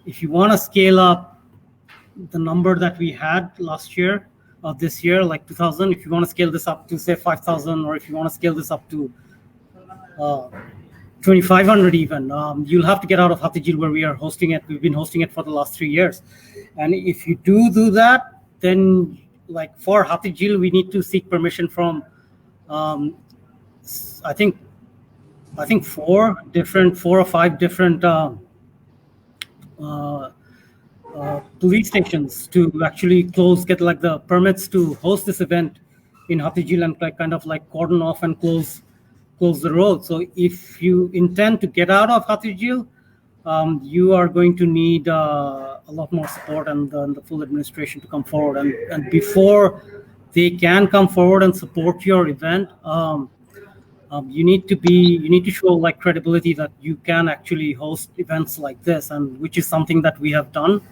if you want to scale up the number that we had last year or this year, like 2,000, if you want to scale this up to say 5,000, or if you want to scale this up to 2,500 even, you'll have to get out of Hathijil where we are hosting it. We've been hosting it for the last 3 years. And if you do that, then like for Hathijil, we need to seek permission from, I think 4 or 5 different police stations to actually get like the permits to host this event in Hathijil, and kind of like cordon off and close the road. So if you intend to get out of Hathijil, you are going to need a lot more support and the full administration to come forward. And before they can come forward and support your event, you need to show like credibility that you can actually host events like this, and which is something that we have done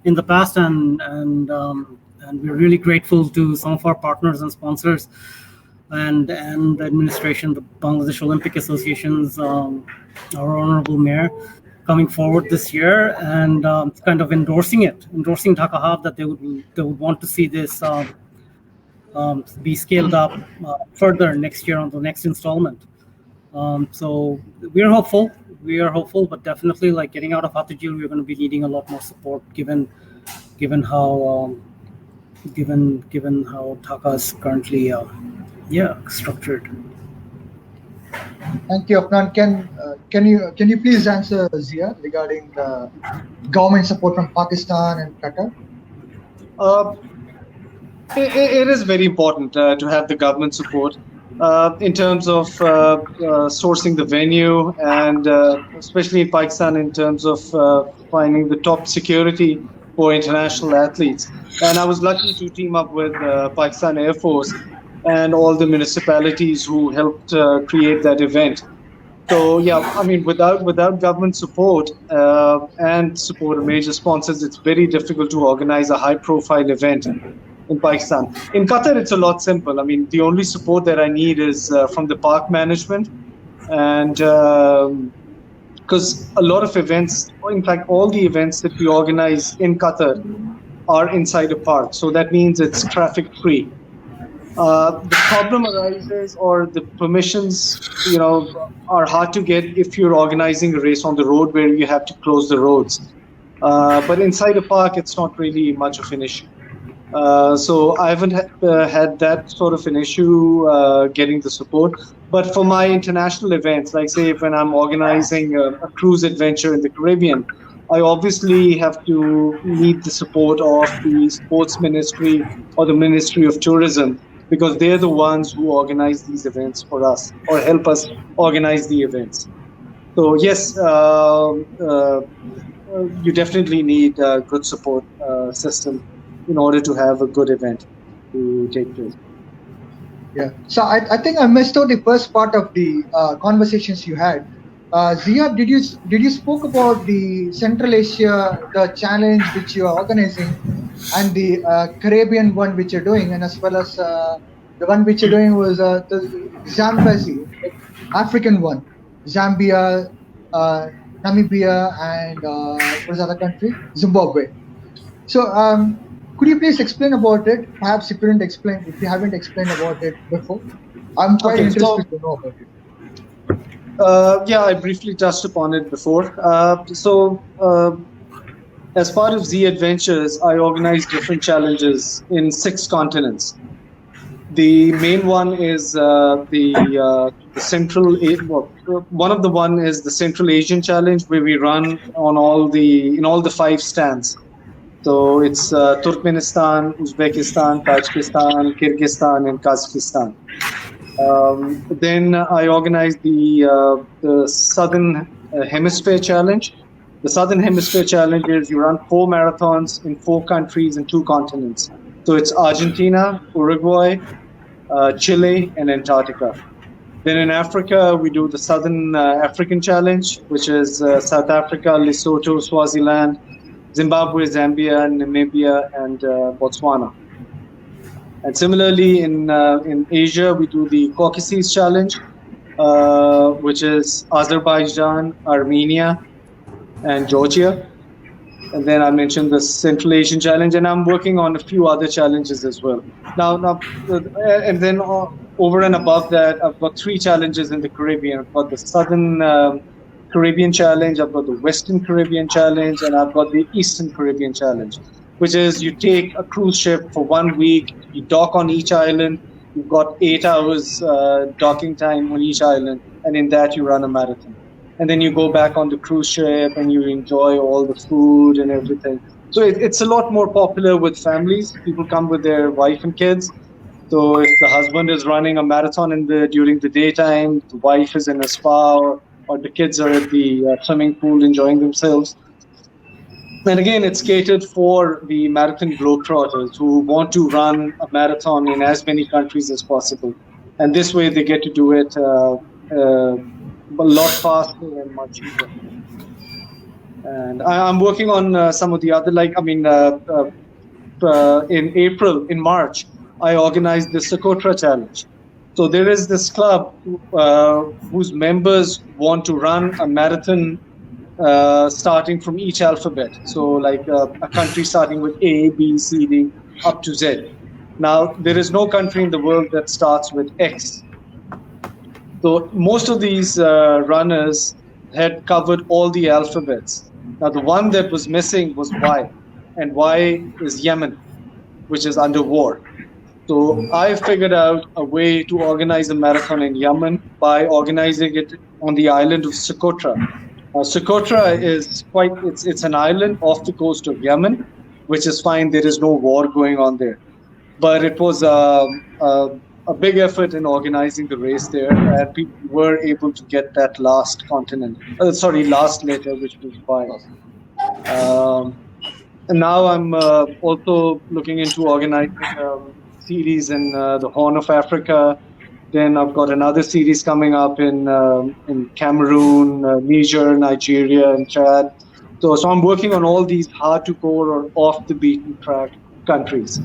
in the past, and we're really grateful to some of our partners and sponsors and the administration, the Bangladesh Olympic Association's our honorable mayor coming forward this year and kind of endorsing Dhaka Hub, that they would want to see this be scaled up further next year on the next installment. So we are hopeful, but definitely like getting out of Hathijil, we're going to be needing a lot more support given how Dhaka is currently structured. Thank you, Afnan. Can you please answer Ziyad regarding the government support from Pakistan and Qatar? It is very important to have the government support in terms of sourcing the venue, and especially in Pakistan in terms of finding the top security for international athletes. And I was lucky to team up with Pakistan Air Force and all the municipalities who helped create that event. So yeah, I mean, without government support and support of major sponsors, it's very difficult to organize a high-profile event in Pakistan. In Qatar, it's a lot simple. I mean, the only support that I need is from the park management, and because a lot of events, in fact, all the events that we organize in Qatar are inside a park, so that means it's traffic-free. The problem arises, or the permissions, are hard to get if you're organizing a race on the road where you have to close the roads. But inside a park, it's not really much of an issue. So I haven't had that sort of an issue getting the support. But for my international events, like say when I'm organizing a cruise adventure in the Caribbean, I obviously have to need the support of the Sports Ministry or the Ministry of Tourism, because they're the ones who organize these events for us or help us organize the events. So yes, you definitely need a good support system in order to have a good event to take place. Yeah. So I think I missed out the first part of the conversations you had. Ziyad, did you spoke about the Central Asia, the challenge which you are organizing, and the Caribbean one which you're doing, and as well as the one which you're doing was the Zambezi, African one, Zambia, Namibia, and what was the other country? Zimbabwe. So could you please explain about it? Perhaps if you haven't explained about it before, I'm quite interested to know about it. Yeah, I briefly touched upon it before. As part of Z Adventures, I organize different challenges in 6 continents. The main one is the Central. One of the one is the Central Asian Challenge, where we run on all the 5 stands. So it's Turkmenistan, Uzbekistan, Tajikistan, Kyrgyzstan, and Kazakhstan. Then I organized the Southern Hemisphere Challenge, The Southern Hemisphere Challenge is you run 4 marathons in 4 countries and 2 continents. So it's Argentina, Uruguay, Chile, and Antarctica. Then in Africa, we do the Southern African Challenge, which is South Africa, Lesotho, Swaziland, Zimbabwe, Zambia, Namibia, and Botswana. And similarly, in Asia, we do the Caucasus Challenge, which is Azerbaijan, Armenia, and Georgia. And then I mentioned the Central Asian Challenge, and I'm working on a few other challenges as well. And then over and above that, I've got 3 challenges in the Caribbean. I've got the Southern Caribbean Challenge, I've got the Western Caribbean Challenge, and I've got the Eastern Caribbean Challenge, which is you take a cruise ship for 1 week, you dock on each island, you've got 8 hours docking time on each island, and in that you run a marathon. And then you go back on the cruise ship and you enjoy all the food and everything. So it's a lot more popular with families. People come with their wife and kids. So if the husband is running a marathon during the daytime, the wife is in a spa, or the kids are at the swimming pool enjoying themselves. And again, it's catered for the marathon Globetrotters who want to run a marathon in as many countries as possible. And this way they get to do it a lot faster and much cheaper. And I'm working on some of the other, in March, I organized the Socotra Challenge. So there is this club whose members want to run a marathon starting from each alphabet. So like a country starting with A, B, C, D, up to Z. Now, there is no country in the world that starts with X. So most of these runners had covered all the alphabets. Now, the one that was missing was Y, and Y is Yemen, which is under war. So I figured out a way to organize a marathon in Yemen by organizing it on the island of Socotra. Socotra is it's an island off the coast of Yemen, which is fine. There is no war going on there. But it was a big effort in organizing the race there, and people were able to get that last letter, which was Y. And now I'm also looking into organizing series in the Horn of Africa. Then I've got another series coming up in Cameroon, Niger, Nigeria, and Chad. So I'm working on all these hard-to-core or off-the-beaten-track countries.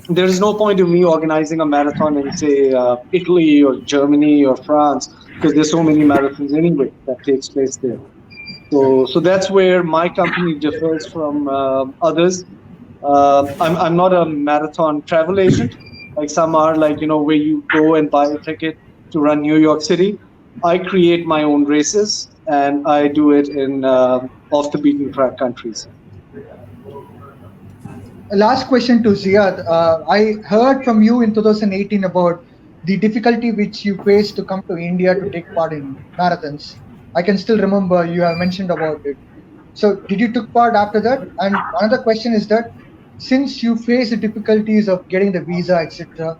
There is no point in me organizing a marathon in, say, Italy or Germany or France, because there's so many marathons anyway that takes place there. So that's where my company differs from others. I'm not a marathon travel agent, like some are, where you go and buy a ticket to run New York City. I create my own races, and I do it in off-the-beaten-track countries. Last question to Ziyad. I heard from you in 2018 about the difficulty which you faced to come to India to take part in marathons. I can still remember you have mentioned about it. So did you took part after that? And another question is that since you face the difficulties of getting the visa, etc.,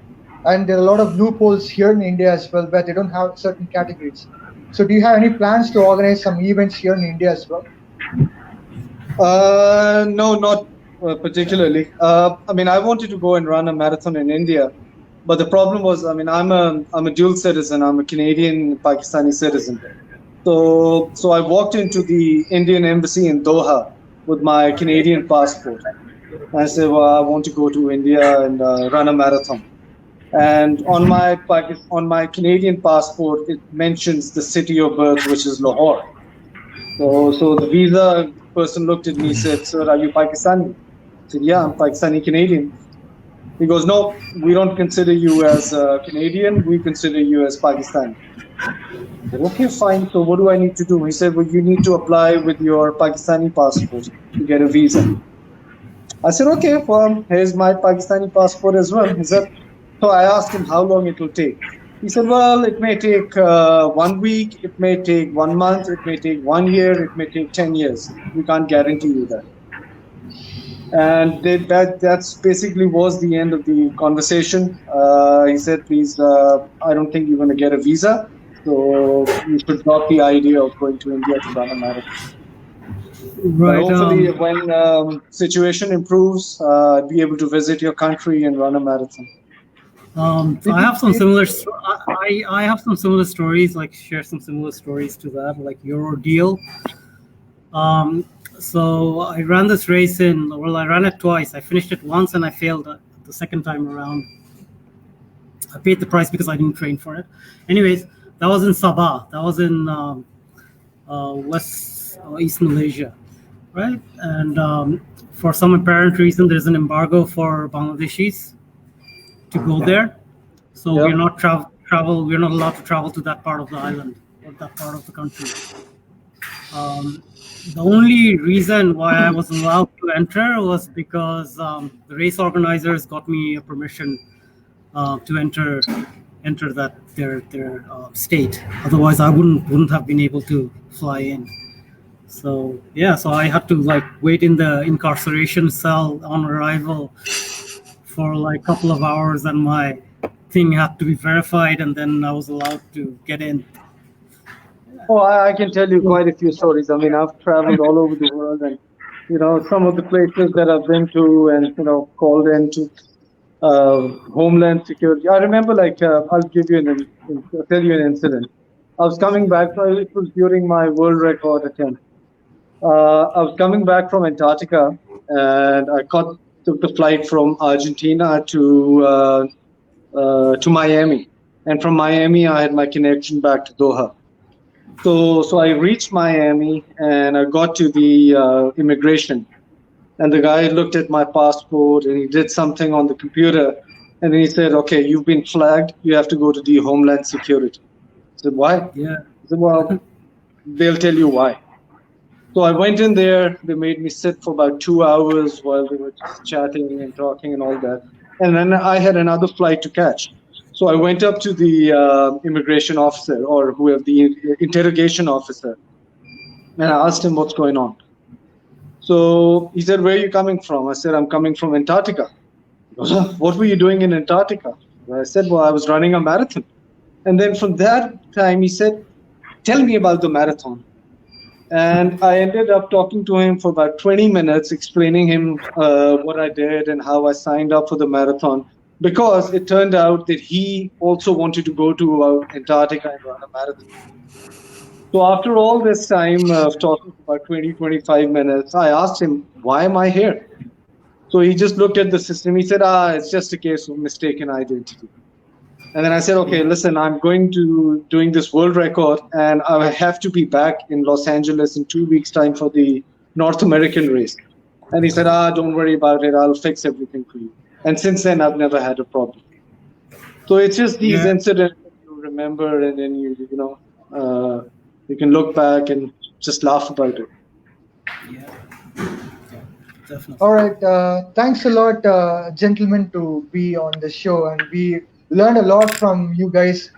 and there are a lot of loopholes here in India as well where they don't have certain categories. So do you have any plans to organize some events here in India as well? No, not particularly. I wanted to go and run a marathon in India, but the problem was, I'm a dual citizen. I'm a Canadian Pakistani citizen. So I walked into the Indian embassy in Doha with my Canadian passport. I said, well, I want to go to India and run a marathon. And on my Canadian passport, it mentions the city of birth, which is Lahore. So the visa person looked at me and said, sir, are you Pakistani? I said, yeah, I'm Pakistani Canadian. He goes, no, we don't consider you as Canadian, we consider you as Pakistani. I said, okay, fine, so what do I need to do? He said, well, you need to apply with your Pakistani passport to get a visa. I said, okay, well, here's my Pakistani passport as well. He said, so I asked him how long it will take. He said, well, it may take 1 week, it may take 1 month, it may take 1 year, it may take 10 years. We can't guarantee you that. And that's basically was the end of the conversation. He said, please, I don't think you're going to get a visa, so you should drop the idea of going to India to run a marathon. But Right. hopefully, when situation improves, I'll be able to visit your country and run a marathon. So I have some similar. I have some similar stories. Like share some similar stories to that, like your ordeal. Um, so I ran this race in. Well, I ran it twice. I finished it once and I failed the second time around. I paid the price because I didn't train for it. Anyways, that was in Sabah. That was in West East Malaysia, right? And for some apparent reason, there's an embargo for Bangladeshis to go there. So Yep. we're not travel. We're not allowed to travel to that part of the island or that part of the country. The only reason why I was allowed to enter was because the race organizers got me a permission to enter that their state. Otherwise, I wouldn't have been able to fly in. So yeah, so I had to like wait in the incarceration cell on arrival for like a couple of hours, and my thing had to be verified, and then I was allowed to get in. Oh, I can tell you quite a few stories. I mean, I've traveled all over the world, and some of the places that I've been to, and called into Homeland Security. I remember, like, I'll tell you an incident. I was coming back. It was during my world record attempt. I was coming back from Antarctica, and I took the flight from Argentina to Miami, and from Miami I had my connection back to Doha. So I reached Miami and I got to the immigration, and the guy looked at my passport and he did something on the computer, and then he said, "Okay, you've been flagged. You have to go to the Homeland Security." I said, "Why?" Yeah. I said, "Well, they'll tell you why." So I went in there. They made me sit for about 2 hours while they were just chatting and talking and all that. And then I had another flight to catch. So I went up to the immigration officer, or whoever, the interrogation officer, and I asked him what's going on. So he said, "Where are you coming from?" I said, "I'm coming from Antarctica." He goes, "What were you doing in Antarctica?" I said, "Well, I was running a marathon." And then from that time, he said, "Tell me about the marathon." And I ended up talking to him for about 20 minutes, explaining him what I did and how I signed up for the marathon, because it turned out that he also wanted to go to Antarctica and run a marathon. So after all this time of talking for about 20, 25 minutes, I asked him, "Why am I here?" So he just looked at the system. He said, "It's just a case of mistaken identity." And then I said, "Okay, listen, I'm going to doing this world record, and I have to be back in Los Angeles in 2 weeks' time for the North American race." And he said, "Don't worry about it. I'll fix everything for you." And since then, I've never had a problem. So it's just these incidents that you remember, and then you can look back and just laugh about it. Yeah. Definitely. All right. Thanks a lot, gentlemen, to be on the show, and we learned a lot from you guys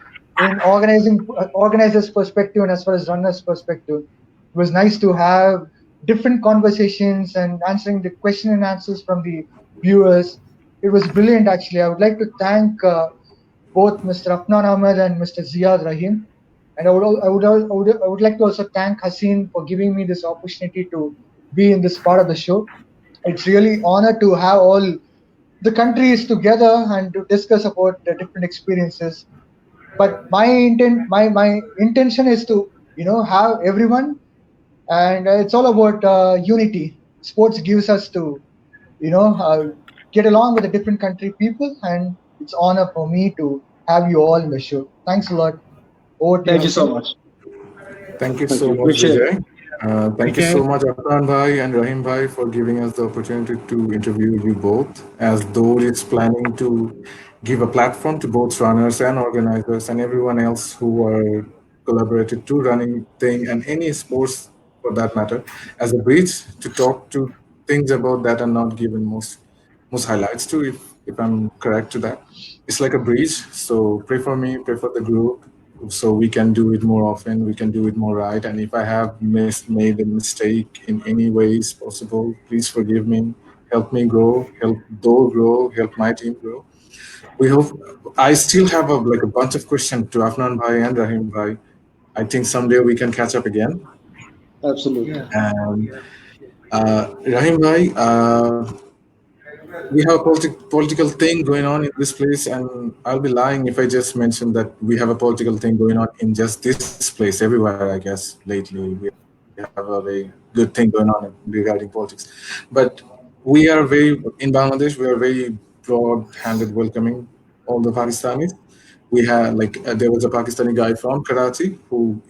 in organizers' perspective and as far as runners' perspective. It was nice to have different conversations and answering the question and answers from the viewers. It was brilliant, actually. I would like to thank both Mr. Afnan Ahmad and Mr. Ziyad Rahim, and I would like to also thank Haseen for giving me this opportunity to be in this part of the show. It's really honor to have all the countries together and to discuss about the different experiences. But my intention is to have everyone, and it's all about unity. Sports gives us to get along with the different country people, and it's honor for me to have you all in the show. Thanks a lot. Thank you so much. Thank you so much, Vijay. Thank you Okay. so much, Afnan Bhai and Rahim Bhai, for giving us the opportunity to interview you both, as Dour is planning to give a platform to both runners and organizers and everyone else who are collaborated to running thing and any sports for that matter, as a bridge to talk to things about that are not given most highlights to, if I'm correct to that. It's like a bridge. So pray for me, pray for the group, so we can do it more often, we can do it more right. And if I have made a mistake in any ways possible, please forgive me, help me grow, help Dour grow, help my team grow. We hope. I still have a bunch of questions to Afnan Bhai and Rahim Bhai. I think someday we can catch up again. Absolutely. Yeah. And Rahim bhai, we have a political thing going on in this place, and I'll be lying if I just mention that we have a political thing going on in just this place. Everywhere, I guess, lately we have a very good thing going on regarding politics. But we are in Bangladesh. We are very broad-handed, welcoming all the Pakistanis. We had there was a Pakistani guy from Karachi who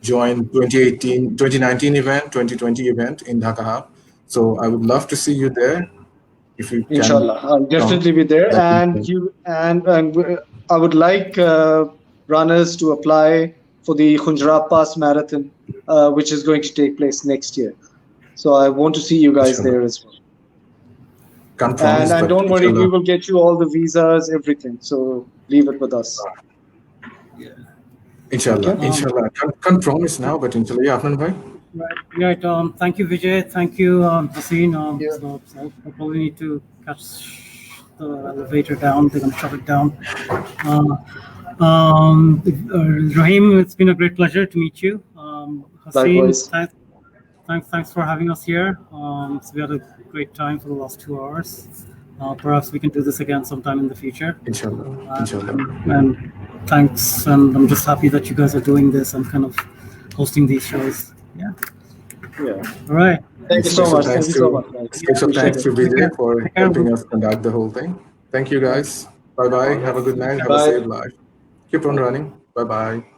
joined 2018, 2019 event, 2020 event in Dhaka Hub. So I would love to see you there if you can Inshallah, I'll come. definitely be there. That would And be I would like runners to apply for the Khunjrat Pass Marathon, which is going to take place next year. So I want to see you guys inshallah. there as well. Can't promise, And but don't worry, we inshallah. will get you all the visas, everything. So leave it with us. Inshallah, Okay. inshallah. Can't promise now, but inshallah. Yeah, Afnan bhai. Right. Thank you, Vijay. Thank you, Hussein. Yeah. So I probably need to catch the elevator down. They're going to shut it down. Rahim, it's been a great pleasure to meet you. Hussein, Likewise. thanks for having us here. So we had a great time for the last 2 hours. Perhaps we can do this again sometime in the future. Inshallah, inshallah. And thanks, and I'm just happy that you guys are doing this and kind of hosting these shows. Yeah. All right. Thank you so much. Thank you so much, guys. Special thanks to Take care. Vijay for Take care. helping us conduct the whole thing. Thank you, guys. Bye bye. Have a good night. Have a Bye. safe life. Keep on running. Bye bye.